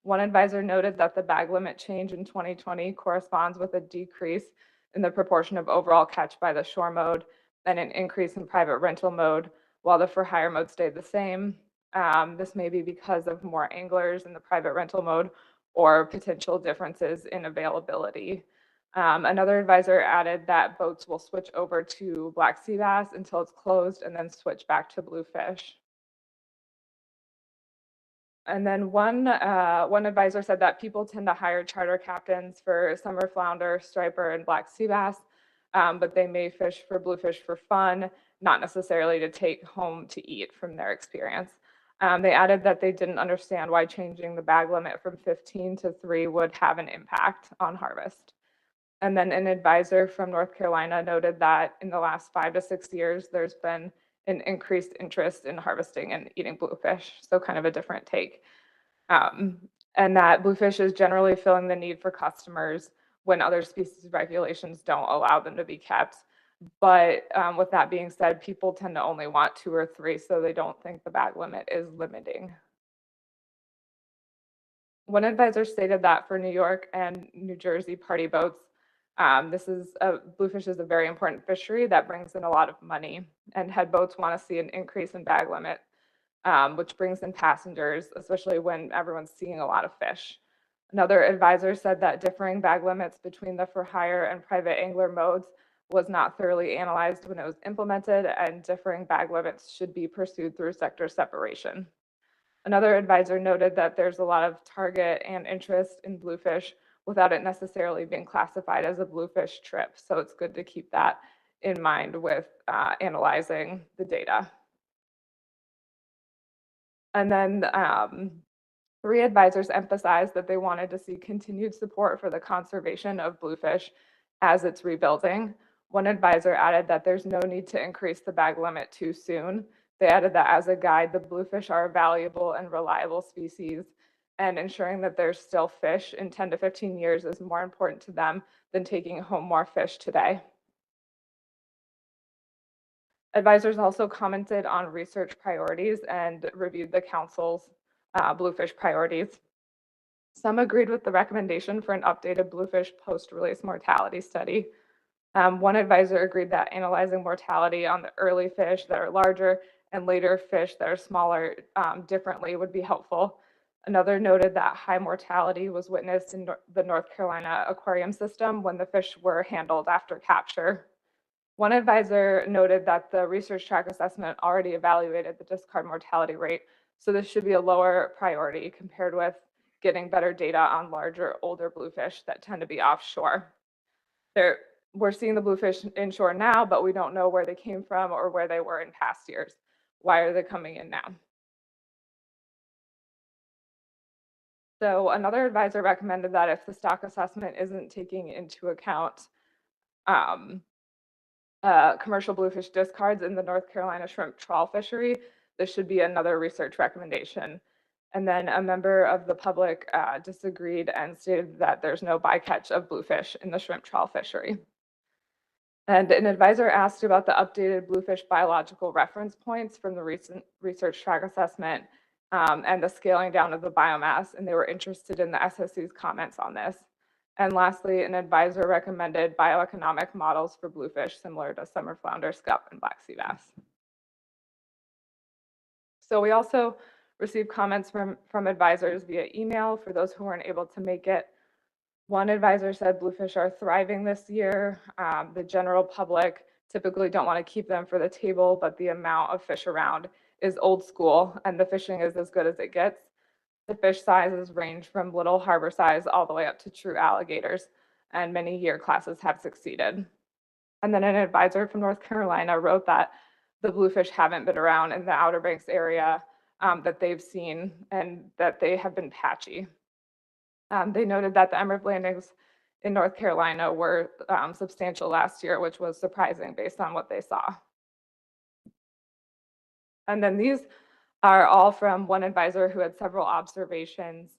One advisor noted that the bag limit change in 2020 corresponds with a decrease in the proportion of overall catch by the shore mode and an increase in private rental mode, while the for hire mode stayed the same. This may be because of more anglers in the private rental mode or potential differences in availability. Another advisor added that boats will switch over to black sea bass until it's closed and then switch back to bluefish. And then one advisor said that people tend to hire charter captains for summer flounder, striper, and black sea bass, but they may fish for bluefish for fun, not necessarily to take home to eat from their experience. They added that they didn't understand why changing the bag limit from 15 to 3 would have an impact on harvest. And then an advisor from North Carolina noted that in the last 5 to 6 years, there's been an increased interest in harvesting and eating bluefish, so kind of a different take. And that bluefish is generally filling the need for customers when other species regulations don't allow them to be kept. But with that being said, people tend to only want 2 or 3, so they don't think the bag limit is limiting. One advisor stated that for New York and New Jersey party boats, bluefish is a very important fishery that brings in a lot of money, and head boats want to see an increase in bag limit, which brings in passengers, especially when everyone's seeing a lot of fish. Another advisor said that differing bag limits between the for hire and private angler modes was not thoroughly analyzed when it was implemented, and differing bag limits should be pursued through sector separation. Another advisor noted that there's a lot of target and interest in bluefish without it necessarily being classified as a bluefish trip. So it's good to keep that in mind with analyzing the data. And then 3 advisors emphasized that they wanted to see continued support for the conservation of bluefish as it's rebuilding. One advisor added that there's no need to increase the bag limit too soon. They added that as a guide, the bluefish are a valuable and reliable species, and ensuring that there's still fish in 10 to 15 years is more important to them than taking home more fish today. Advisors also commented on research priorities and reviewed the council's bluefish priorities. Some agreed with the recommendation for an updated bluefish post-release mortality study. One advisor agreed that analyzing mortality on the early fish that are larger and later fish that are smaller differently would be helpful. Another noted that high mortality was witnessed in the North Carolina aquarium system when the fish were handled after capture. One advisor noted that the research track assessment already evaluated the discard mortality rate, so this should be a lower priority compared with getting better data on larger, older bluefish that tend to be offshore. We're seeing the bluefish inshore now, but we don't know where they came from or where they were in past years. Why are they coming in now? So another advisor recommended that if the stock assessment isn't taking into account commercial bluefish discards in the North Carolina shrimp trawl fishery, this should be another research recommendation. And then a member of the public disagreed and stated that there's no bycatch of bluefish in the shrimp trawl fishery. And an advisor asked about the updated bluefish biological reference points from the recent research track assessment and the scaling down of the biomass, and they were interested in the SSC's comments on this. And lastly, an advisor recommended bioeconomic models for bluefish similar to summer flounder, scup, and black sea bass. So we also received comments from advisors via email for those who weren't able to make it. One advisor said bluefish are thriving this year. The general public typically don't want to keep them for the table, but the amount of fish around is old school and the fishing is as good as it gets. The fish sizes range from little harbor size all the way up to true alligators, and many year classes have succeeded. And then an advisor from North Carolina wrote that the bluefish haven't been around in the Outer Banks area that they've seen, and that they have been patchy. They noted that the emerald landings in North Carolina were substantial last year, which was surprising based on what they saw. And then these are all from one advisor who had several observations.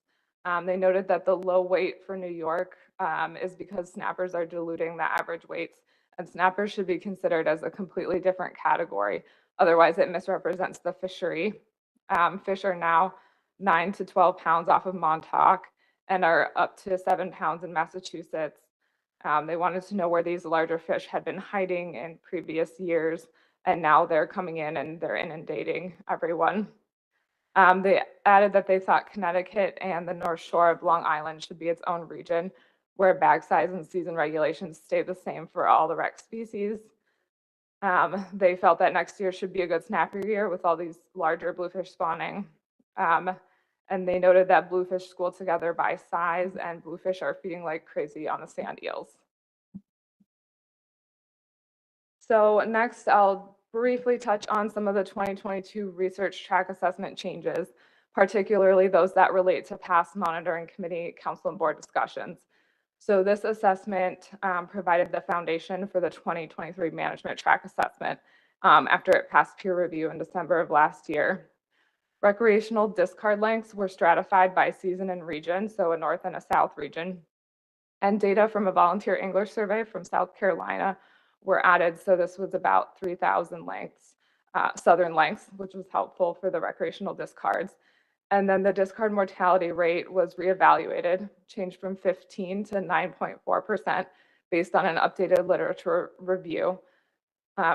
They noted that the low weight for New York is because snappers are diluting the average weights, and snappers should be considered as a completely different category. Otherwise, it misrepresents the fishery. Fish are now 9 to 12 pounds off of Montauk and are up to 7 pounds in Massachusetts. They wanted to know where these larger fish had been hiding in previous years, and now they're coming in and they're inundating everyone. They added that they thought Connecticut and the North Shore of Long Island should be its own region, where bag size and season regulations stay the same for all the rec species. They felt that next year should be a good snapper year with all these larger bluefish spawning. And they noted that bluefish school together by size, and bluefish are feeding like crazy on the sand eels. So next, I'll briefly touch on some of the 2022 research track assessment changes, particularly those that relate to past monitoring committee, council, and board discussions. So this assessment provided the foundation for the 2023 management track assessment after it passed peer review in December of last year. Recreational discard lengths were stratified by season and region, so a north and a south region. And data from a volunteer angler survey from South Carolina were added, so this was about 3,000 lengths, southern lengths, which was helpful for the recreational discards. And then the discard mortality rate was reevaluated, changed from 15 to 9.4% based on an updated literature review.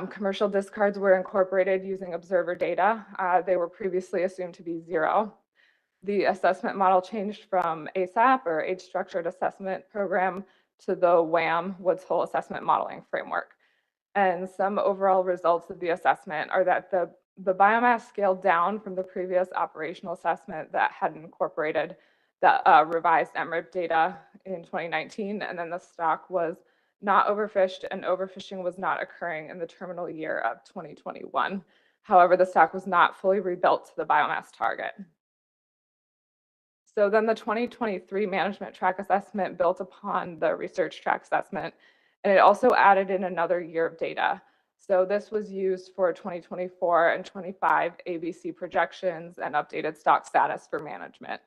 Commercial discards were incorporated using observer data. They were previously assumed to be 0. The assessment model changed from ASAP, or Age Structured Assessment Program, to the WAM, Woods Hole Assessment Modeling Framework. And some overall results of the assessment are that the biomass scaled down from the previous operational assessment that had incorporated the revised MRIP data in 2019, and then the stock was not overfished and overfishing was not occurring in the terminal year of 2021. However, the stock was not fully rebuilt to the biomass target. So then the 2023 management track assessment built upon the research track assessment, and it also added in another year of data. So this was used for 2024 and 25 ABC projections and updated stock status for management.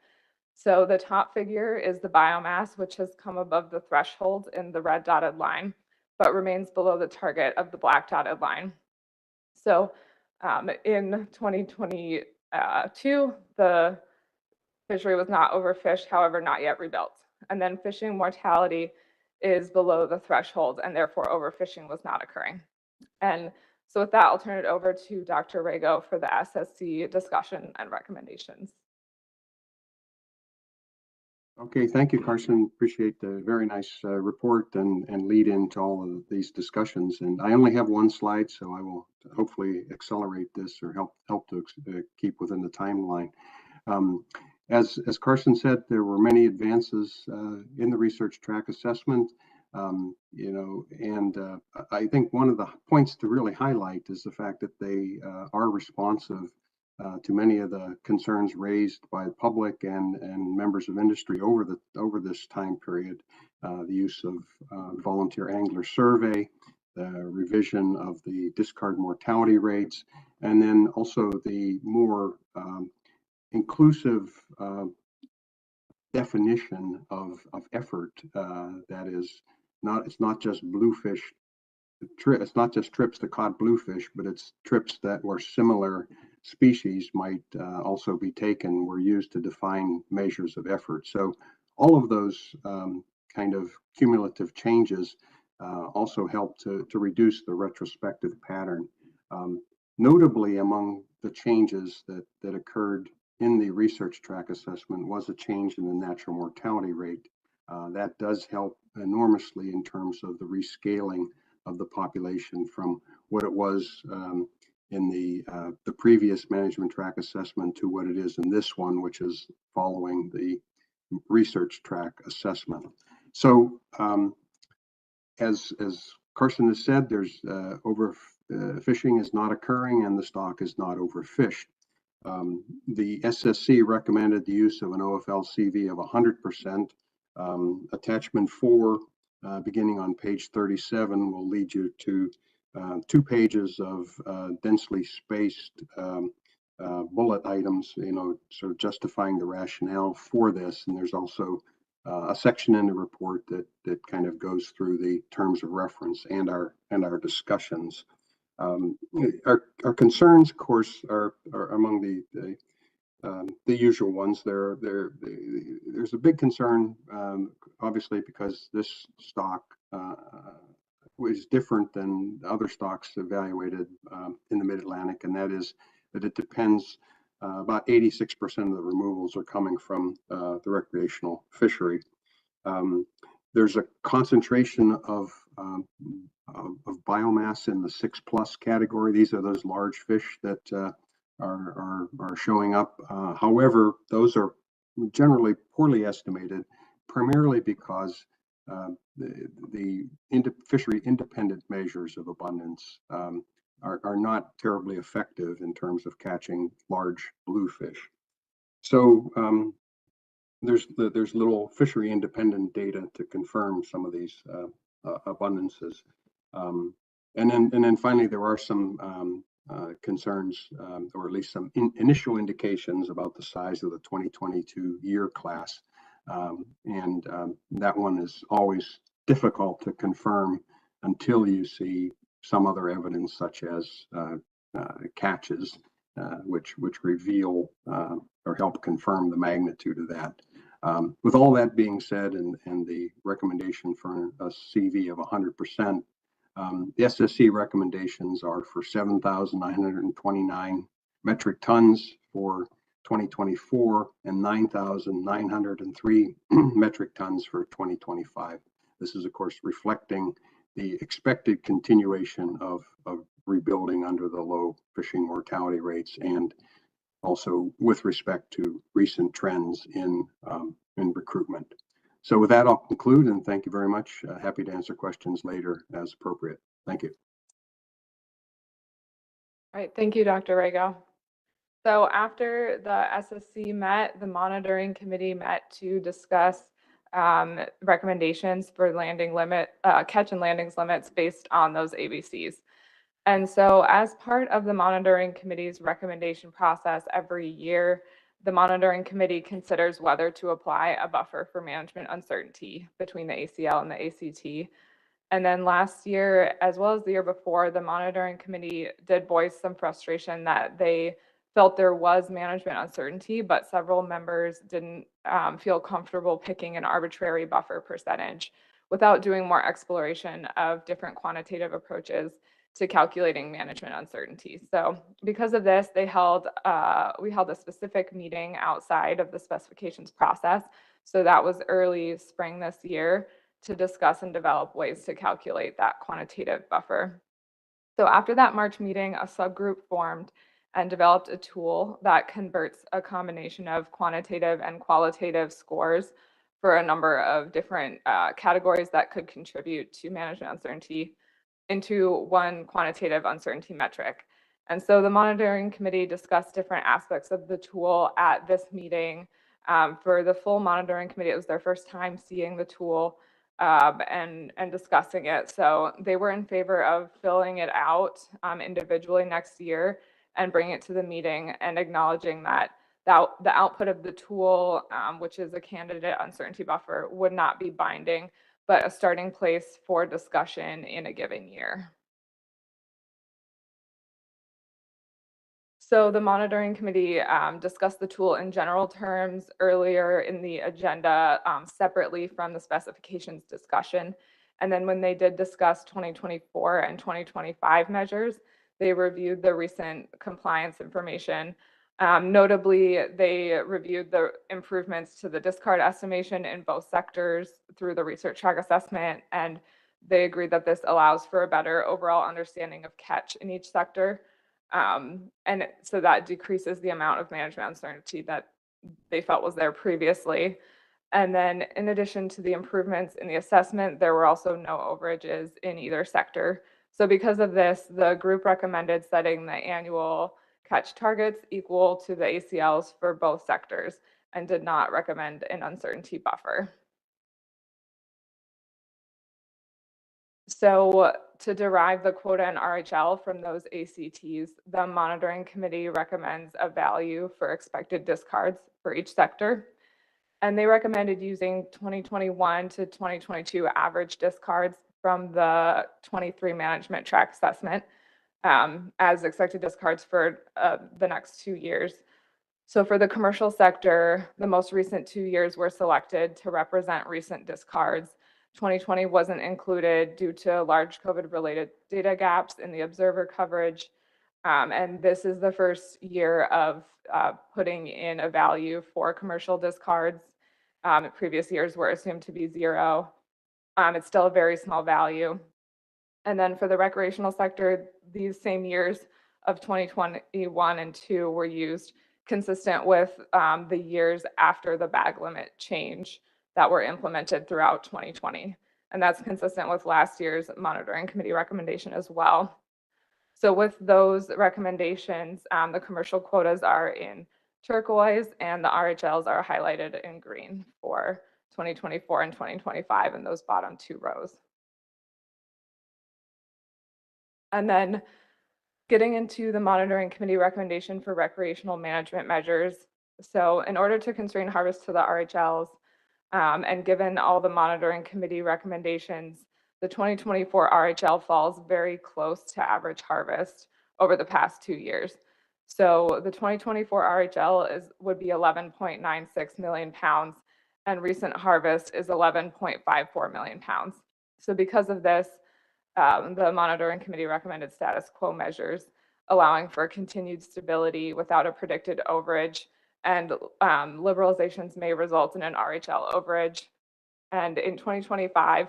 So the top figure is the biomass, which has come above the threshold in the red dotted line, but remains below the target of the black dotted line. So in 2022, the fishery was not overfished, however, not yet rebuilt. And then fishing mortality is below the threshold, and therefore overfishing was not occurring. And so with that, I'll turn it over to Dr. Rago for the SSC discussion and recommendations. Okay, thank you, Carson. Appreciate the very nice report and lead into all of these discussions. And I only have one slide, so I will hopefully accelerate this or help to keep within the timeline. As Carson said, there were many advances in the research track assessment. I think one of the points to really highlight is the fact that they are responsive to many of the concerns raised by the public and members of industry over this time period. The use of volunteer angler survey, the revision of the discard mortality rates, and then also the more inclusive definition of effort that is it's not just bluefish. It's not just trips to caught bluefish, but it's trips that were similar species might also be taken were used to define measures of effort. So all of those kind of cumulative changes also help to reduce the retrospective pattern. Notably, among the changes that occurred in the research track assessment was a change in the natural mortality rate. That does help enormously in terms of the rescaling of the population from what it was in the previous management track assessment to what it is in this one, which is following the research track assessment. So as Carson has said, there's overfishing is not occurring and the stock is not overfished. The SSC recommended the use of an OFL CV of 100%. Attachment 4, beginning on page 37, will lead you to 2 pages of densely spaced bullet items, sort of justifying the rationale for this. And there's also a section in the report that kind of goes through the terms of reference and our discussions. Our concerns, of course, are among the usual ones. There's a big concern, obviously, because this stock is different than other stocks evaluated in the Mid-Atlantic, and that is that it depends. About 86% of the removals are coming from the recreational fishery. There's a concentration of biomass in the 6+ category. These are those large fish that are showing up. However, those are generally poorly estimated, primarily because the fishery independent measures of abundance are not terribly effective in terms of catching large bluefish. So there's little fishery independent data to confirm some of these abundances. And then finally, there are some concerns, or at least some initial indications about the size of the 2022 year class. That one is always difficult to confirm until you see some other evidence, such as catches, which reveal or help confirm the magnitude of that. With all that being said, and the recommendation for a CV of 100%, the SSC recommendations are for 7,929 metric tons for 2024 and 9,903 metric tons for 2025. This is, of course, reflecting the expected continuation of rebuilding under the low fishing mortality rates, and also with respect to recent trends in recruitment. So with that, I'll conclude, and thank you very much. Happy to answer questions later as appropriate. Thank you. All right, thank you, Dr. Rago. So after the SSC met, the monitoring committee met to discuss recommendations for landing limit, catch and landings limits based on those ABCs. And so as part of the monitoring committee's recommendation process every year, the monitoring committee considers whether to apply a buffer for management uncertainty between the ACL and the ACT. And then last year, as well as the year before, the monitoring committee did voice some frustration that they felt there was management uncertainty, but several members didn't feel comfortable picking an arbitrary buffer percentage without doing more exploration of different quantitative approaches to calculating management uncertainty. So because of this, we held a specific meeting outside of the specifications process. So that was early spring this year, to discuss and develop ways to calculate that quantitative buffer. So after that March meeting, a subgroup formed and developed a tool that converts a combination of quantitative and qualitative scores for a number of different categories that could contribute to management uncertainty into one quantitative uncertainty metric. And so the monitoring committee discussed different aspects of the tool at this meeting. For the full monitoring committee, it was their first time seeing the tool and discussing it. So they were in favor of filling it out individually next year and bringing it to the meeting, and acknowledging that the output of the tool, which is a candidate uncertainty buffer, would not be binding, but a starting place for discussion in a given year. So the monitoring committee discussed the tool in general terms earlier in the agenda, separately from the specifications discussion. And then when they did discuss 2024 and 2025 measures, they reviewed the recent compliance information. Notably, they reviewed the improvements to the discard estimation in both sectors through the research track assessment, and they agreed that this allows for a better overall understanding of catch in each sector. And so that decreases the amount of management uncertainty that they felt was there previously. And then in addition to the improvements in the assessment, there were also no overages in either sector. So because of this, the group recommended setting the annual catch targets equal to the ACLs for both sectors, and did not recommend an uncertainty buffer. So to derive the quota and RHL from those ACTs, the monitoring committee recommends a value for expected discards for each sector. And they recommended using 2021 to 2022 average discards from the 23 management track assessment as expected discards for the next 2 years. So for the commercial sector, the most recent 2 years were selected to represent recent discards. 2020 wasn't included due to large COVID-related data gaps in the observer coverage. And this is the first year of putting in a value for commercial discards. Previous years were assumed to be 0. It's still a very small value. And then for the recreational sector, these same years of 2021 and 2 were used consistent with the years after the bag limit change that were implemented throughout 2020. And that's consistent with last year's monitoring committee recommendation as well. So with those recommendations, the commercial quotas are in turquoise and the RHLs are highlighted in green for 2024 and 2025 in those bottom 2 rows. And then getting into the monitoring committee recommendation for recreational management measures. So in order to constrain harvest to the RHLs, and given all the monitoring committee recommendations, the 2024 RHL falls very close to average harvest over the past 2 years. So the 2024 RHL would be 11.96 million pounds, and recent harvest is 11.54 million pounds. So because of this, the monitoring committee recommended status quo measures, allowing for continued stability without a predicted overage, and liberalizations may result in an RHL overage. And in 2025,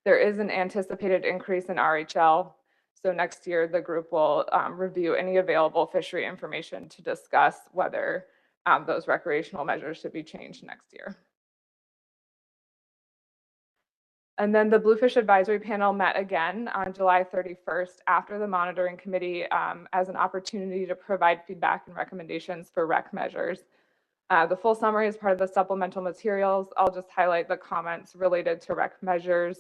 There is an anticipated increase in RHL. So next year, the group will review any available fishery information to discuss whether those recreational measures should be changed next year. And then the Bluefish Advisory Panel met again on July 31st after the monitoring committee as an opportunity to provide feedback and recommendations for rec measures. The full summary is part of the supplemental materials. I'll just highlight the comments related to rec measures.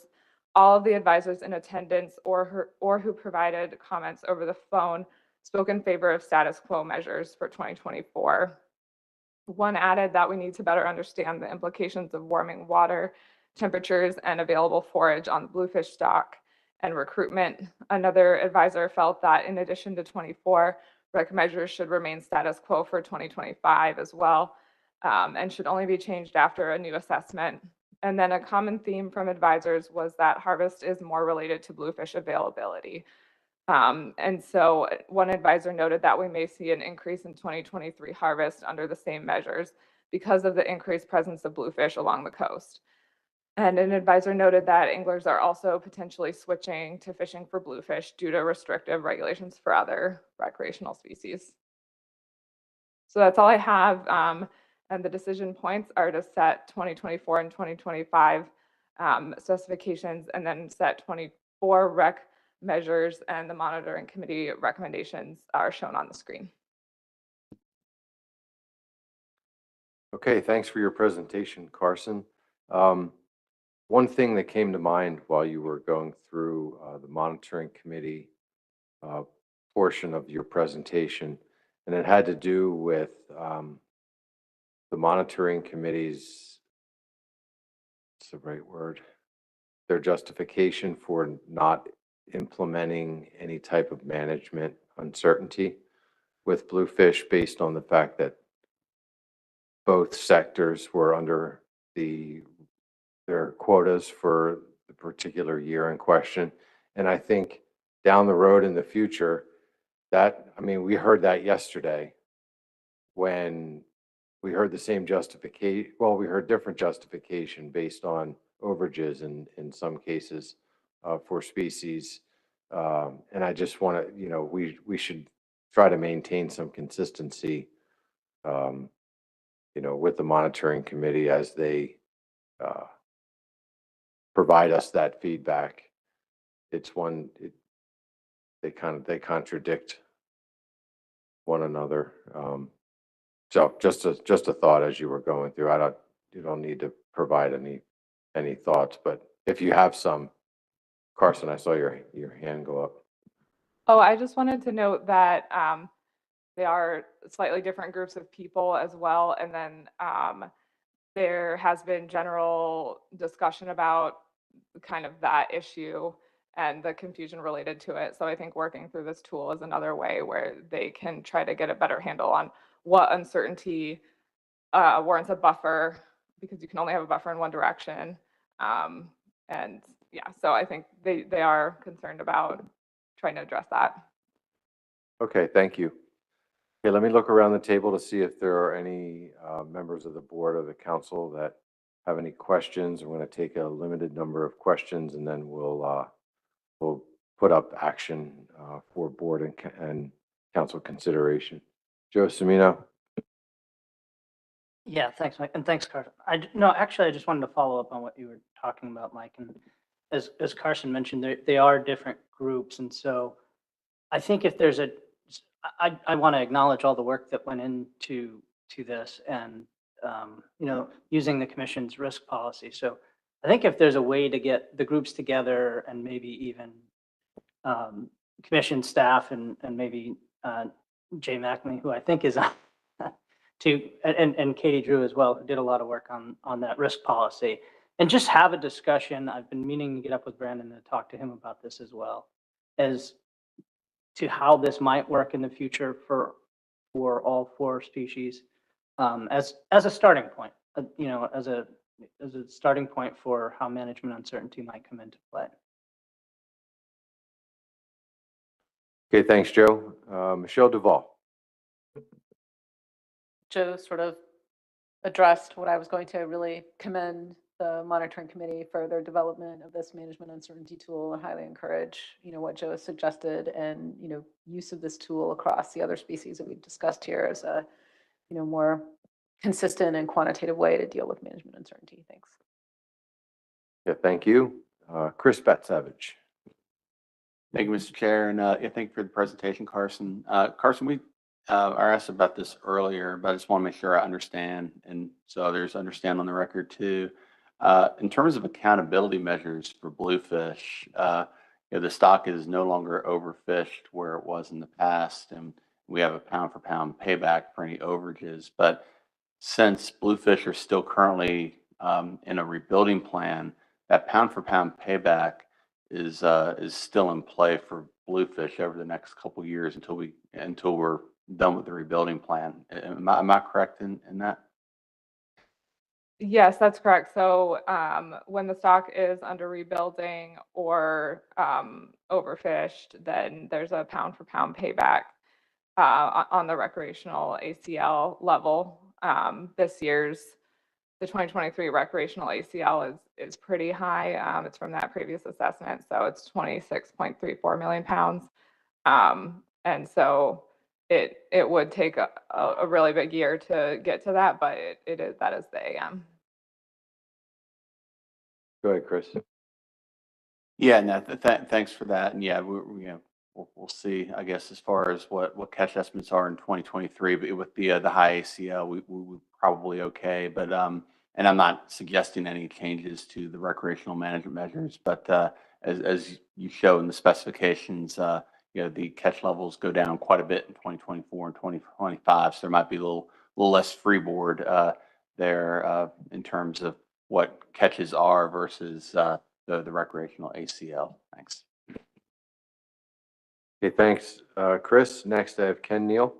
All of the advisors in attendance or who provided comments over the phone spoke in favor of status quo measures for 2024. One added that we need to better understand the implications of warming water temperatures and available forage on the bluefish stock and recruitment. Another advisor felt that in addition to 24, rec measures should remain status quo for 2025 as well, and should only be changed after a new assessment. And then a common theme from advisors was that harvest is more related to bluefish availability. And so one advisor noted that we may see an increase in 2023 harvest under the same measures because of the increased presence of bluefish along the coast. And an advisor noted that anglers are also potentially switching to fishing for bluefish due to restrictive regulations for other recreational species. So that's all I have. And the decision points are to set 2024 and 2025 specifications and then set 24 rec measures, and the monitoring committee recommendations are shown on the screen. Okay, thanks for your presentation, Carson. One thing that came to mind while you were going through the monitoring committee portion of your presentation, and it had to do with the monitoring committee's, what's the right word? Their justification for not implementing any type of management uncertainty with bluefish based on the fact that both sectors were under their quotas for the particular year in question. And I think down the road in the future, we heard that yesterday when we heard the same justification. Well, we heard different justification based on overages in some cases for species. And I just want to, we should try to maintain some consistency, with the monitoring committee as they provide us that feedback. They contradict one another. So just a thought as you were going through. You don't need to provide any thoughts, but if you have some, Carson, I saw your hand go up. Oh, I just wanted to note that they are slightly different groups of people as well. And then there has been general discussion about kind of that issue and the confusion related to it. So I think working through this tool is another way where they can try to get a better handle on what uncertainty warrants a buffer, because you can only have a buffer in one direction. And yeah, so I think they are concerned about trying to address that. Okay, thank you. Okay, let me look around the table to see if there are any members of the board or the council that have any questions. I'm going to take a limited number of questions, and then we'll put up action for board and council consideration. Joe Semino. Yeah, thanks, Mike, and thanks, Carson. I just wanted to follow up on what you were talking about, Mike. And as Carson mentioned, they are different groups, and so I think if there's I want to acknowledge all the work that went into this, and using the commission's risk policy. So I think if there's a way to get the groups together and maybe even commission staff and maybe Jay McNamee, who I think is on and Katie Drew as well, who did a lot of work on that risk policy, and just have a discussion. I've been meaning to get up with Brandon to talk to him about this as well, as to how this might work in the future for all four species, as a starting point, as a starting point for how management uncertainty might come into play. Okay, thanks, Joe. Michelle Duval. Joe sort of addressed what I was going to really commend the monitoring committee further development of this management uncertainty tool. I highly encourage, what Joe has suggested and, use of this tool across the other species that we've discussed here as a, more consistent and quantitative way to deal with management uncertainty. Thanks. Yeah, thank you. Chris Batsavage. Thank you, Mr. Chair, and thank you for the presentation, Carson. Carson, we are asked about this earlier, but I just want to make sure I understand, and so others understand on the record too. In terms of accountability measures for bluefish, the stock is no longer overfished where it was in the past, and we have a pound-for-pound payback for any overages. But since bluefish are still currently in a rebuilding plan, that pound-for-pound payback is still in play for bluefish over the next couple of years until we're done with the rebuilding plan. Am I correct in that? Yes, that's correct. So when the stock is under rebuilding or overfished, then there's a pound for pound payback on the recreational ACL level. The 2023 recreational ACL is pretty high. It's from that previous assessment, so it's 26.34 million pounds. And so it would take a really big year to get to that, but that is the AM. Go ahead, Chris. Yeah, no, thanks for that. And yeah, we'll see, I guess, as far as what catch estimates are in 2023, but with the high ACL, we probably okay. But and I'm not suggesting any changes to the recreational management measures, but as you show in the specifications, the catch levels go down quite a bit in 2024 and 2025, so there might be a little less freeboard there in terms of what catches are versus the recreational ACL. Thanks. Okay, thanks, Chris. Next, I have Ken Neal.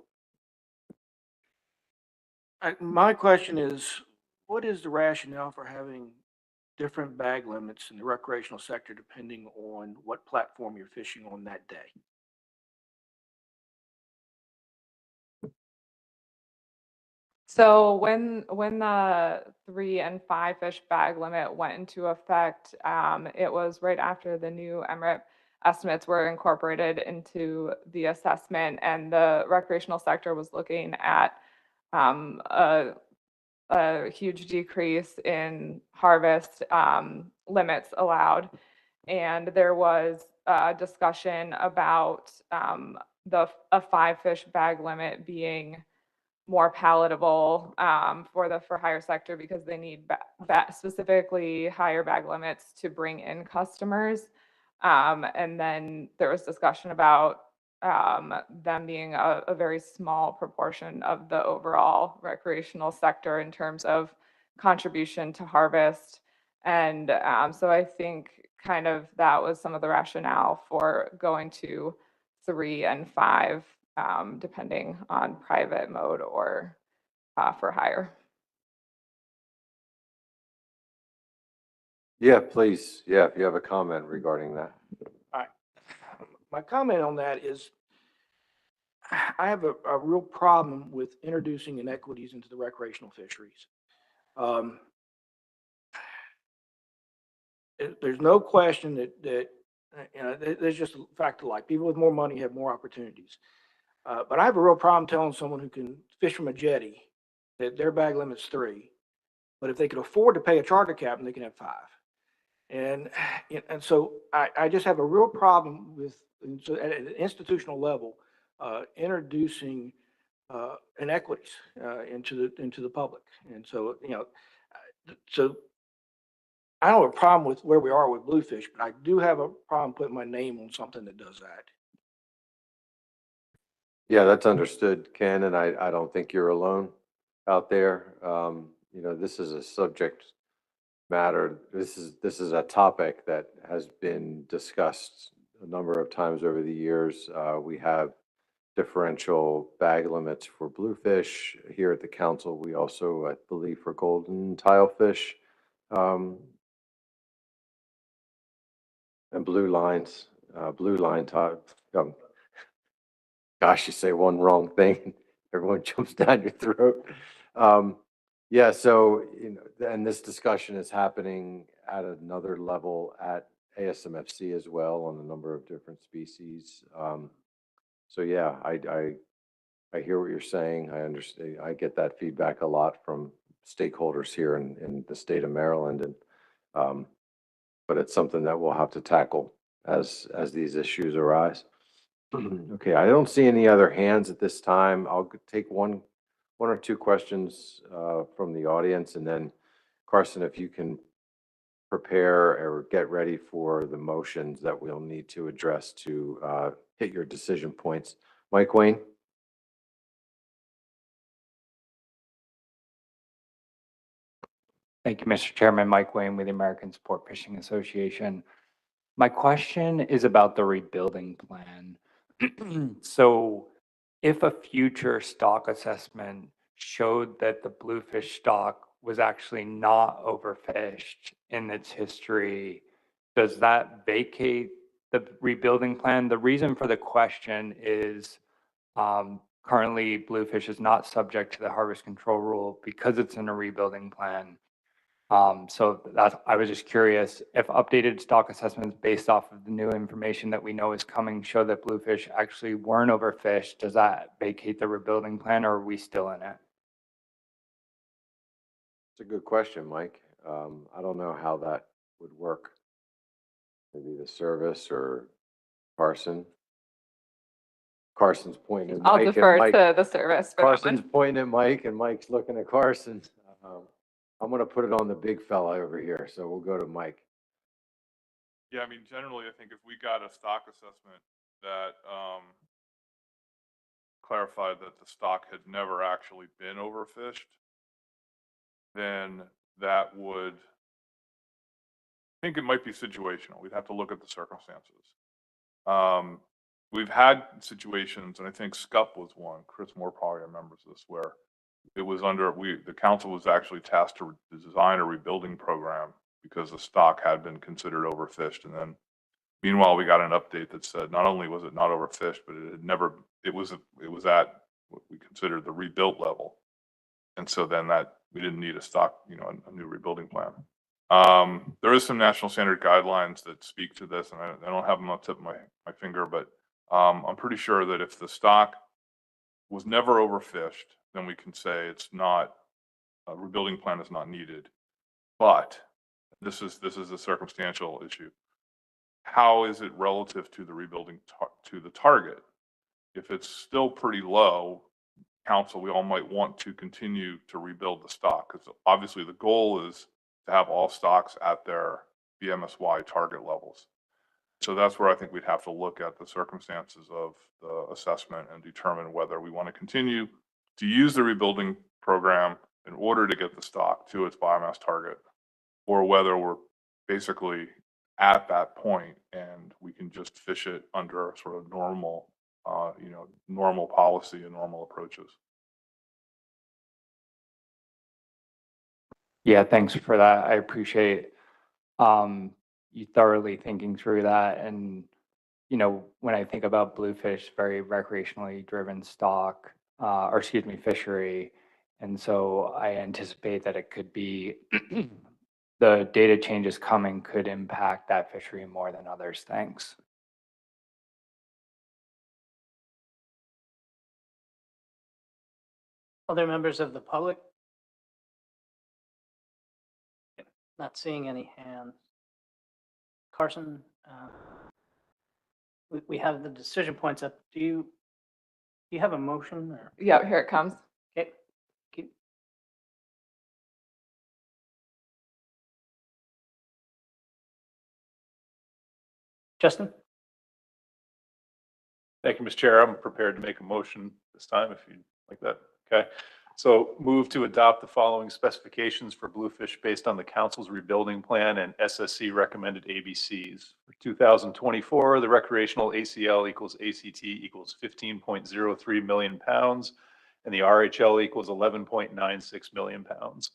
My question is, what is the rationale for having different bag limits in the recreational sector depending on what platform you're fishing on that day? So when the 3 and 5 fish bag limit went into effect, it was right after the new MRIP estimates were incorporated into the assessment, and the recreational sector was looking at a huge decrease in harvest limits allowed. And there was a discussion about a 5 fish bag limit being more palatable for hire sector because they need specifically higher bag limits to bring in customers. And then there was discussion about them being a very small proportion of the overall recreational sector in terms of contribution to harvest. And so I think kind of that was some of the rationale for going to 3 and 5, depending on private mode or for hire. Yeah, please. Yeah, if you have a comment regarding that. All right. My comment on that is I have a real problem with introducing inequities into the recreational fisheries. There's no question that there's just a fact of life. People with more money have more opportunities. But I have a real problem telling someone who can fish from a jetty that their bag limit's 3. But if they could afford to pay a charter captain, they can have 5. And so I just have a real problem with, so at an institutional level, introducing inequities into the public. And so, so I don't have a problem with where we are with bluefish, but I do have a problem putting my name on something that does that. Yeah, that's understood, Ken, and I don't think you're alone out there. This is a subject matter. This is a topic that has been discussed a number of times over the years. We have differential bag limits for bluefish here at the council. We also, I believe, for golden tilefish and blue line tile. Gosh, you say one wrong thing, everyone jumps down your throat. Yeah, so, and this discussion is happening at another level at ASMFC as well on a number of different species. So yeah, I hear what you're saying. I understand. I get that feedback a lot from stakeholders here in the state of Maryland, and but it's something that we'll have to tackle as these issues arise. Okay, I don't see any other hands at this time. I'll take one or two questions from the audience, and then Carson, if you can prepare or get ready for the motions that we'll need to address to hit your decision points. Mike Wayne? Thank you, Mr. Chairman. Mike Wayne with the American Sport Fishing Association. My question is about the rebuilding plan. So if a future stock assessment showed that the bluefish stock was actually not overfished in its history, does that vacate the rebuilding plan? The reason for the question is currently bluefish is not subject to the harvest control rule because it's in a rebuilding plan. So I was just curious if updated stock assessments based off of the new information that we know is coming show that bluefish actually weren't overfished, does that vacate the rebuilding plan or are we still in it? It's a good question, Mike. I don't know how that would work. Maybe the service or Carson. Carson's pointing at Mike. I'll defer to the service for that Carson's one. pointing at Mike and Mike's looking at Carson. I'm going to put it on the big fella over here, so we'll go to Mike. Yeah, I mean, generally, I think if we got a stock assessment that clarified that the stock had never actually been overfished, then that would, I think it might be situational. We'd have to look at the circumstances. We've had situations, and I think SCUP was one, Chris Moore probably remembers this, where it was the council was actually tasked to design a rebuilding program because the stock had been considered overfished. And then meanwhile, we got an update that said not only was it not overfished, but it was at what we considered the rebuilt level. And so then we didn't need a new rebuilding plan. There is some national standard guidelines that speak to this, and I don't have them on the tip of my finger, but I'm pretty sure that if the stock was never overfished, then we can say a rebuilding plan is not needed. But this is a circumstantial issue. How is it relative to the rebuilding to the target? If it's still pretty low, council, we all might want to continue to rebuild the stock because obviously the goal is to have all stocks at their BMSY target levels. So that's where I think we'd have to look at the circumstances of the assessment and determine whether we want to continue to use the rebuilding program in order to get the stock to its biomass target, or whether we're basically at that point and we can just fish it under sort of normal, normal policy and normal approaches. Yeah, thanks for that. I appreciate you thoroughly thinking through that. And, when I think about bluefish, very recreationally driven stock, fishery. And so I anticipate that it could be the data changes coming could impact that fishery more than others. Thanks. Other members of the public? Not seeing any hands. Carson, we have the decision points up. Do you have a motion? Or? Yeah, here it comes. Okay. Justin? Thank you, Mr. Chair. I'm prepared to make a motion this time if you'd like that. Okay. So move to adopt the following specifications for bluefish based on the council's rebuilding plan and SSC recommended ABCs. For 2024, the recreational ACL equals ACT equals 15.03 million pounds, and the RHL equals 11.96 million pounds.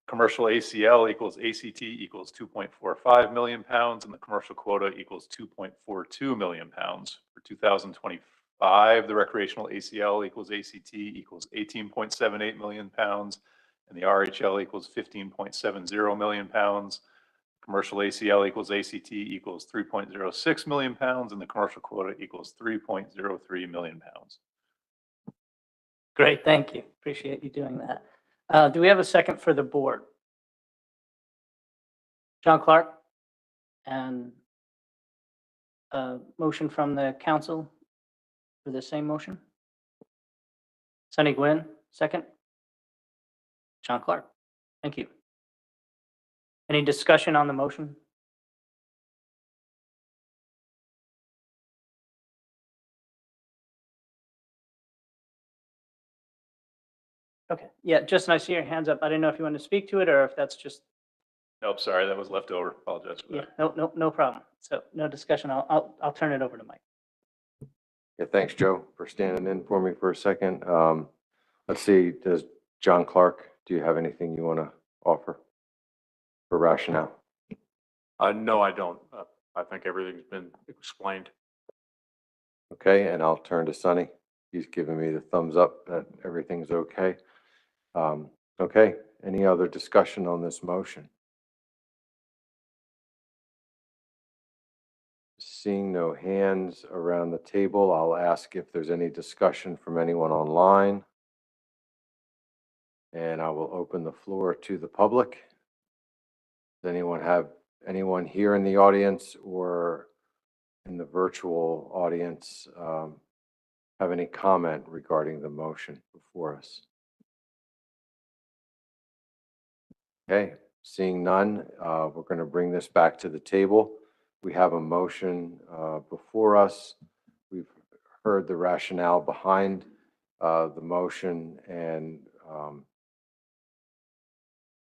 Commercial ACL equals ACT equals 2.45 million pounds, and the commercial quota equals 2.42 million pounds. For 2025, the recreational ACL equals ACT equals 18.78 million pounds, and the RHL equals 15.70 million pounds. Commercial ACL equals ACT equals 3.06 million pounds, and the commercial quota equals 3.03 million pounds. Great, thank you. Appreciate you doing that. Do we have a second for the board? John Clark? And a motion from the council for the same motion? Sunny Gwynn, second? John Clark, thank you. Any discussion on the motion? Okay, yeah, Justin, I see your hands up. I didn't know if you wanted to speak to it or if that's just, Nope, sorry, that was left over. Apologize for yeah, that. no problem. So no discussion. I'll turn it over to Mike. Yeah, thanks, Joe, for standing in for me for a second. Let's see, does John Clark, do you have anything you want to offer for rationale? No, I don't. I think everything's been explained. Okay, and I'll turn to Sonny. He's giving me the thumbs up that everything's okay. Okay, any other discussion on this motion? Seeing no hands around the table, I'll ask if there's any discussion from anyone online. And I will open the floor to the public. Does anyone here in the audience or in the virtual audience have any comment regarding the motion before us? Okay, seeing none, we're going to bring this back to the table. We have a motion before us. We've heard the rationale behind the motion, and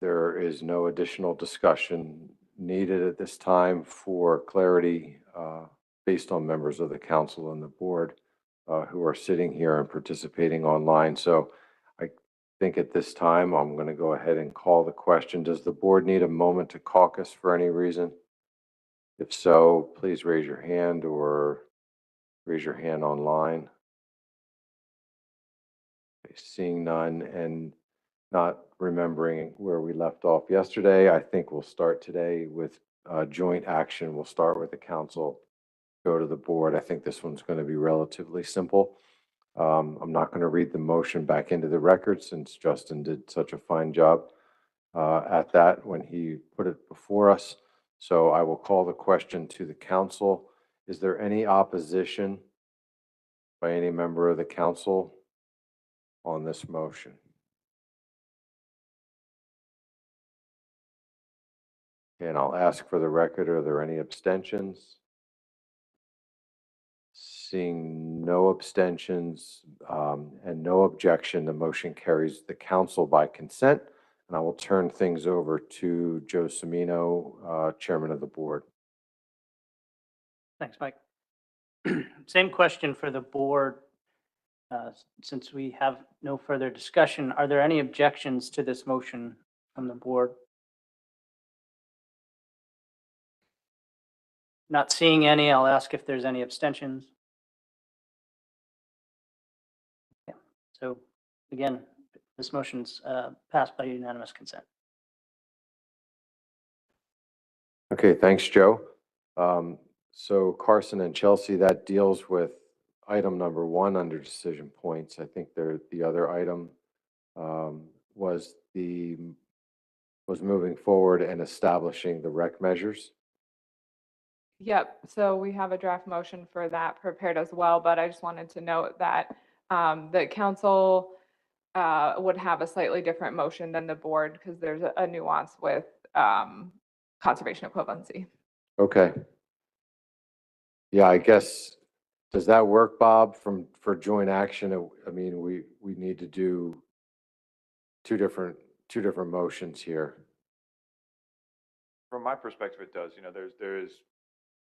there is no additional discussion needed at this time for clarity based on members of the council and the board who are sitting here and participating online. So I think at this time, I'm going to go ahead and call the question. Does the board need a moment to caucus for any reason? If so, please raise your hand or raise your hand online. Okay, seeing none and not remembering where we left off yesterday, I think we'll start today with joint action. We'll start with the council, go to the board. I think this one's going to be relatively simple. I'm not going to read the motion back into the record since Justin did such a fine job at that when he put it before us. So I will call the question to the council. Is there any opposition by any member of the council on this motion? And I'll ask for the record, are there any abstentions? Seeing no abstentions and no objection, the motion carries the council by consent. And I will turn things over to Joe Semino, Chairman of the Board. Thanks, Mike. Same question for the board. Since we have no further discussion, are there any objections to this motion from the board? Not seeing any, I'll ask if there's any abstentions. Yeah. So again, this motion's passed by unanimous consent. Okay, thanks, Joe. So Carson and Chelsea, that deals with item number 1 under decision points. I think the other item was moving forward and establishing the rec measures. Yep, so we have a draft motion for that prepared as well, but I just wanted to note that the council would have a slightly different motion than the board because there's a nuance with conservation equivalency. Okay. Yeah, I guess, does that work, Bob, for joint action? I mean, we need to do two different motions here. From my perspective, it does.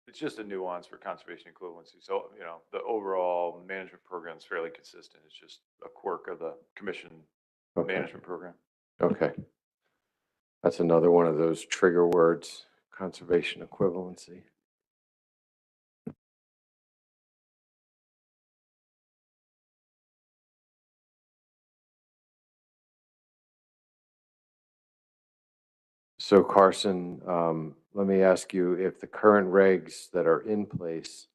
It's just a nuance for conservation equivalency. So, the overall management program is fairly consistent. It's just a quirk of the commission management program. Okay. That's another one of those trigger words, conservation equivalency. So Carson, let me ask you, if the current regs that are in place,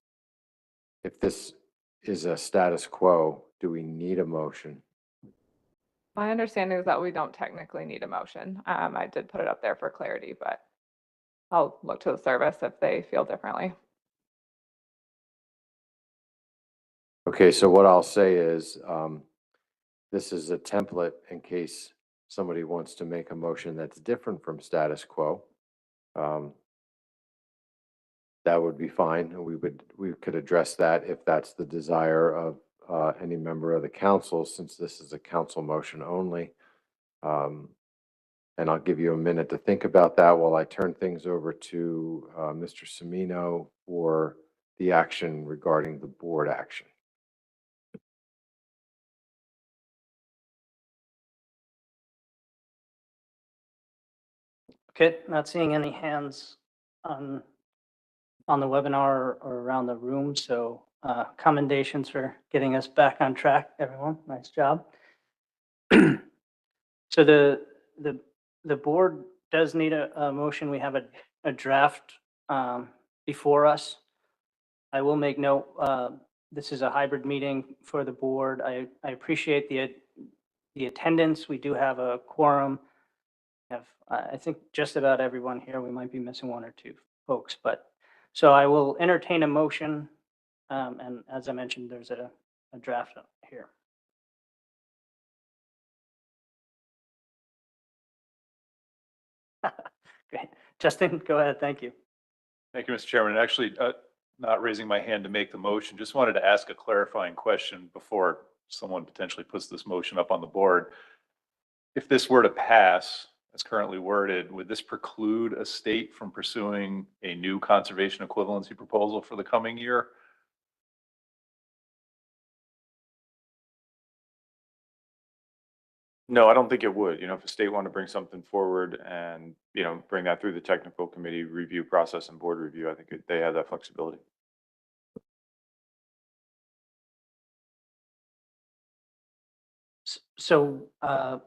if this is a status quo, do we need a motion? My understanding is that we don't technically need a motion. I did put it up there for clarity, but I'll look to the service if they feel differently. Okay, so what I'll say is, this is a template in case somebody wants to make a motion that's different from status quo. That would be fine, and we could address that if that's the desire of any member of the council, since this is a council motion only. And I'll give you a minute to think about that while I turn things over to Mr. Semino for the action regarding the board action. Okay, not seeing any hands on the webinar or around the room, so commendations for getting us back on track, everyone. Nice job. So the board does need a motion. We have a draft before us. I will make note, this is a hybrid meeting for the board. I appreciate the attendance. We do have a quorum. I think just about everyone here. We might be missing one or two folks, but so I will entertain a motion. And as I mentioned, there's a draft up here. Great. Justin, go ahead. Thank you. Thank you, Mr. Chairman. Actually, not raising my hand to make the motion, just wanted to ask a clarifying question before someone potentially puts this motion up on the board. If this were to pass, as currently worded, would this preclude a state from pursuing a new conservation equivalency proposal for the coming year? No, I don't think it would. You know, if a state wanted to bring something forward and, you know, bring that through the technical committee review process and board review, I think they have that flexibility. So,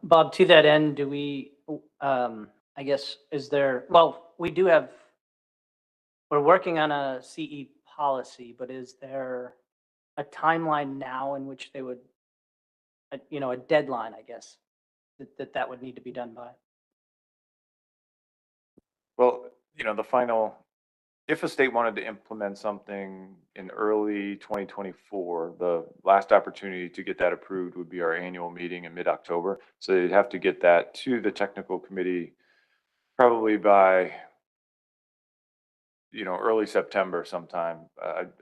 Bob, to that end, do we, I guess, is there, well, we do have, we're working on a CE policy, but is there a timeline now in which they would, you know, a deadline, I guess, that would need to be done by? Well, you know, the final, if a state wanted to implement something in early 2024, the last opportunity to get that approved would be our annual meeting in mid-October. So they'd have to get that to the technical committee probably by, you know, early September sometime.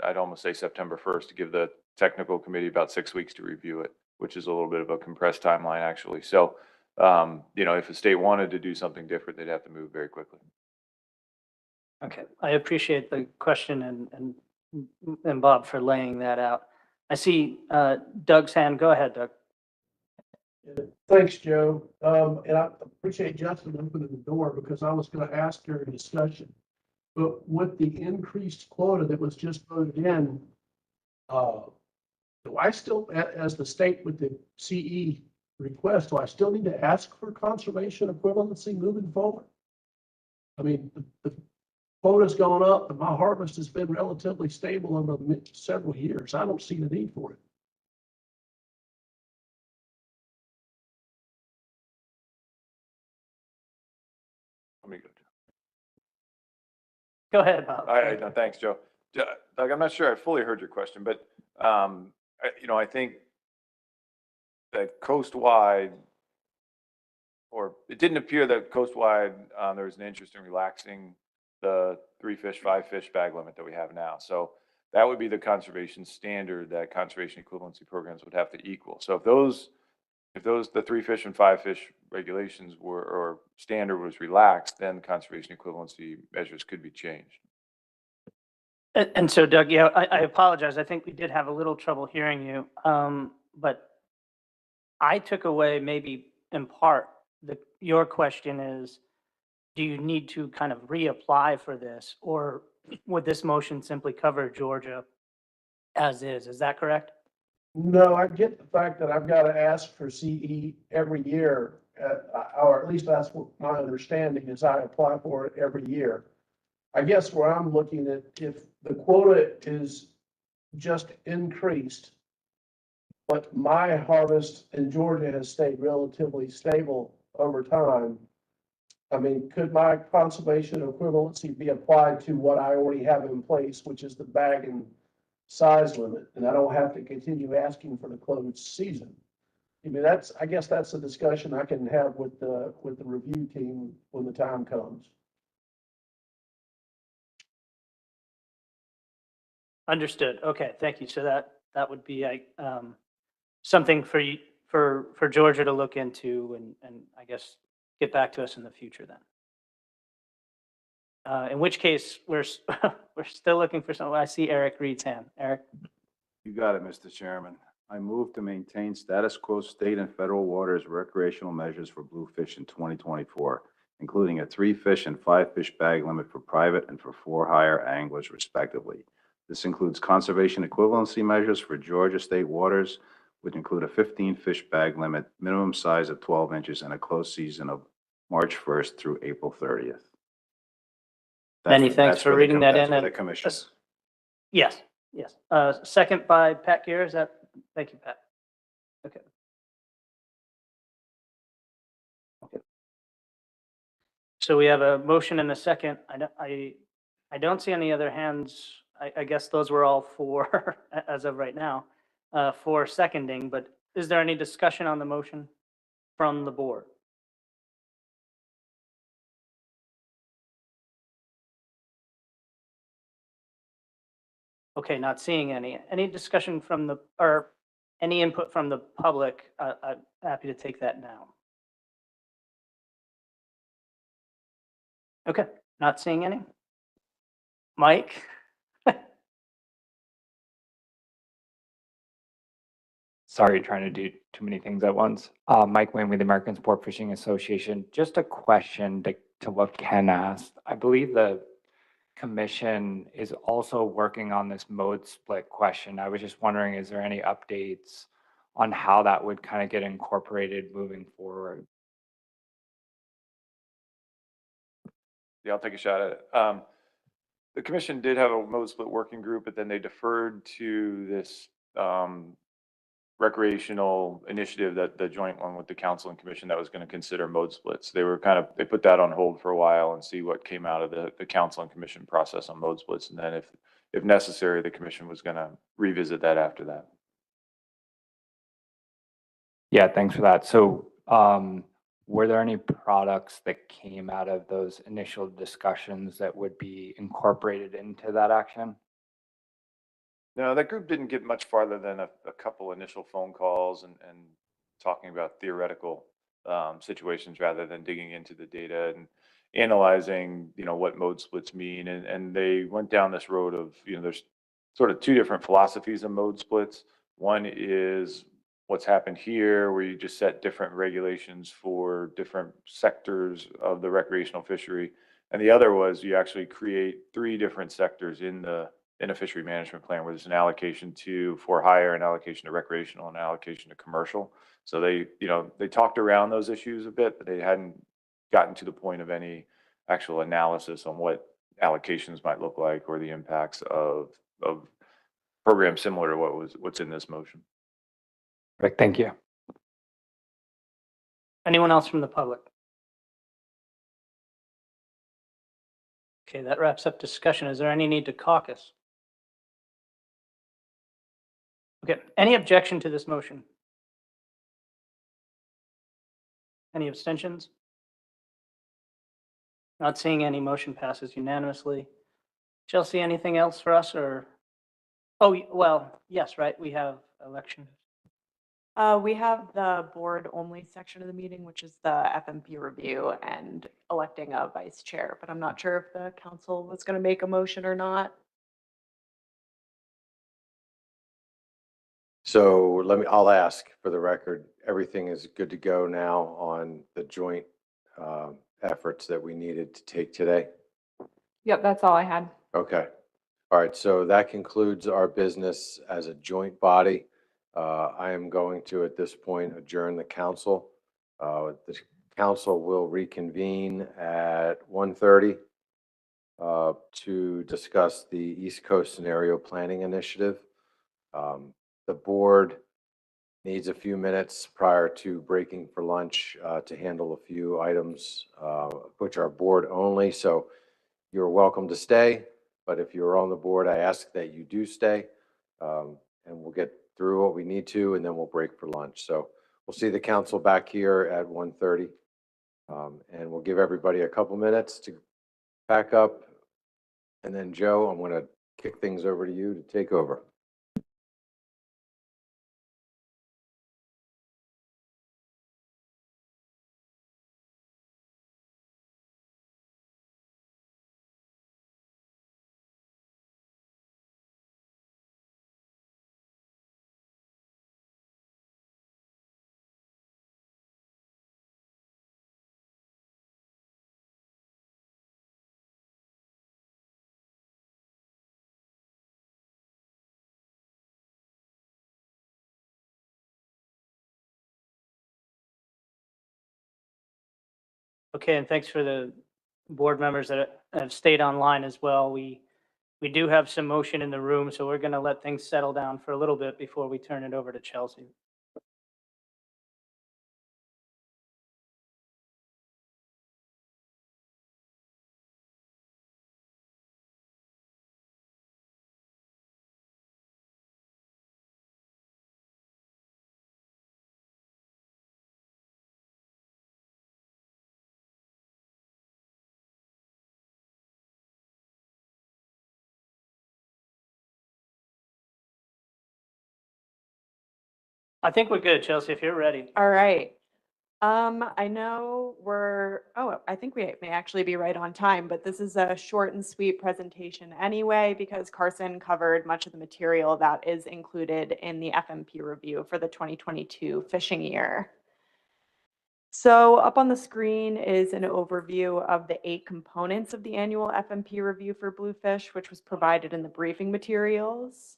I'd almost say September 1st to give the technical committee about 6 weeks to review it, which is a little bit of a compressed timeline, actually. So, you know, if a state wanted to do something different, they'd have to move very quickly. Okay, I appreciate the question and Bob for laying that out. I see Doug's hand. Go ahead, Doug. Thanks, Joe. And I appreciate Justin opening the door because I was going to ask during discussion. But with the increased quota that was just voted in, do I still, as the state with the CE request, do I still need to ask for conservation equivalency moving forward? I mean, the quota's gone up, but my harvest has been relatively stable over several years. I don't see the need for it. Let me go. Go ahead, Bob. No, thanks, Joe. Doug, I'm not sure I fully heard your question, but, you know, I think that coastwide, or it didn't appear that coastwide, there was an interest in relaxing the 3 fish, 5 fish bag limit that we have now. So that would be the conservation standard that conservation equivalency programs would have to equal. So if the 3 fish and 5 fish regulations were, or standard was relaxed, then conservation equivalency measures could be changed. And so, Doug, yeah, I apologize. I think we did have a little trouble hearing you. But I took away maybe in part your question is, do you need to kind of reapply for this, or would this motion simply cover Georgia as is? Is that correct? No, I get the fact that I've got to ask for CE every year, or at least that's what my understanding is. I apply for it every year. I guess where I'm looking at, if the quota is just increased, but my harvest in Georgia has stayed relatively stable over time, I mean, could my conservation equivalency be applied to what I already have in place, which is the bag and size limit, and I don't have to continue asking for the closed season? I mean, I guess that's a discussion I can have with the review team when the time comes. Understood. Okay, thank you. So that would be something for you, for Georgia to look into and I guess get back to us in the future then. In which case, we're still looking for someone. I see Eric Reed's hand. Eric? You got it, Mr. Chairman. I move to maintain status quo state and federal waters recreational measures for bluefish in 2024, including a 3-fish and 5-fish bag limit for private and for for-hire anglers respectively. This includes conservation equivalency measures for Georgia state waters, which include a 15-fish bag limit, minimum size of 12 inches, and a closed season of March 1st through April 30th. Many thanks for reading that in. That's for the commission. Yes, yes. Second by Pat Gear, is that? Thank you, Pat. Okay. Okay. So we have a motion and a second. I don't see any other hands. I guess those were all for, as of right now, for seconding, but is there any discussion on the motion from the board? Okay, not seeing any. Any discussion from the, or any input from the public? I'm happy to take that now. Okay, not seeing any. Mike? Sorry, trying to do too many things at once. Mike Wayne with the American Sport Fishing Association. Just a question to what Ken asked. I believe the commission is also working on this mode split question. I was just wondering, is there any updates on how that would kind of get incorporated moving forward? Yeah, I'll take a shot at it. The commission did have a mode split working group, but then they deferred to this recreational initiative, that the joint one with the council and commission that was going to consider mode splits. They put that on hold for a while and see what came out of the council and commission process on mode splits. And then if necessary, the commission was going to revisit that after that. Yeah, thanks for that. So were there any products that came out of those initial discussions that would be incorporated into that action? No, that group didn't get much farther than a couple initial phone calls and talking about theoretical situations rather than digging into the data and analyzing, what mode splits mean. And they went down this road of, there's sort of two different philosophies of mode splits. One is what's happened here, where you just set different regulations for different sectors of the recreational fishery. And the other was you actually create 3 different sectors in a fishery management plan, where there's an allocation to for hire, an allocation to recreational, and an allocation to commercial. So they talked around those issues a bit, but they hadn't gotten to the point of any actual analysis on what allocations might look like or the impacts of programs similar to what's in this motion. Right, thank you. Anyone else from the public? Okay, that wraps up discussion. Is there any need to caucus? Okay, any objection to this motion? Any abstentions? Not seeing any. Motion passes unanimously. Chelsea, anything else for us, or? Oh, well, yes, right, we have election. We have the board only section of the meeting, which is the FMP review and electing a vice chair, but I'm not sure if the council was going to make a motion or not. So I'll ask for the record, everything is good to go now on the joint efforts that we needed to take today? Yep, that's all I had. Okay. All right. So that concludes our business as a joint body. I am going to, at this point, adjourn the council. The council will reconvene at 1:30 to discuss the East Coast Scenario Planning Initiative. The board needs a few minutes prior to breaking for lunch to handle a few items, which are board only. So you're welcome to stay, but if you're on the board, I ask that you do stay, and we'll get through what we need to, and then we'll break for lunch. So we'll see the council back here at 1:30, and we'll give everybody a couple minutes to pack up. And then Joe, I'm going to kick things over to you to take over. Okay, and thanks for the board members that have stayed online as well. We do have some motion in the room, so we're going to let things settle down for a little bit before we turn it over to Chelsea. I think we're good, Chelsea, if you're ready. All right. I know I think we may actually be right on time, but this is a short and sweet presentation anyway, because Carson covered much of the material that is included in the FMP review for the 2022 fishing year. So up on the screen is an overview of the 8 components of the annual FMP review for bluefish, which was provided in the briefing materials.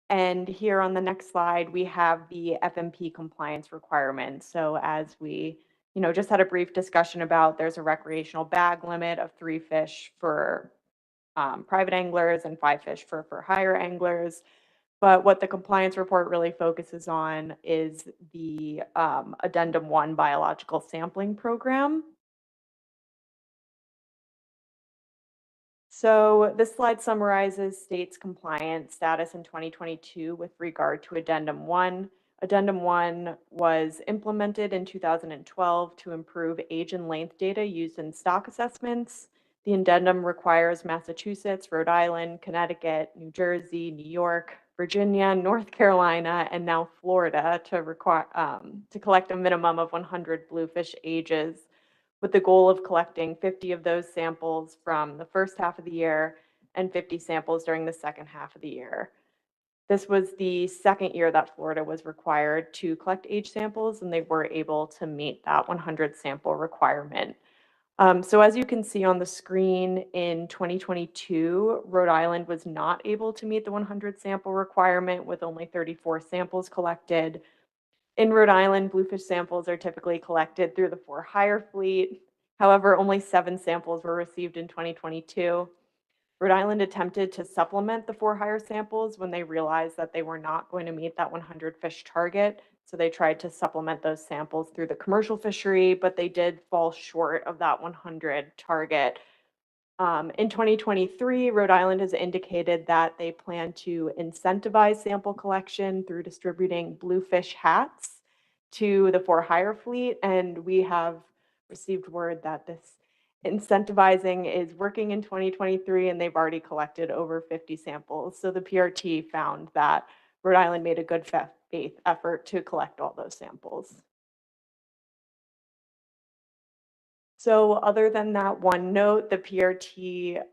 And here on the next slide, we have the FMP compliance requirements. So as we, just had a brief discussion about, there's a recreational bag limit of 3 fish for private anglers and 5 fish for hire anglers. But what the compliance report really focuses on is the Addendum 1 biological sampling program. So this slide summarizes states' compliance status in 2022 with regard to Addendum 1. Addendum 1 was implemented in 2012 to improve age and length data used in stock assessments. The addendum requires Massachusetts, Rhode Island, Connecticut, New Jersey, New York, Virginia, North Carolina, and now Florida to collect a minimum of 100 bluefish ages, with the goal of collecting 50 of those samples from the first half of the year and 50 samples during the second half of the year. This was the second year that Florida was required to collect age samples, and they were able to meet that 100 sample requirement. So as you can see on the screen, in 2022, Rhode Island was not able to meet the 100 sample requirement with only 34 samples collected. In Rhode Island, bluefish samples are typically collected through the for-hire fleet. However, only 7 samples were received in 2022. Rhode Island attempted to supplement the for-hire samples when they realized that they were not going to meet that 100 fish target. So they tried to supplement those samples through the commercial fishery, but they did fall short of that 100 target. In 2023, Rhode Island has indicated that they plan to incentivize sample collection through distributing bluefish hats to the for-hire fleet, and we have received word that this incentivizing is working in 2023, and they've already collected over 50 samples. So the PRT found that Rhode Island made a good faith effort to collect all those samples. So other than that one note, the PRT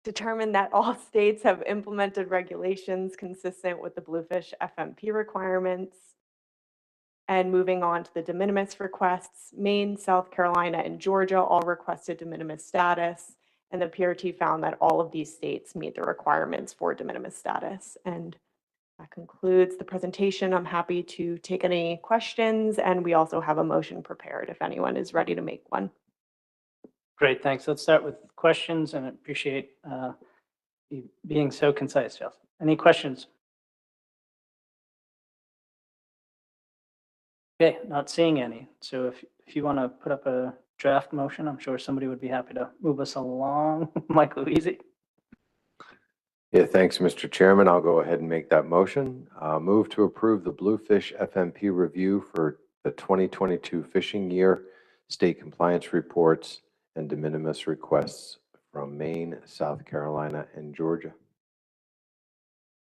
determined that all states have implemented regulations consistent with the bluefish FMP requirements. And moving on to the de minimis requests, Maine, South Carolina, and Georgia all requested de minimis status, and the PRT found that all of these states meet the requirements for de minimis status. And That concludes the presentation. I'm happy to take any questions, and we also have a motion prepared if anyone is ready to make one. Great, thanks. Let's start with questions, and I appreciate you being so concise, Chelsea. Any questions? Okay, not seeing any. So if you want to put up a draft motion, I'm sure somebody would be happy to move us along. Mike Louisi. Yeah, thanks, Mr. Chairman. I'll go ahead and make that motion. Move to approve the Bluefish FMP review for the 2022 fishing year, state compliance reports, and de minimis requests from Maine, South Carolina, and Georgia.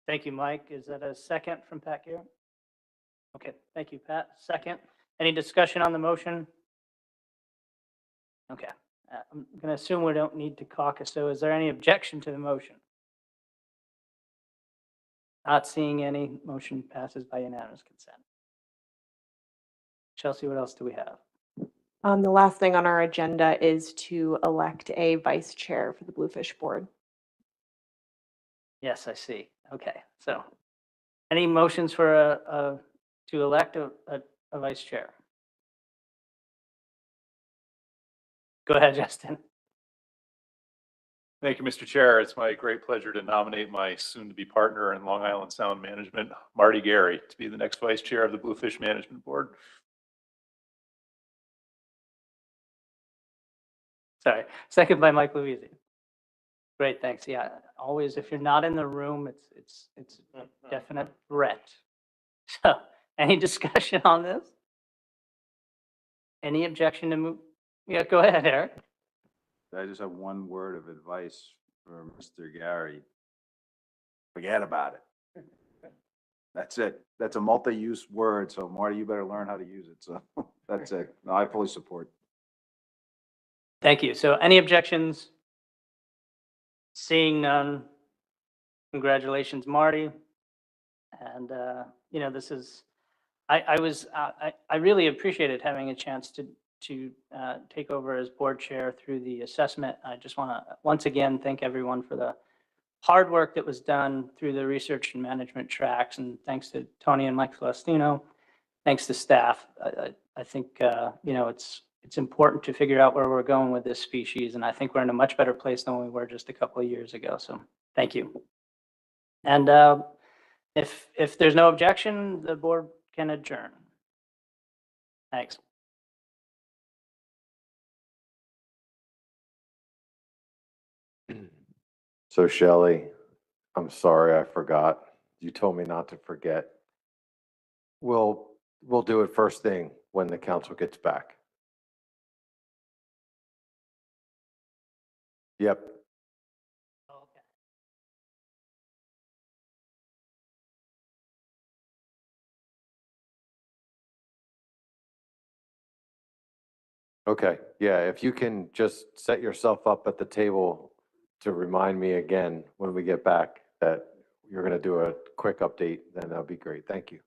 Thank you, Mike. Is that a second from Pat Garrett? Okay, thank you, Pat. Second. Any discussion on the motion? Okay, I'm going to assume we don't need to caucus. So is there any objection to the motion? Not seeing any. Motion passes by unanimous consent. Chelsea, what else do we have? The last thing on our agenda is to elect a vice chair for the Bluefish Board. Yes, I see. Okay, so any motions for to elect a vice chair? Go ahead, Justin. Thank you, Mr. Chair. It's my great pleasure to nominate my soon-to-be partner in Long Island Sound Management, Marty Gary, to be the next vice chair of the Bluefish Management Board. Sorry, second by Mike Louisi. Great, thanks. Yeah, always, if you're not in the room, it's a definite threat. So, any discussion on this? Any objection to move? Yeah, go ahead, Eric. I just have one word of advice for Mr. Gary. Forget about it. That's it. That's a multi-use word, so Marty, you better learn how to use it. So that's it. No, I fully support. Thank you. So any objections? Seeing none, congratulations, Marty. And, you know, this is, I really appreciated having a chance to take over as board chair through the assessment. I just want to once again thank everyone for the hard work that was done through the research and management tracks, and thanks to Tony and Mike Celestino. Thanks to staff. I think you know, it's important to figure out where we're going with this species, and I think we're in a much better place than we were just a couple of years ago. So thank you. And if there's no objection, the board can adjourn. Thanks. So Shelley, I'm sorry I forgot. You told me not to forget. We'll do it first thing when the council gets back. Yep. Okay, yeah, if you can just set yourself up at the table to remind me again when we get back that you're going to do a quick update, then that'll be great. Thank you.